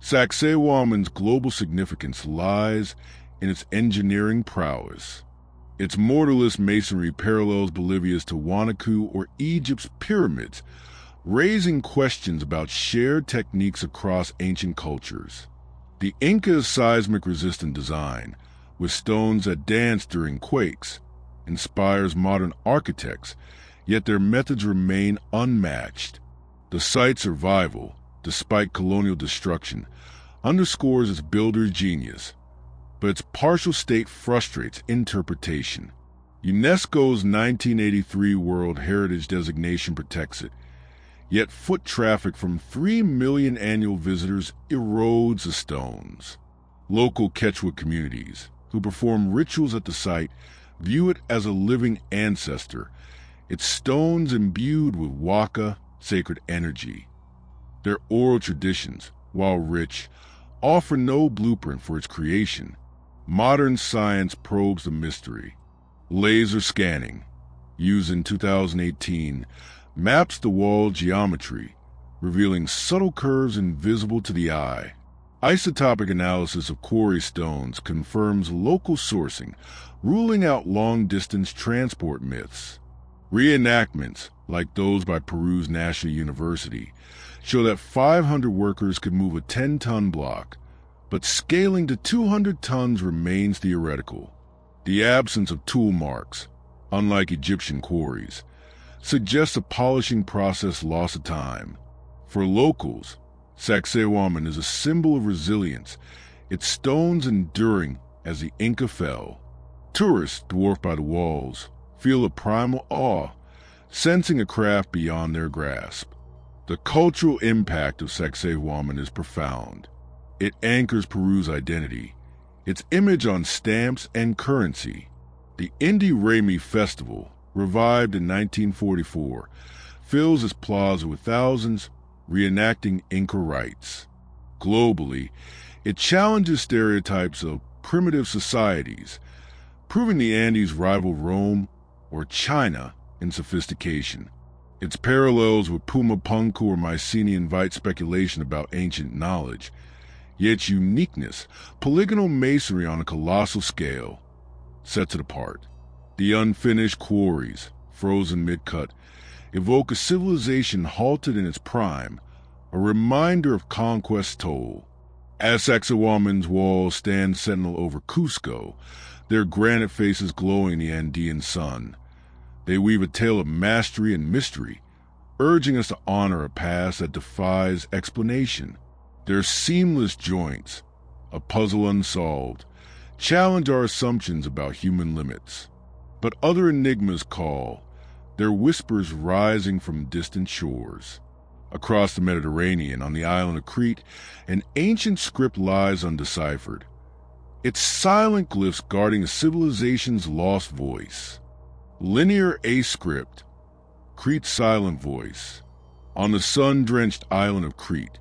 Sacsayhuaman's global significance lies in its engineering prowess. Its mortarless masonry parallels Bolivia's Tiwanaku or Egypt's pyramids, raising questions about shared techniques across ancient cultures. The Inca's seismic-resistant design, with stones that dance during quakes, inspires modern architects, yet their methods remain unmatched. The site's survival, despite colonial destruction, underscores its builder's genius, but its partial state frustrates interpretation. UNESCO's 1983 World Heritage designation protects it, yet foot traffic from 3 million annual visitors erodes the stones. Local Quechua communities, who perform rituals at the site, view it as a living ancestor, its stones imbued with waka, sacred energy. Their oral traditions, while rich, offer no blueprint for its creation. Modern science probes the mystery. Laser scanning, used in 2018, maps the wall geometry, revealing subtle curves invisible to the eye. Isotopic analysis of quarry stones confirms local sourcing, ruling out long-distance transport myths. Reenactments, like those by Peru's National University, show that 500 workers could move a 10-ton block, but scaling to 200 tons remains theoretical. The absence of tool marks, unlike Egyptian quarries, suggests a polishing process lost to time. For locals, Sacsayhuaman is a symbol of resilience, its stones enduring as the Inca fell. Tourists, dwarfed by the walls, feel a primal awe, sensing a craft beyond their grasp. The cultural impact of Sacsayhuaman is profound. It anchors Peru's identity, its image on stamps and currency. The Inti Raymi Festival, revived in 1944, fills its plaza with thousands reenacting Inca rites. Globally, it challenges stereotypes of primitive societies, proving the Andes rival Rome or China in sophistication. Its parallels with Pumapunku or Mycenae invite speculation about ancient knowledge, yet its uniqueness, polygonal masonry on a colossal scale, sets it apart. The unfinished quarries, frozen mid-cut, evoke a civilization halted in its prime, a reminder of conquest's toll. As Sacsayhuaman's walls stand sentinel over Cusco, their granite faces glowing in the Andean sun, they weave a tale of mastery and mystery, urging us to honor a past that defies explanation. Their seamless joints, a puzzle unsolved, challenge our assumptions about human limits. But other enigmas call, their whispers rising from distant shores. Across the Mediterranean, on the island of Crete, an ancient script lies undeciphered, its silent glyphs guarding a civilization's lost voice. Linear A script, Crete's silent voice. On the sun-drenched island of Crete,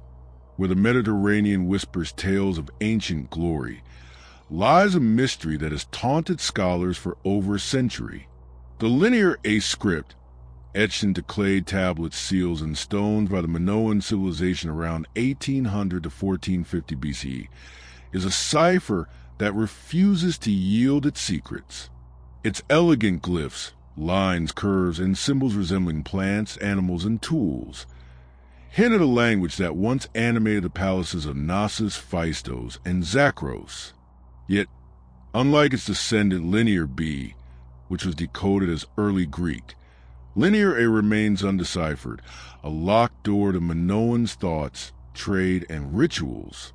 where the Mediterranean whispers tales of ancient glory, lies a mystery that has taunted scholars for over a century. The linear A script, etched into clay tablets, seals, and stones by the Minoan civilization around 1800 to 1450 BCE, is a cipher that refuses to yield its secrets. Its elegant glyphs, lines, curves, and symbols resembling plants, animals, and tools hint at a language that once animated the palaces of Knossos, Phaistos, and Zakros. Yet, unlike its descendant Linear B, which was decoded as early Greek, Linear A remains undeciphered, a locked door to Minoan's thoughts, trade, and rituals.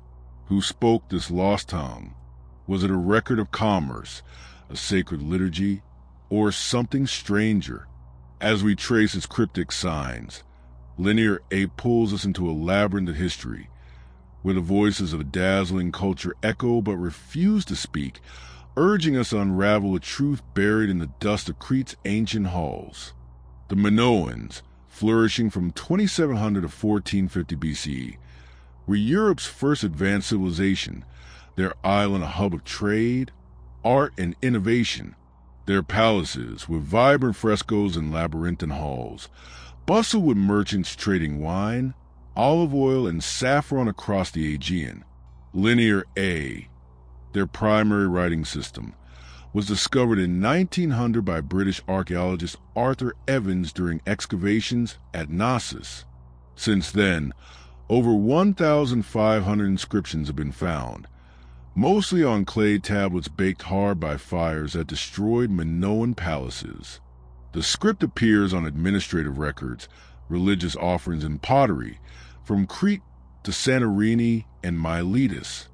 Who spoke this lost tongue? Was it a record of commerce, a sacred liturgy, or something stranger? As we trace its cryptic signs, Linear A pulls us into a labyrinth of history, where the voices of a dazzling culture echo but refuse to speak, urging us to unravel a truth buried in the dust of Crete's ancient halls. The Minoans, flourishing from 2700 to 1450 BCE, were Europe's first advanced civilization, their island a hub of trade, art, and innovation. Their palaces, with vibrant frescoes and labyrinthine halls, bustle with merchants trading wine, olive oil, and saffron across the Aegean. Linear A, their primary writing system, was discovered in 1900 by British archaeologist Arthur Evans during excavations at Knossos. Since then, over 1,500 inscriptions have been found, mostly on clay tablets baked hard by fires that destroyed Minoan palaces. The script appears on administrative records, religious offerings, and pottery, from Crete to Santorini and Miletus.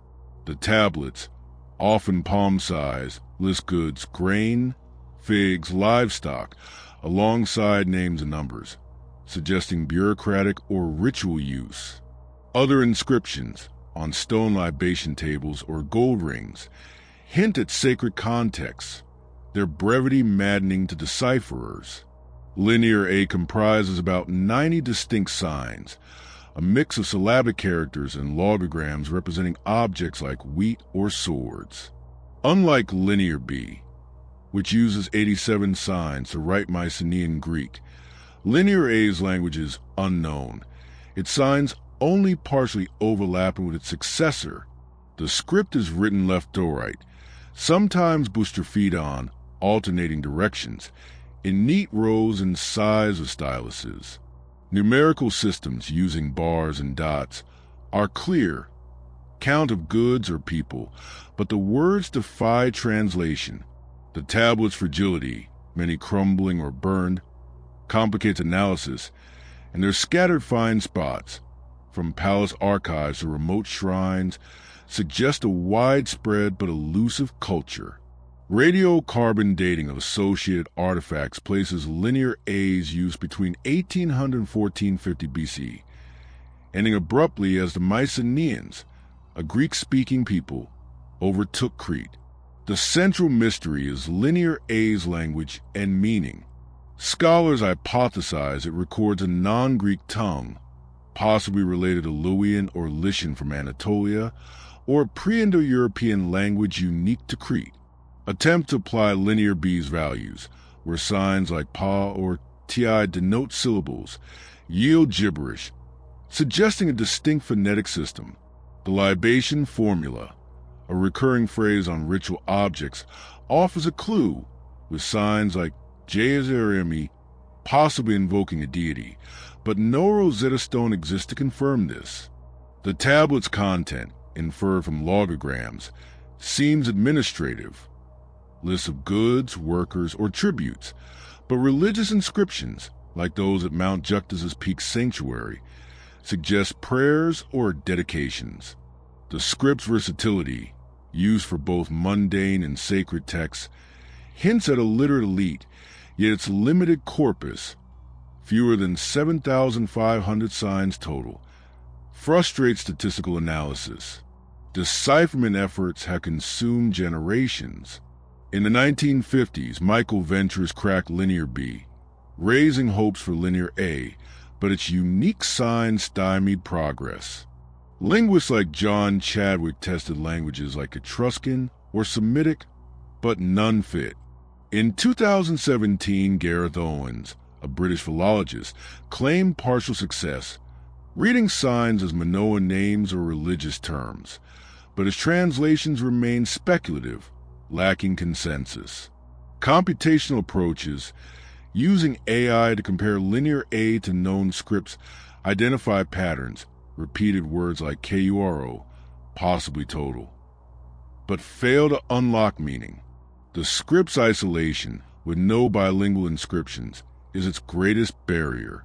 The tablets, often palm-sized, list goods, grain, figs, livestock, alongside names and numbers, suggesting bureaucratic or ritual use. Other inscriptions, on stone libation tables or gold rings, hint at sacred contexts, their brevity maddening to decipherers. Linear A comprises about 90 distinct signs, a mix of syllabic characters and logograms representing objects like wheat or swords. Unlike Linear B, which uses 87 signs to write Mycenaean Greek, Linear A's language is unknown, its signs only partially overlapping with its successor. The script is written left to right, sometimes boustrophedon, alternating directions, in neat rows and size of styluses. Numerical systems using bars and dots are clear, count of goods or people, but the words defy translation. The tablet's fragility, many crumbling or burned, complicates analysis, and their scattered fine spots, from palace archives to remote shrines, suggest a widespread but elusive culture. Radiocarbon dating of associated artifacts places Linear A's use between 1800 and 1450 BC, ending abruptly as the Mycenaeans, a Greek-speaking people, overtook Crete. The central mystery is Linear A's language and meaning. Scholars hypothesize it records a non-Greek tongue, possibly related to Luwian or Lycian from Anatolia, or a pre-Indo-European language unique to Crete. Attempts to apply Linear B's values, where signs like pa or ti denote syllables, yield gibberish, suggesting a distinct phonetic system. The libation formula, a recurring phrase on ritual objects, offers a clue, with signs like Jezeremi possibly invoking a deity, but no Rosetta Stone exists to confirm this. The tablet's content, inferred from logograms, seems administrative, lists of goods, workers, or tributes, but religious inscriptions, like those at Mount Juctus's Peak Sanctuary, suggest prayers or dedications. The script's versatility, used for both mundane and sacred texts, hints at a literate elite, yet its limited corpus, fewer than 7,500 signs total, frustrates statistical analysis. Decipherment efforts have consumed generations. In the 1950s, Michael Ventures cracked Linear B, raising hopes for Linear A, but its unique signs stymied progress. Linguists like John Chadwick tested languages like Etruscan or Semitic, but none fit. In 2017, Gareth Owens, a British philologist, claimed partial success, reading signs as Minoan names or religious terms, but his translations remain speculative, lacking consensus. Computational approaches, using AI to compare Linear A to known scripts, identify patterns, repeated words like KURO, possibly total, but fail to unlock meaning. The script's isolation, with no bilingual inscriptions, is its greatest barrier.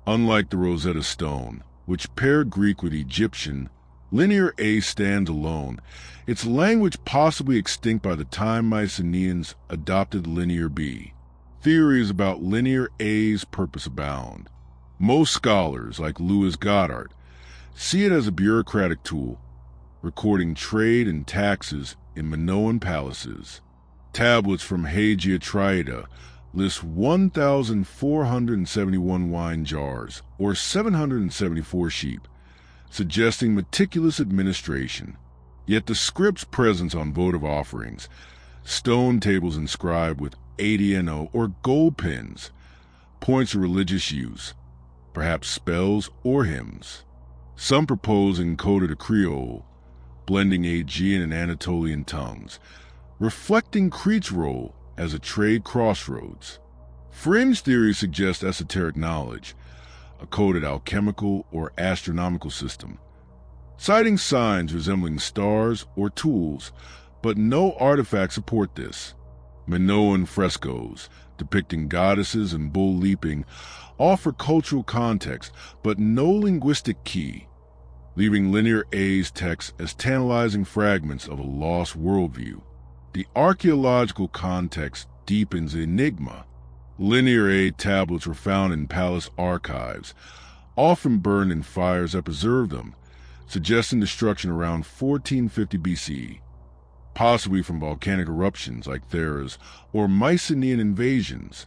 Unlike the Rosetta Stone, which paired Greek with Egyptian, Linear A stands alone, its language possibly extinct by the time Mycenaeans adopted Linear B. Theories about Linear A's purpose abound. Most scholars, like Louis Goddard, see it as a bureaucratic tool, recording trade and taxes in Minoan palaces. Tablets from Hagia Triada list 1,471 wine jars, or 774 sheep, suggesting meticulous administration. Yet the script's presence on votive offerings, stone tables inscribed with ADNO or gold pins, points to religious use, perhaps spells or hymns. Some propose encoded Creole, blending Aegean and Anatolian tongues, reflecting Crete's role as a trade crossroads. Fringe theories suggest esoteric knowledge, a coded alchemical or astronomical system, citing signs resembling stars or tools, but no artifacts support this. Minoan frescoes depicting goddesses and bull leaping offer cultural context, but no linguistic key, leaving Linear A's text as tantalizing fragments of a lost worldview. The archaeological context deepens the enigma. Linear A tablets were found in palace archives, often burned in fires that preserved them, suggesting destruction around 1450 BC, possibly from volcanic eruptions like Thera's or Mycenaean invasions.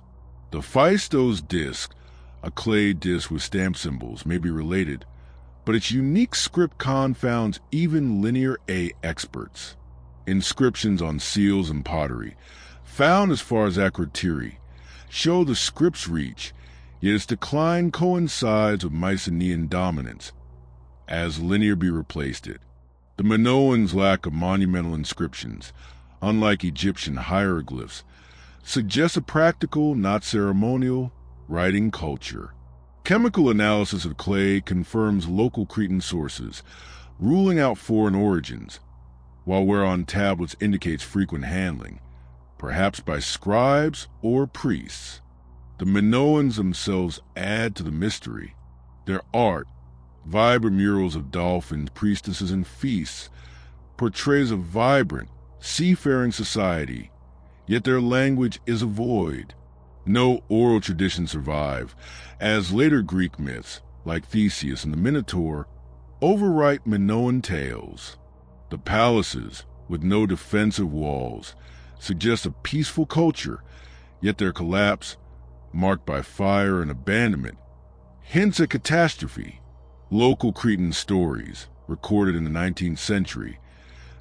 The Phaistos disc, a clay disc with stamp symbols, may be related, but its unique script confounds even Linear A experts. Inscriptions on seals and pottery, found as far as Akrotiri, show the script's reach, yet its decline coincides with Mycenaean dominance, as Linear B replaced it. The Minoans' lack of monumental inscriptions, unlike Egyptian hieroglyphs, suggests a practical, not ceremonial, writing culture. Chemical analysis of clay confirms local Cretan sources, ruling out foreign origins, while wear on tablets indicates frequent handling, perhaps by scribes or priests. The Minoans themselves add to the mystery. Their art, vibrant murals of dolphins, priestesses, and feasts, portrays a vibrant, seafaring society, yet their language is a void. No oral traditions survive, as later Greek myths, like Theseus and the Minotaur, overwrite Minoan tales. The palaces, with no defensive walls, suggest a peaceful culture, yet their collapse, marked by fire and abandonment, hints at catastrophe. Local Cretan stories, recorded in the 19th century,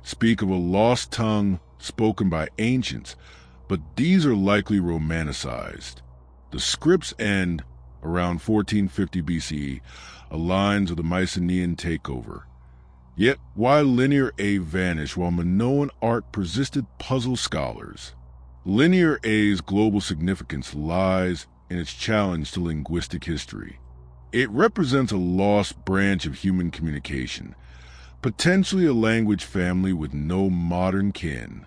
speak of a lost tongue spoken by ancients, but these are likely romanticized. The script's end, around 1450 BCE, aligns with the Mycenaean takeover. Yet why Linear A vanished while Minoan art persisted puzzles scholars. Linear A's global significance lies in its challenge to linguistic history. It represents a lost branch of human communication, potentially a language family with no modern kin.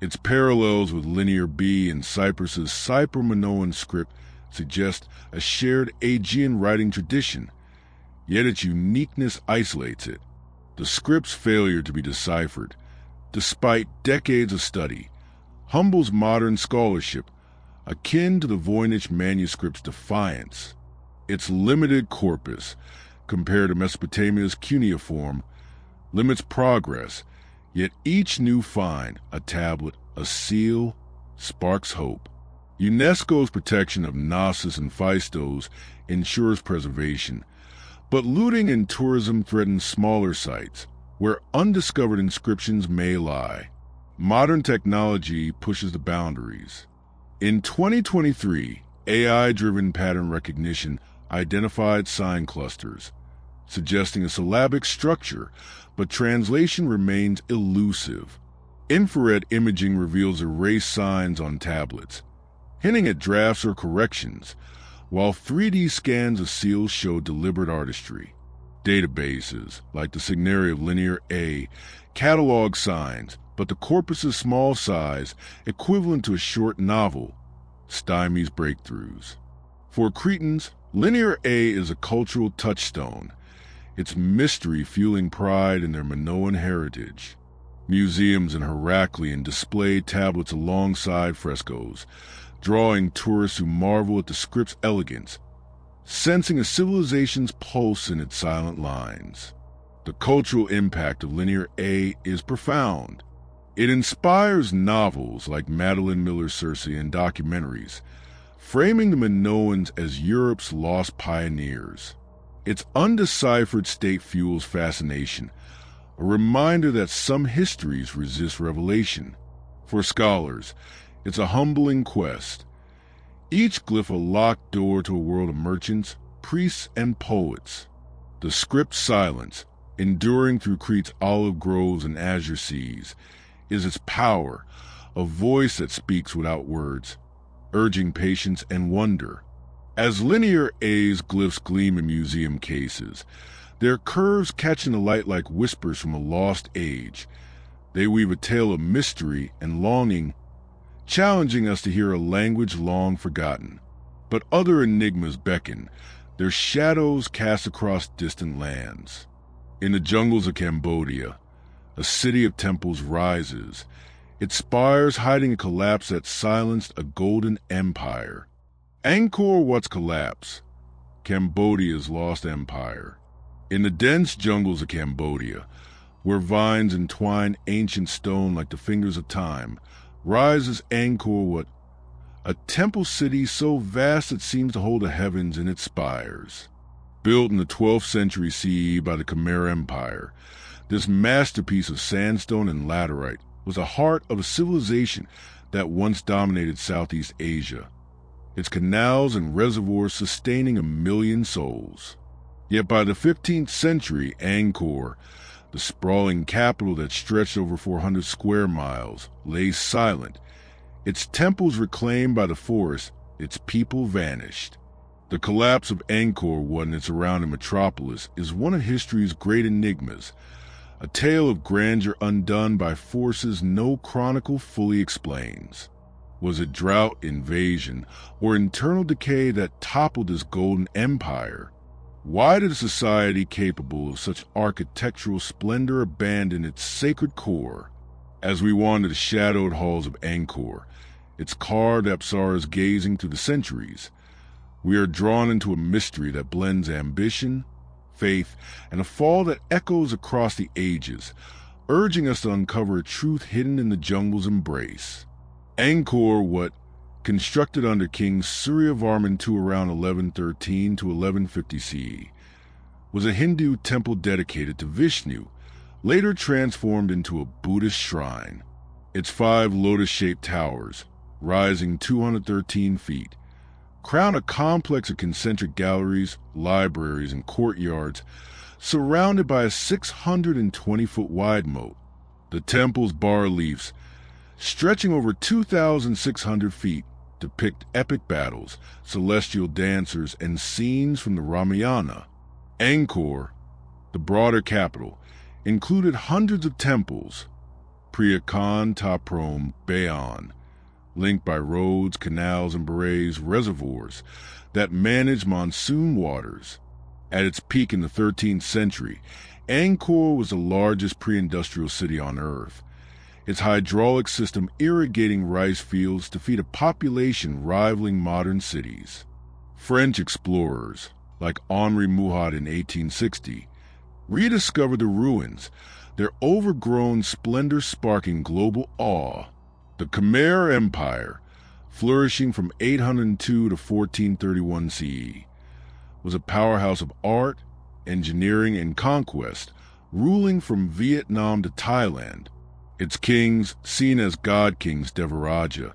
Its parallels with Linear B and Cyprus's Cypro-Minoan script suggest a shared Aegean writing tradition, yet its uniqueness isolates it. The script's failure to be deciphered, despite decades of study, humbles modern scholarship, akin to the Voynich manuscript's defiance. Its limited corpus, compared to Mesopotamia's cuneiform, limits progress, yet each new find, a tablet, a seal, sparks hope. UNESCO's protection of Knossos and Phaistos ensures preservation, but looting and tourism threaten smaller sites, where undiscovered inscriptions may lie. Modern technology pushes the boundaries. In 2023, AI-driven pattern recognition identified sign clusters, suggesting a syllabic structure, but translation remains elusive. Infrared imaging reveals erased signs on tablets, hinting at drafts or corrections, while 3D scans of seals show deliberate artistry. Databases, like the Signary of Linear A, catalog signs, but the corpus's small size, equivalent to a short novel, stymies breakthroughs. For Cretans, Linear A is a cultural touchstone, its mystery fueling pride in their Minoan heritage. Museums in Heraklion display tablets alongside frescoes, drawing tourists who marvel at the script's elegance, sensing a civilization's pulse in its silent lines. The cultural impact of Linear A is profound. It inspires novels like Madeline Miller's Circe and documentaries, framing the Minoans as Europe's lost pioneers. Its undeciphered state fuels fascination, a reminder that some histories resist revelation. For scholars, it's a humbling quest, each glyph a locked door to a world of merchants, priests, and poets. The script's silence, enduring through Crete's olive groves and azure seas, is its power, a voice that speaks without words, urging patience and wonder. As Linear A's glyphs gleam in museum cases, their curves catching the light like whispers from a lost age, they weave a tale of mystery and longing, challenging us to hear a language long forgotten. But other enigmas beckon, their shadows cast across distant lands. In the jungles of Cambodia, a city of temples rises, its spires hiding a collapse that silenced a golden empire. Angkor Wat's collapse, Cambodia's lost empire. In the dense jungles of Cambodia, where vines entwine ancient stone like the fingers of time, rises Angkor Wat, a temple city so vast it seems to hold the heavens in its spires. Built in the 12th century CE by the Khmer Empire, this masterpiece of sandstone and laterite was the heart of a civilization that once dominated Southeast Asia, its canals and reservoirs sustaining 1 million souls. Yet by the 15th century, Angkor, the sprawling capital that stretched over 400 square miles, lay silent. Its temples reclaimed by the forest, its people vanished. The collapse of Angkor Wat and its surrounding metropolis is one of history's great enigmas, a tale of grandeur undone by forces no chronicle fully explains. Was it drought, invasion, or internal decay that toppled this golden empire? Why did a society capable of such architectural splendor abandon its sacred core? As we wander the shadowed halls of Angkor, its carved apsaras gazing through the centuries, we are drawn into a mystery that blends ambition, faith, and a fall that echoes across the ages, urging us to uncover a truth hidden in the jungle's embrace. Angkor Wat, constructed under King Suryavarman II around 1113 to 1150 CE, was a Hindu temple dedicated to Vishnu, later transformed into a Buddhist shrine. Its 5 lotus-shaped towers, rising 213 feet, crown a complex of concentric galleries, libraries, and courtyards surrounded by a 620-foot wide moat. The temple's bas-reliefs, stretching over 2,600 feet, depict epic battles, celestial dancers, and scenes from the Ramayana. Angkor, the broader capital, included hundreds of temples, Priyakan, Taprom, Bayon, linked by roads, canals, and barays, reservoirs that managed monsoon waters. At its peak in the 13th century, Angkor was the largest pre-industrial city on Earth, its hydraulic system irrigating rice fields to feed a population rivaling modern cities. French explorers, like Henri Mouhot in 1860, rediscovered the ruins, their overgrown splendor sparking global awe. The Khmer Empire, flourishing from 802 to 1431 CE, was a powerhouse of art, engineering, and conquest, ruling from Vietnam to Thailand. Its kings, seen as god-kings Devaraja,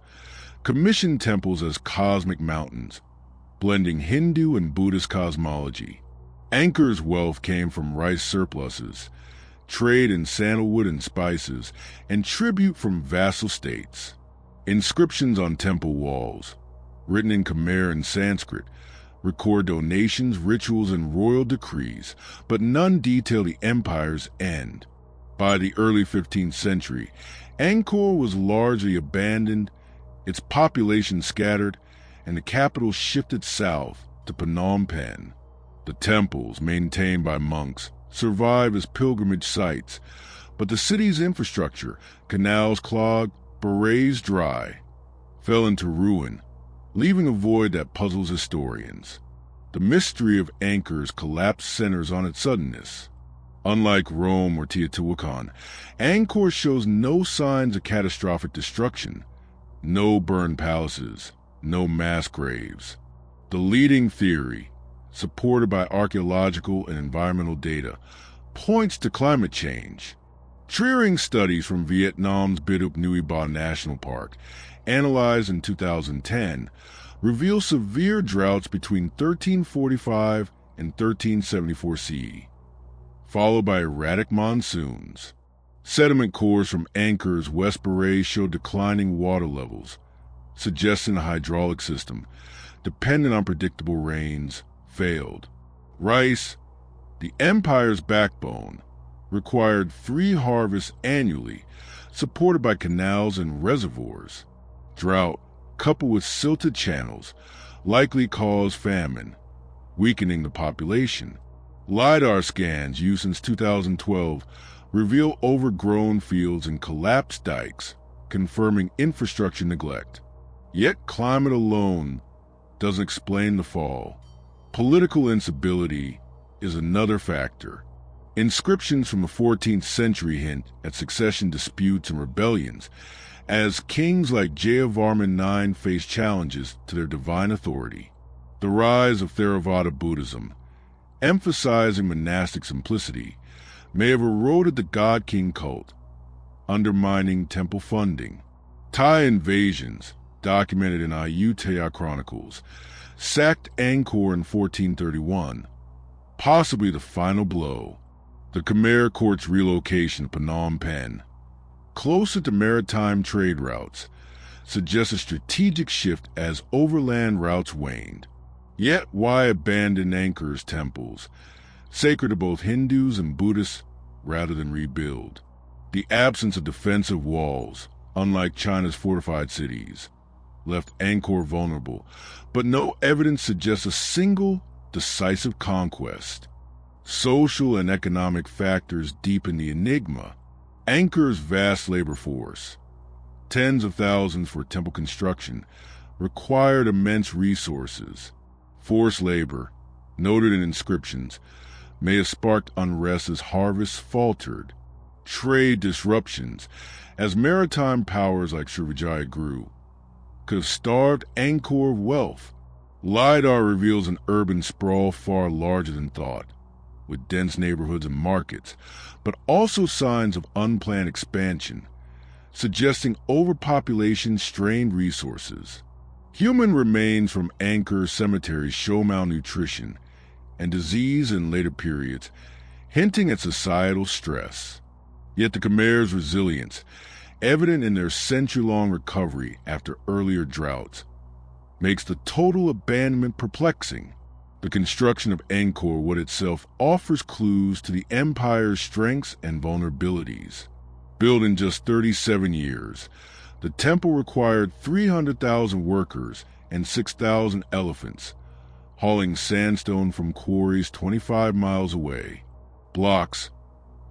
commissioned temples as cosmic mountains, blending Hindu and Buddhist cosmology. Angkor's wealth came from rice surpluses, trade in sandalwood and spices, and tribute from vassal states. Inscriptions on temple walls, written in Khmer and Sanskrit, record donations, rituals, and royal decrees, but none detail the empire's end. By the early 15th century, Angkor was largely abandoned, its population scattered, and the capital shifted south to Phnom Penh. The temples, maintained by monks, survive as pilgrimage sites, but the city's infrastructure, canals clogged, berets dry, fell into ruin, leaving a void that puzzles historians. The mystery of Angkor's collapse centers on its suddenness. Unlike Rome or Teotihuacan, Angkor shows no signs of catastrophic destruction, no burned palaces, no mass graves. The leading theory, supported by archaeological and environmental data, points to climate change. Triering studies from Vietnam's Bidup Nui Ba National Park, analyzed in 2010, reveal severe droughts between 1345 and 1374 CE, followed by erratic monsoons. Sediment cores from Angkor's West Berets show declining water levels, suggesting a hydraulic system, dependent on predictable rains, failed. Rice, the empire's backbone, required 3 harvests annually, supported by canals and reservoirs. Drought, coupled with silted channels, likely caused famine, weakening the population. LiDAR scans used since 2012 reveal overgrown fields and collapsed dikes, confirming infrastructure neglect. Yet climate alone doesn't explain the fall. Political instability is another factor. Inscriptions from the 14th century hint at succession disputes and rebellions, as kings like Jayavarman IX faced challenges to their divine authority. The rise of Theravada Buddhism, emphasizing monastic simplicity, may have eroded the god-king cult, undermining temple funding. Thai invasions, documented in Ayutthaya Chronicles, sacked Angkor in 1431, possibly the final blow. The Khmer court's relocation to Phnom Penh, closer to maritime trade routes, suggests a strategic shift as overland routes waned. Yet why abandon Angkor's temples, sacred to both Hindus and Buddhists, rather than rebuild? The absence of defensive walls, unlike China's fortified cities, left Angkor vulnerable, but no evidence suggests a single decisive conquest. Social and economic factors deepen the enigma. Angkor's vast labor force, tens of thousands for temple construction, required immense resources. Forced labor, noted in inscriptions, may have sparked unrest as harvests faltered. Trade disruptions, as maritime powers like Srivijaya grew, could have starved Angkor of wealth. LiDAR reveals an urban sprawl far larger than thought, with dense neighborhoods and markets, but also signs of unplanned expansion, suggesting overpopulation strained resources. Human remains from Angkor cemeteries show malnutrition and disease in later periods, hinting at societal stress. Yet the Khmer's resilience, evident in their century-long recovery after earlier droughts, makes the total abandonment perplexing. The construction of Angkor Wat itself offers clues to the empire's strengths and vulnerabilities. Built in just 37 years, the temple required 300,000 workers and 6,000 elephants, hauling sandstone from quarries 25 miles away. Blocks,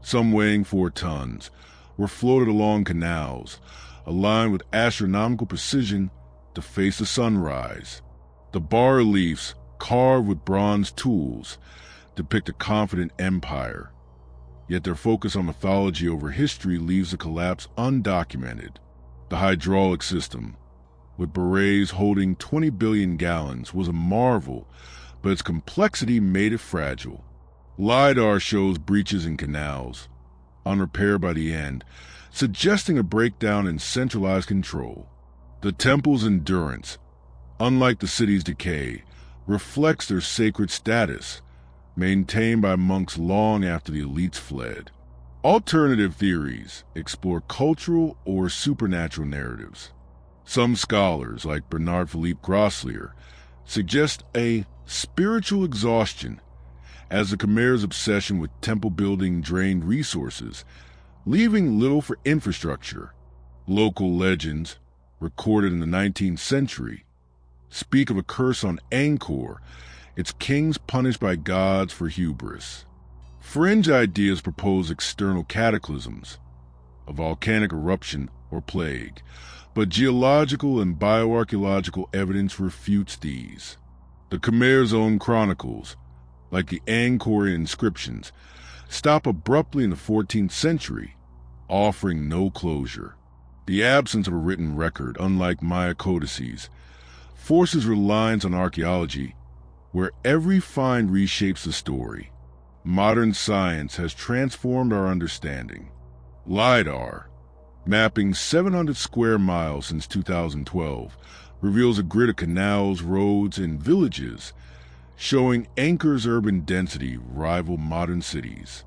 some weighing 4 tons, were floated along canals, aligned with astronomical precision to face the sunrise. The bas-reliefs, carved with bronze tools, depict a confident empire, yet their focus on mythology over history leaves the collapse undocumented. The hydraulic system, with berets holding 20 billion gallons, was a marvel, but its complexity made it fragile. LiDAR shows breaches in canals, unrepaired by the end, suggesting a breakdown in centralized control. The temple's endurance, unlike the city's decay, reflects their sacred status, maintained by monks long after the elites fled. Alternative theories explore cultural or supernatural narratives. Some scholars, like Bernard Philippe Grosslier, suggest a spiritual exhaustion, as the Khmer's obsession with temple building drained resources, leaving little for infrastructure. Local legends, recorded in the 19th century, speak of a curse on Angkor, its kings punished by gods for hubris. Fringe ideas propose external cataclysms, a volcanic eruption or plague, but geological and bioarchaeological evidence refutes these. The Khmer's own chronicles, like the Angkor inscriptions, stop abruptly in the 14th century, offering no closure. The absence of a written record, unlike Maya codices, forces reliance on archaeology, where every find reshapes the story. Modern science has transformed our understanding. LiDAR, mapping 700 square miles since 2012, reveals a grid of canals, roads, and villages, showing Angkor's urban density rival modern cities.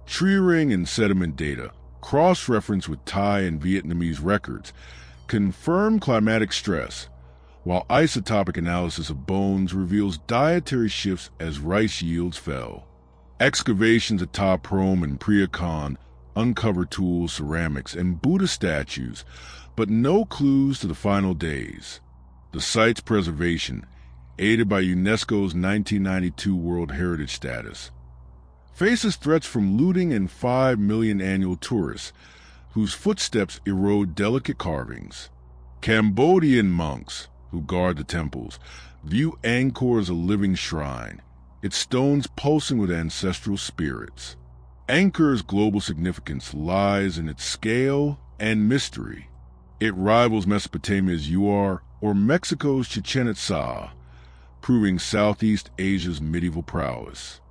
Tree ring and sediment data, cross-referenced with Thai and Vietnamese records, confirm climatic stress, while isotopic analysis of bones reveals dietary shifts as rice yields fell. Excavations at Ta Prohm and Preah Khan uncover tools, ceramics, and Buddha statues, but no clues to the final days. The site's preservation, aided by UNESCO's 1992 World Heritage status, faces threats from looting and 5 million annual tourists, whose footsteps erode delicate carvings. Cambodian monks, who guard the temples, view Angkor as a living shrine, its stones pulsing with ancestral spirits. Angkor's global significance lies in its scale and mystery. It rivals Mesopotamia's Uar or Mexico's Chichen Itza, proving Southeast Asia's medieval prowess.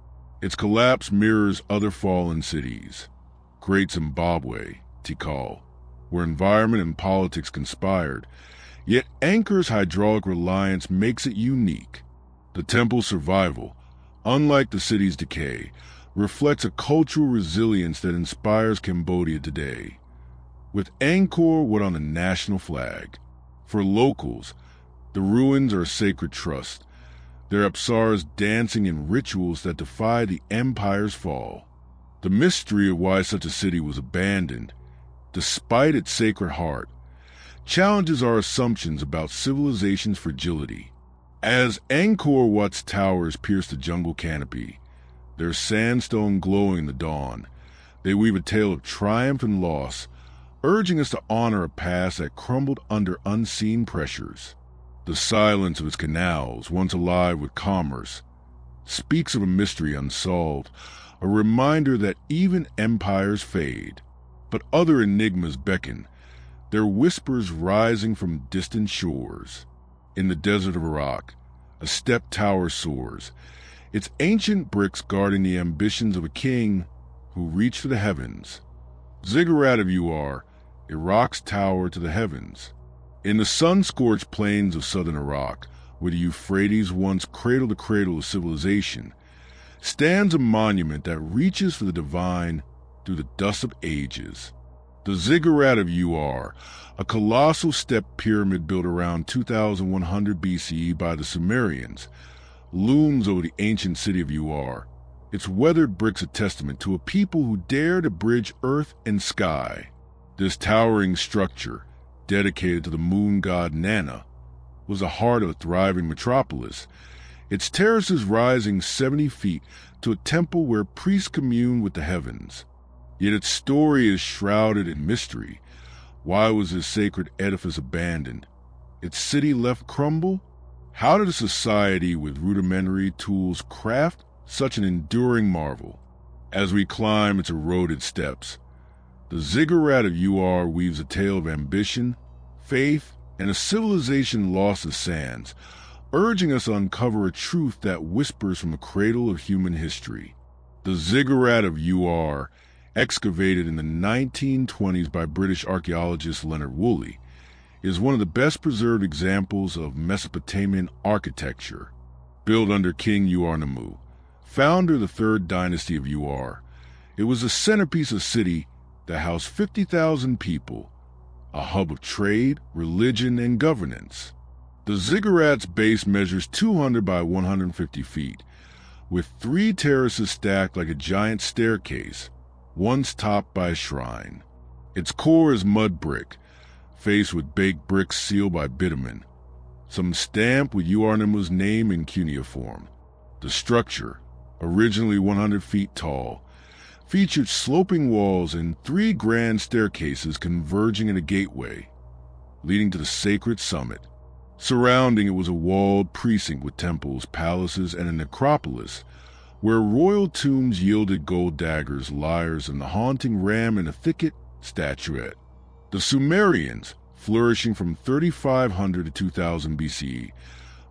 Its collapse mirrors other fallen cities, Great Zimbabwe, Tikal, where environment and politics conspired, yet Angkor's hydraulic reliance makes it unique. The temple's survival, unlike the city's decay, reflects a cultural resilience that inspires Cambodia today. With Angkor what on the national flag? For locals, the ruins are a sacred trust, their apsaras dancing in rituals that defy the empire's fall. The mystery of why such a city was abandoned, despite its sacred heart, challenges our assumptions about civilization's fragility. As Angkor Wat's towers pierce the jungle canopy, their sandstone glowing in the dawn, they weave a tale of triumph and loss, urging us to honor a past that crumbled under unseen pressures. The silence of its canals, once alive with commerce, speaks of a mystery unsolved, a reminder that even empires fade. But other enigmas beckon, their whispers rising from distant shores. In the desert of Iraq, a step tower soars, its ancient bricks guarding the ambitions of a king who reached for the heavens. Ziggurat of Uar, Iraq's tower to the heavens. In the sun-scorched plains of southern Iraq, where the Euphrates once cradled the cradle of civilization, stands a monument that reaches for the divine through the dust of ages. The Ziggurat of Uar, a colossal step pyramid built around 2100 BCE by the Sumerians, looms over the ancient city of Uar, its weathered bricks a testament to a people who dare to bridge earth and sky. This towering structure, dedicated to the moon god Nana, was the heart of a thriving metropolis, its terraces rising 70 feet to a temple where priests commune with the heavens. Yet its story is shrouded in mystery. Why was this sacred edifice abandoned? Its city left crumble? How did a society with rudimentary tools craft such an enduring marvel? As we climb its eroded steps, the Ziggurat of Uar weaves a tale of ambition, faith, and a civilization lost to sands, urging us to uncover a truth that whispers from the cradle of human history. The Ziggurat of Uar, excavated in the 1920s by British archaeologist Leonard Woolley, is one of the best preserved examples of Mesopotamian architecture. Built under King Uarnamu, founder of the third dynasty of Uar, it was the centerpiece of a city that housed 50,000 people, a hub of trade, religion, and governance. The ziggurat's base measures 200 by 150 feet, with 3 terraces stacked like a giant staircase, once topped by a shrine. Its core is mud brick, faced with baked bricks sealed by bitumen. some stamped with Enigma's name in cuneiform. The structure, originally 100 feet tall, featured sloping walls and 3 grand staircases converging in a gateway, leading to the sacred summit. Surrounding it was a walled precinct with temples, palaces, and a necropolis, where royal tombs yielded gold daggers, lyres, and the haunting ram in a thicket statuette. The Sumerians, flourishing from 3500 to 2000 BCE,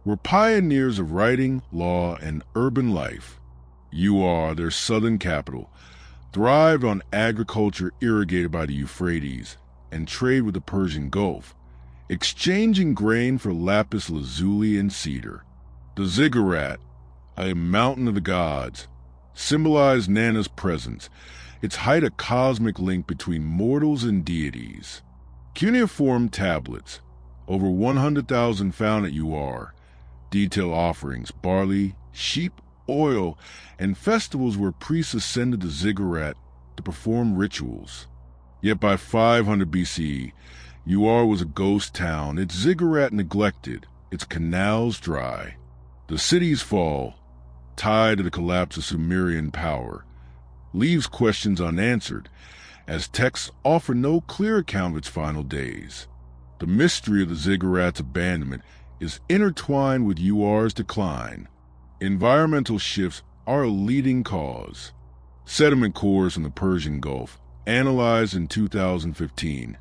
were pioneers of writing, law, and urban life. Ur, their southern capital, thrived on agriculture irrigated by the Euphrates and trade with the Persian Gulf, exchanging grain for lapis lazuli and cedar. The ziggurat, a mountain of the gods, symbolized Nana's presence, its height a cosmic link between mortals and deities. Cuneiform tablets, over 100,000 found at Ur, detail offerings, barley, sheep, oil, and festivals where priests ascended the ziggurat to perform rituals. Yet by 500 BCE, Ur was a ghost town, its ziggurat neglected, its canals dry. The city's fall, tied to the collapse of Sumerian power, leaves questions unanswered, as texts offer no clear account of its final days. The mystery of the ziggurat's abandonment is intertwined with Ur's decline. Environmental shifts are a leading cause. Sediment cores from the Persian Gulf, analyzed in 2015,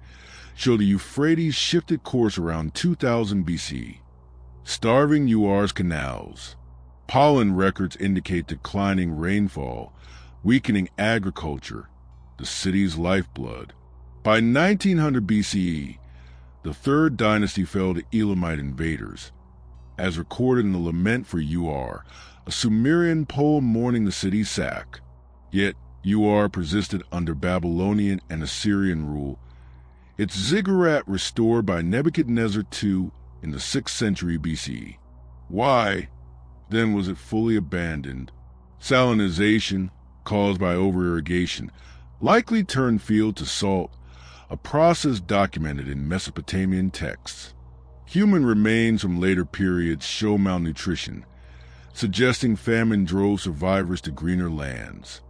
show the Euphrates shifted course around 2000 BC, starving Ur's canals. Pollen records indicate declining rainfall, weakening agriculture, the city's lifeblood. By 1900 BCE, the Third Dynasty fell to Elamite invaders, as recorded in the Lament for Ur, a Sumerian poem mourning the city's sack. Yet Ur persisted under Babylonian and Assyrian rule, its ziggurat restored by Nebuchadnezzar II in the 6th century BC. Why, then, was it fully abandoned? Salinization, caused by over-irrigation, likely turned field to salt, a process documented in Mesopotamian texts. Human remains from later periods show malnutrition, suggesting famine drove survivors to greener lands.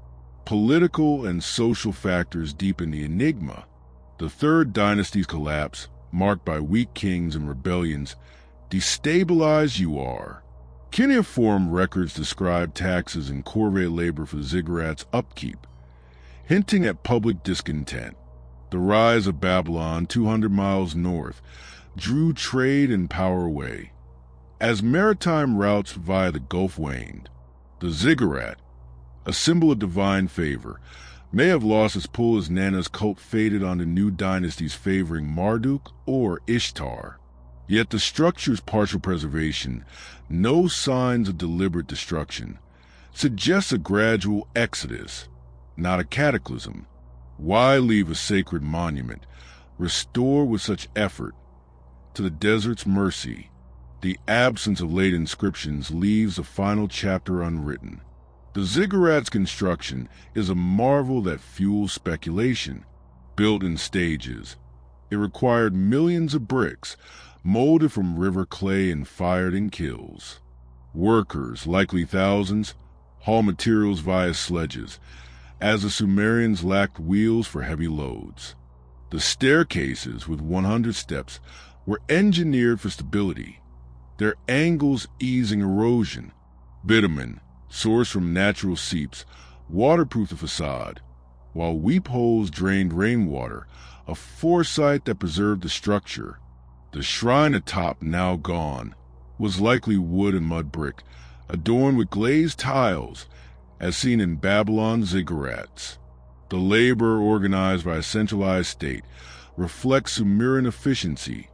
Political and social factors deepen the enigma. The Third Dynasty's collapse, marked by weak kings and rebellions, destabilized Ur. Cuneiform records describe taxes and corvée labor for the ziggurat's upkeep, hinting at public discontent. The rise of Babylon, 200 miles north, drew trade and power away. As maritime routes via the Gulf waned, the ziggurat, a symbol of divine favor, may have lost its pull as Nana's cult faded on the new dynasties favoring Marduk or Ishtar. Yet the structure's partial preservation, no signs of deliberate destruction, suggests a gradual exodus, not a cataclysm. Why leave a sacred monument, restored with such effort, to the desert's mercy? The absence of late inscriptions leaves the final chapter unwritten. The ziggurat's construction is a marvel that fuels speculation. Built in stages, it required millions of bricks, molded from river clay and fired in kilns. Workers, likely thousands, haul materials via sledges, as the Sumerians lacked wheels for heavy loads. The staircases, with 100 steps, were engineered for stability, their angles easing erosion. Bitumen, sourced from natural seeps, waterproofed the facade, while weep holes drained rainwater, a foresight that preserved the structure. The shrine atop, now gone, was likely wood and mud brick, adorned with glazed tiles, as seen in Babylon ziggurats. The labor, organized by a centralized state, reflects Sumerian efficiency,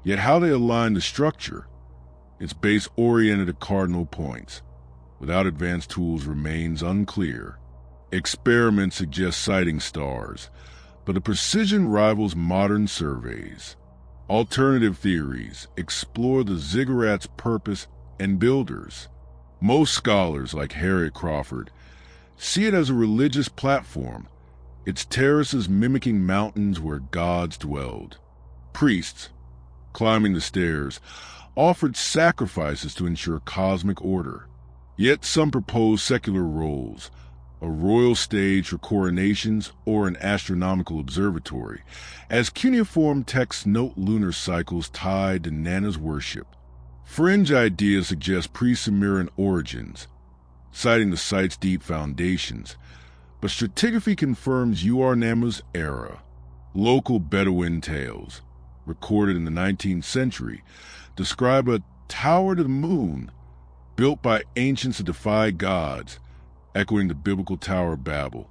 yet how they align the structure, its base oriented at cardinal points, without advanced tools, remains unclear. Experiments suggest sighting stars, but the precision rivals modern surveys. Alternative theories explore the ziggurat's purpose and builders. Most scholars, like Harriet Crawford, see it as a religious platform, its terraces mimicking mountains where gods dwelled. Priests, climbing the stairs, offered sacrifices to ensure cosmic order. Yet some proposed secular roles, a royal stage for coronations or an astronomical observatory, as cuneiform texts note lunar cycles tied to Nana's worship. Fringe ideas suggest pre-Sumerian origins, citing the site's deep foundations, but stratigraphy confirms Ur-Nammu's era. Local Bedouin tales, recorded in the 19th century, describe a tower to the moon, built by ancients to defy gods, echoing the biblical Tower of Babel.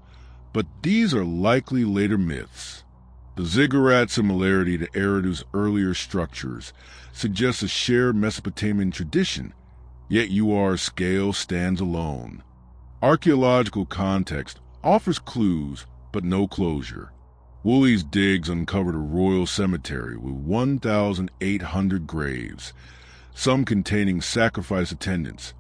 But these are likely later myths. The ziggurat similarity to Eridu's earlier structures suggests a shared Mesopotamian tradition, yet Ur's scale stands alone. Archaeological context offers clues, but no closure. Woolley's digs uncovered a royal cemetery with 1,800 graves, some containing sacrifice attendants,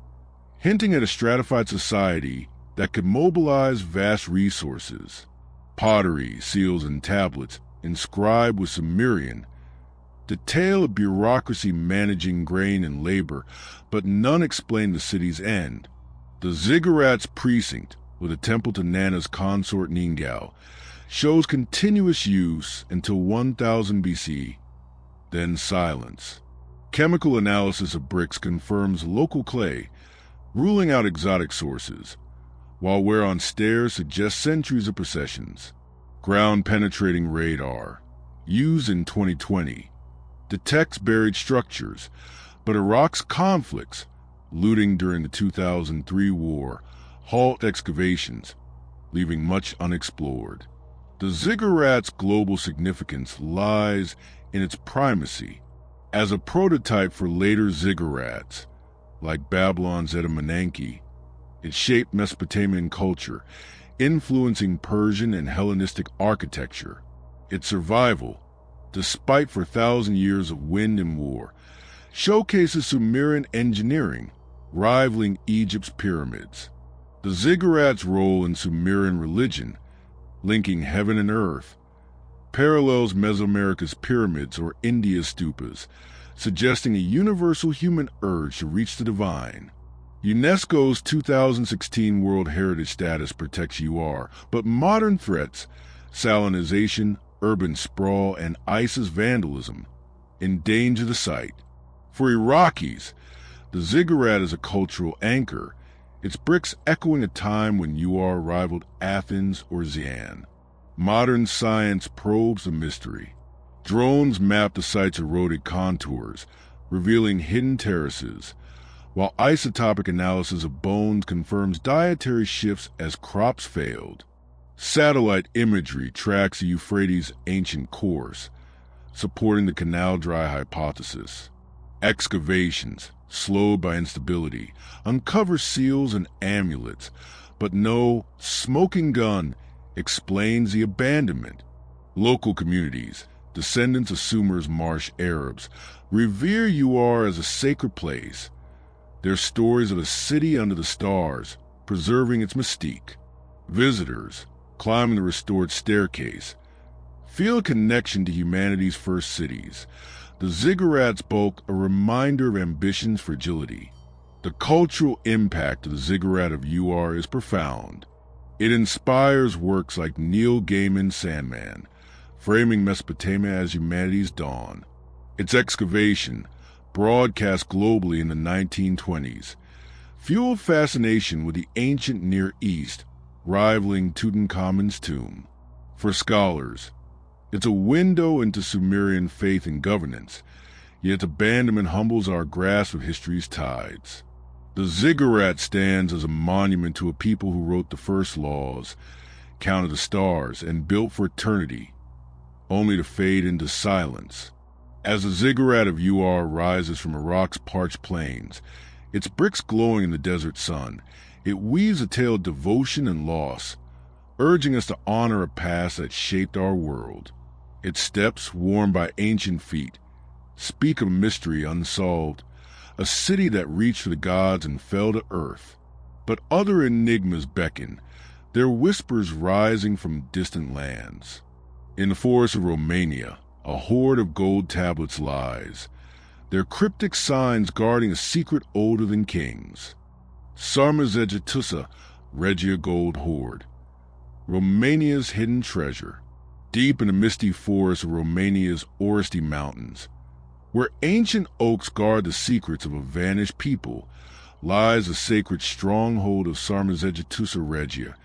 hinting at a stratified society that could mobilize vast resources. Pottery, seals, and tablets, inscribed with Sumerian, detail a bureaucracy managing grain and labor, but none explain the city's end. The ziggurat's precinct, with a temple to Nana's consort Ningal, shows continuous use until 1000 BC, then silence. Chemical analysis of bricks confirms local clay, ruling out exotic sources, while wear on stairs suggests centuries of processions. Ground-penetrating radar, used in 2020, detects buried structures, but Iraq's conflicts, looting during the 2003 war, halt excavations, leaving much unexplored. The ziggurat's global significance lies in its primacy as a prototype for later ziggurats, like Babylon's Etemenanke. It shaped Mesopotamian culture, influencing Persian and Hellenistic architecture. Its survival, despite 4,000 years of wind and war, showcases Sumerian engineering, rivaling Egypt's pyramids. The ziggurat's role in Sumerian religion, linking heaven and earth, parallels Mesoamerica's pyramids or India's stupas, suggesting a universal human urge to reach the divine. UNESCO's 2016 World Heritage status protects UR, but modern threats, salinization, urban sprawl, and ISIS vandalism, endanger the site. For Iraqis, the ziggurat is a cultural anchor, its bricks echoing a time when UR rivaled Athens or Xi'an. Modern science probes the mystery. Drones map the site's eroded contours, revealing hidden terraces, while isotopic analysis of bones confirms dietary shifts as crops failed. Satellite imagery tracks the Euphrates' ancient course, supporting the canal dry hypothesis. Excavations, slowed by instability, uncover seals and amulets, but no smoking gun explains the abandonment. Local communities, descendants of Sumer's marsh Arabs, revere Ur as a sacred place. Their stories of a city under the stars, preserving its mystique. Visitors, climbing the restored staircase, feel a connection to humanity's first cities. The ziggurat's bulk a reminder of ambition's fragility. The cultural impact of the ziggurat of Ur is profound. It inspires works like Neil Gaiman's Sandman, framing Mesopotamia as humanity's dawn. Its excavation, broadcast globally in the 1920s, fueled fascination with the ancient Near East, rivaling Tutankhamun's tomb. For scholars, it's a window into Sumerian faith and governance, yet abandonment humbles our grasp of history's tides. The ziggurat stands as a monument to a people who wrote the first laws, counted the stars, and built for eternity, only to fade into silence. As the ziggurat of Ur rises from Iraq's parched plains, its bricks glowing in the desert sun, it weaves a tale of devotion and loss, urging us to honor a past that shaped our world. Its steps, worn by ancient feet, speak of mystery unsolved, a city that reached for the gods and fell to earth. But other enigmas beckon, their whispers rising from distant lands. In the forests of Romania, a hoard of gold tablets lies, their cryptic signs guarding a secret older than kings. Sarmizegetusa Regia Gold Hoard, Romania's hidden treasure. Deep in the misty forests of Romania's Oresti Mountains, where ancient oaks guard the secrets of a vanished people, lies the sacred stronghold of Sarmizegetusa Regia,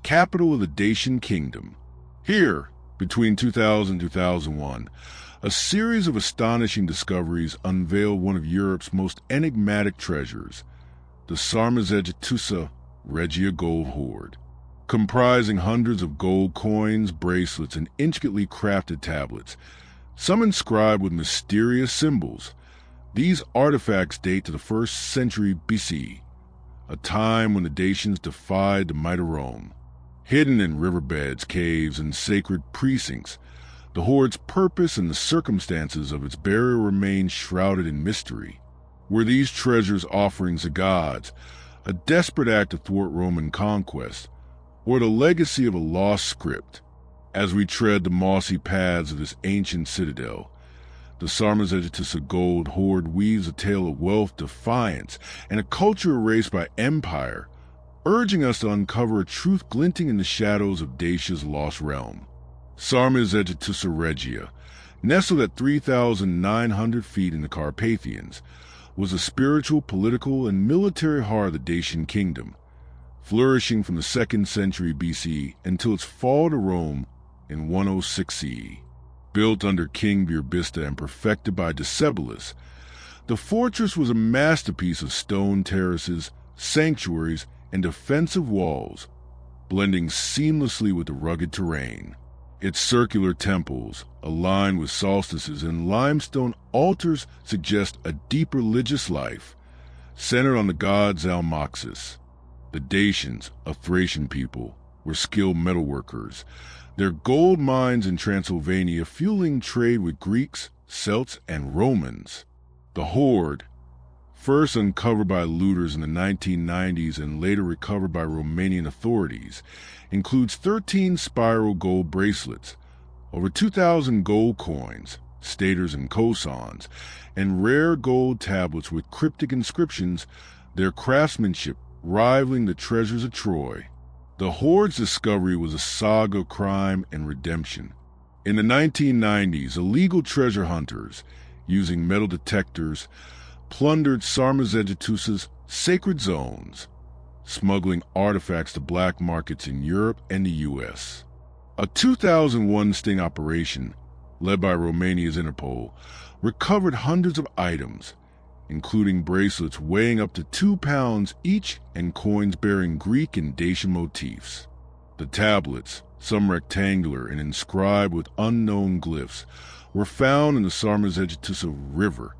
capital of the Dacian kingdom. Here, between 2000 and 2001, a series of astonishing discoveries unveiled one of Europe's most enigmatic treasures, the Sarmizegetusa Regia Gold Hoard. Comprising hundreds of gold coins, bracelets, and intricately crafted tablets, some inscribed with mysterious symbols. These artifacts date to the 1st century BC, a time when the Dacians defied the might of Rome. Hidden in riverbeds, caves, and sacred precincts, the hoard's purpose and the circumstances of its burial remain shrouded in mystery. Were these treasures offerings to gods, a desperate act to thwart Roman conquest, or the legacy of a lost script? As we tread the mossy paths of this ancient citadel, the Sarmizegetusa Gold Hoard weaves a tale of wealth, defiance, and a culture erased by empire, urging us to uncover a truth glinting in the shadows of Dacia's lost realm. Sarmizegetusa Regia, nestled at 3,900 feet in the Carpathians, was a spiritual, political, and military heart of the Dacian kingdom, flourishing from the 2nd century BC until its fall to Rome in 106 CE. Built under King Birbista and perfected by Decebalus, the fortress was a masterpiece of stone terraces, sanctuaries, and defensive walls, blending seamlessly with the rugged terrain. Its circular temples, aligned with solstices and limestone altars, suggest a deep religious life, centered on the god Zalmoxis. The Dacians, a Thracian people, were skilled metalworkers, their gold mines in Transylvania fueling trade with Greeks, Celts, and Romans. The hoard, first uncovered by looters in the 1990s and later recovered by Romanian authorities, includes 13 spiral gold bracelets, over 2,000 gold coins, staters and cosons, and rare gold tablets with cryptic inscriptions, their craftsmanship rivaling the treasures of Troy. The hoard's discovery was a saga of crime and redemption. In the 1990s, illegal treasure hunters, using metal detectors, plundered Sarmizegetusa's sacred zones, smuggling artifacts to black markets in Europe and the U.S. A 2001 sting operation, led by Romania's Interpol, recovered hundreds of items, including bracelets weighing up to 2 pounds each and coins bearing Greek and Dacian motifs. The tablets, some rectangular and inscribed with unknown glyphs, were found in the Sarmizegetusa River,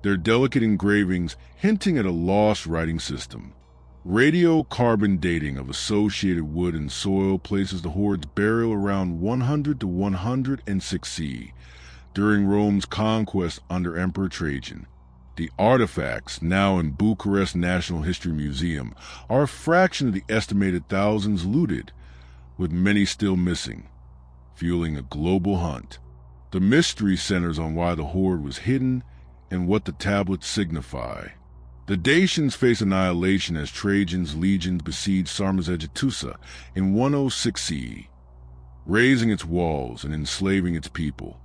their delicate engravings hinting at a lost writing system. Radiocarbon dating of associated wood and soil places the hoard's burial around 100 to 106 CE, during Rome's conquest under Emperor Trajan. The artifacts, now in Bucharest National History Museum, are a fraction of the estimated thousands looted, with many still missing, fueling a global hunt. The mystery centers on why the hoard was hidden and what the tablets signify. The Dacians face annihilation as Trajan's legions besieged Sarmizegetusa in 106 CE, razing its walls and enslaving its people.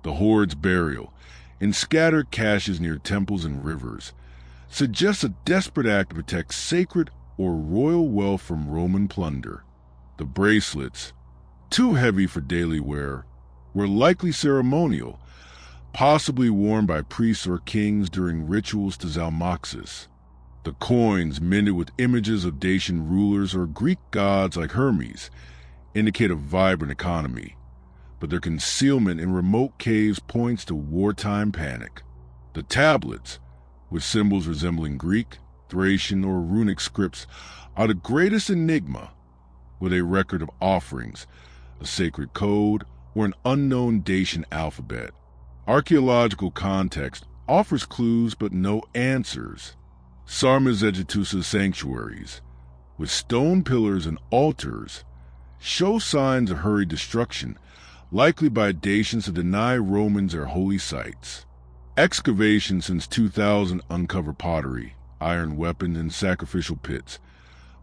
The hoard's burial, in scattered caches near temples and rivers, suggests a desperate act to protect sacred or royal wealth from Roman plunder. The bracelets, too heavy for daily wear, were likely ceremonial, possibly worn by priests or kings during rituals to Zalmoxis. The coins, minted with images of Dacian rulers or Greek gods like Hermes, indicate a vibrant economy, but their concealment in remote caves points to wartime panic. The tablets, with symbols resembling Greek, Thracian, or runic scripts, are the greatest enigma, with a record of offerings, a sacred code, or an unknown Dacian alphabet. Archaeological context offers clues but no answers. Sarmizegetusa's sanctuaries, with stone pillars and altars, show signs of hurried destruction, likely by Dacians to deny Romans their holy sites. Excavations since 2000 uncover pottery, iron weapons, and sacrificial pits,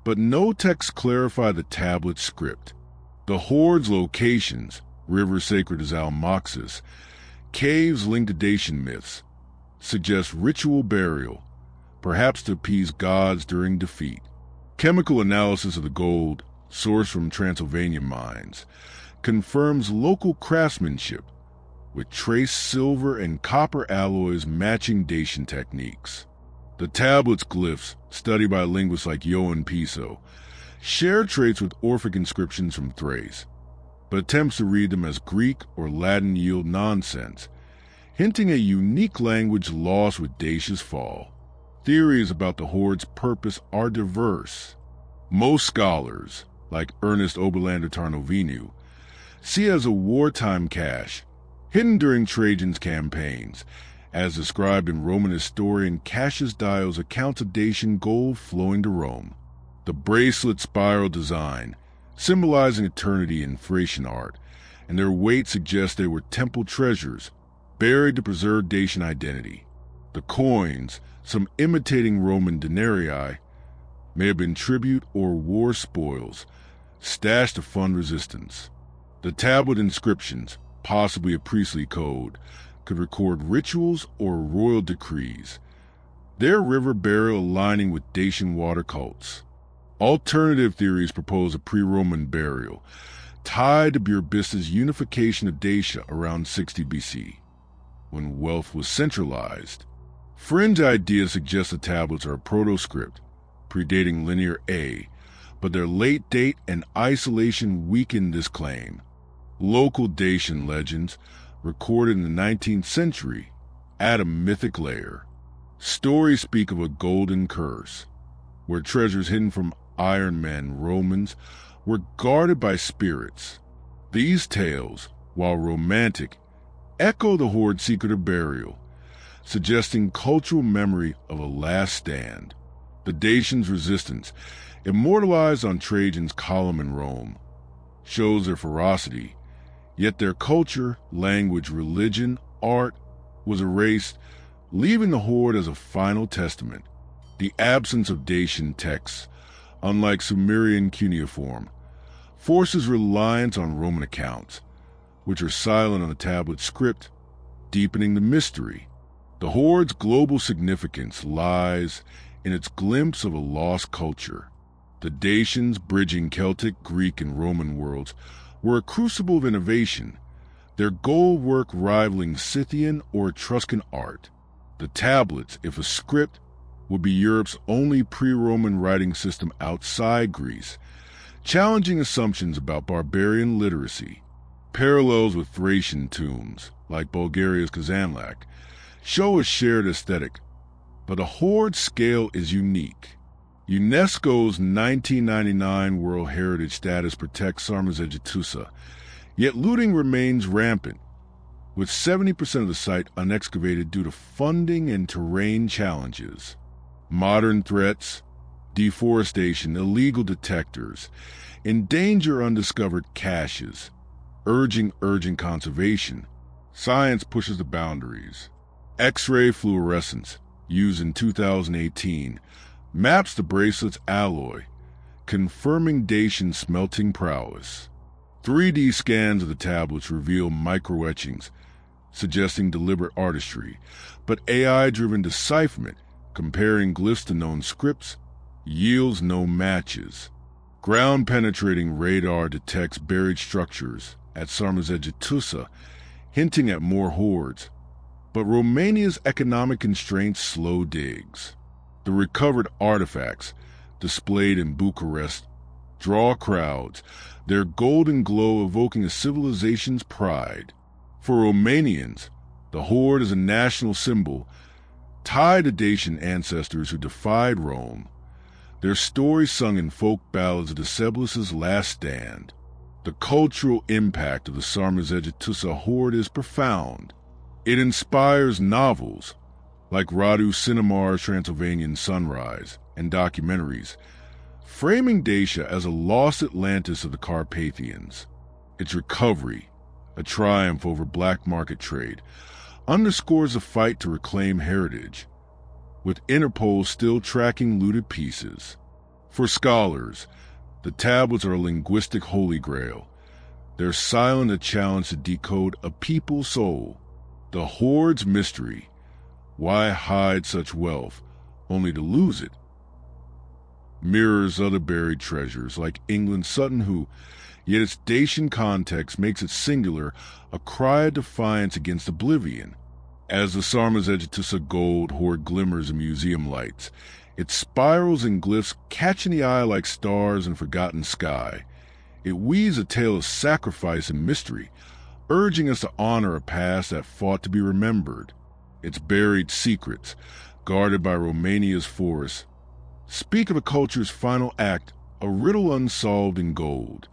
but no texts clarify the tablet script. The hoard's locations, rivers sacred as Almaxis, caves linked to Dacian myths, suggest ritual burial, perhaps to appease gods during defeat. Chemical analysis of the gold, sourced from Transylvanian mines, confirms local craftsmanship, with trace silver and copper alloys matching Dacian techniques. The tablet's glyphs, studied by linguists like Johan Piso, share traits with Orphic inscriptions from Thrace, but attempts to read them as Greek or Latin yield nonsense, hinting a unique language lost with Dacia's fall. Theories about the hoard's purpose are diverse. Most scholars, like Ernest Oberlander Tarnovinu, see it as a wartime cache, hidden during Trajan's campaigns, as described in Roman historian Cassius Dio's accounts of Dacian gold flowing to Rome. The bracelet spiral design, symbolizing eternity in Thracian art, and their weight suggests they were temple treasures, buried to preserve Dacian identity. The coins, some imitating Roman denarii, may have been tribute or war spoils, stashed to fund resistance. The tablet inscriptions, possibly a priestly code, could record rituals or royal decrees, their river burial aligning with Dacian water cults. Alternative theories propose a pre-Roman burial, tied to Burbista's unification of Dacia around 60 BC, when wealth was centralized. Fringe ideas suggest the tablets are a proto-script, predating Linear A, but their late date and isolation weaken this claim. Local Dacian legends, recorded in the 19th century, add a mythic layer. Stories speak of a golden curse, where treasures hidden from Iron Men Romans were guarded by spirits. These tales, while romantic, echo the hoard's secret of burial, suggesting cultural memory of a last stand. The Dacians' resistance, immortalized on Trajan's column in Rome, shows their ferocity, yet their culture, language, religion, art was erased, leaving the hoard as a final testament. The absence of Dacian texts, unlike Sumerian cuneiform, forces reliance on Roman accounts, which are silent on the tablet script, deepening the mystery. The hoard's global significance lies in its glimpse of a lost culture. The Dacians, bridging Celtic, Greek, and Roman worlds, were a crucible of innovation, their gold work rivaling Scythian or Etruscan art. The tablets, if a script, would be Europe's only pre-Roman writing system outside Greece, challenging assumptions about barbarian literacy. Parallels with Thracian tombs, like Bulgaria's Kazanlak, show a shared aesthetic, but the hoard's scale is unique. UNESCO's 1999 World Heritage status protects Sarmizegetusa, yet looting remains rampant, with 70% of the site unexcavated due to funding and terrain challenges. Modern threats, deforestation, illegal detectors, endanger undiscovered caches, urging urgent conservation. Science pushes the boundaries. X-ray fluorescence, used in 2018, maps the bracelet's alloy, confirming Dacian smelting prowess. 3D scans of the tablets reveal microetchings, suggesting deliberate artistry, but AI-driven decipherment, comparing glyphs to known scripts, yields no matches. Ground-penetrating radar detects buried structures at Sarmizegetusa, hinting at more hoards, but Romania's economic constraints slow digs. The recovered artifacts, displayed in Bucharest, draw crowds, their golden glow evoking a civilization's pride. For Romanians, the hoard is a national symbol tied to Dacian ancestors who defied Rome, their stories sung in folk ballads of Decebalus' last stand. The cultural impact of the Sarmizegetusa hoard is profound. It inspires novels, like Radu Cinemar's Transylvanian Sunrise, and documentaries, framing Dacia as a lost Atlantis of the Carpathians. Its recovery, a triumph over black market trade, underscores the fight to reclaim heritage, with Interpol still tracking looted pieces. For scholars, the tablets are a linguistic holy grail. They're silent, a challenge to decode a people's soul. The hoard's mystery. Why hide such wealth, only to lose it? Mirrors other buried treasures, like England's Sutton Hoo, yet its Dacian context makes it singular, a cry of defiance against oblivion. As the Sarmazejtusa gold hoard glimmers in museum lights, its spirals and glyphs catch in the eye like stars in forgotten sky. It weaves a tale of sacrifice and mystery, urging us to honor a past that fought to be remembered. Its buried secrets, guarded by Romania's forests, speak of a culture's final act, a riddle unsolved in gold.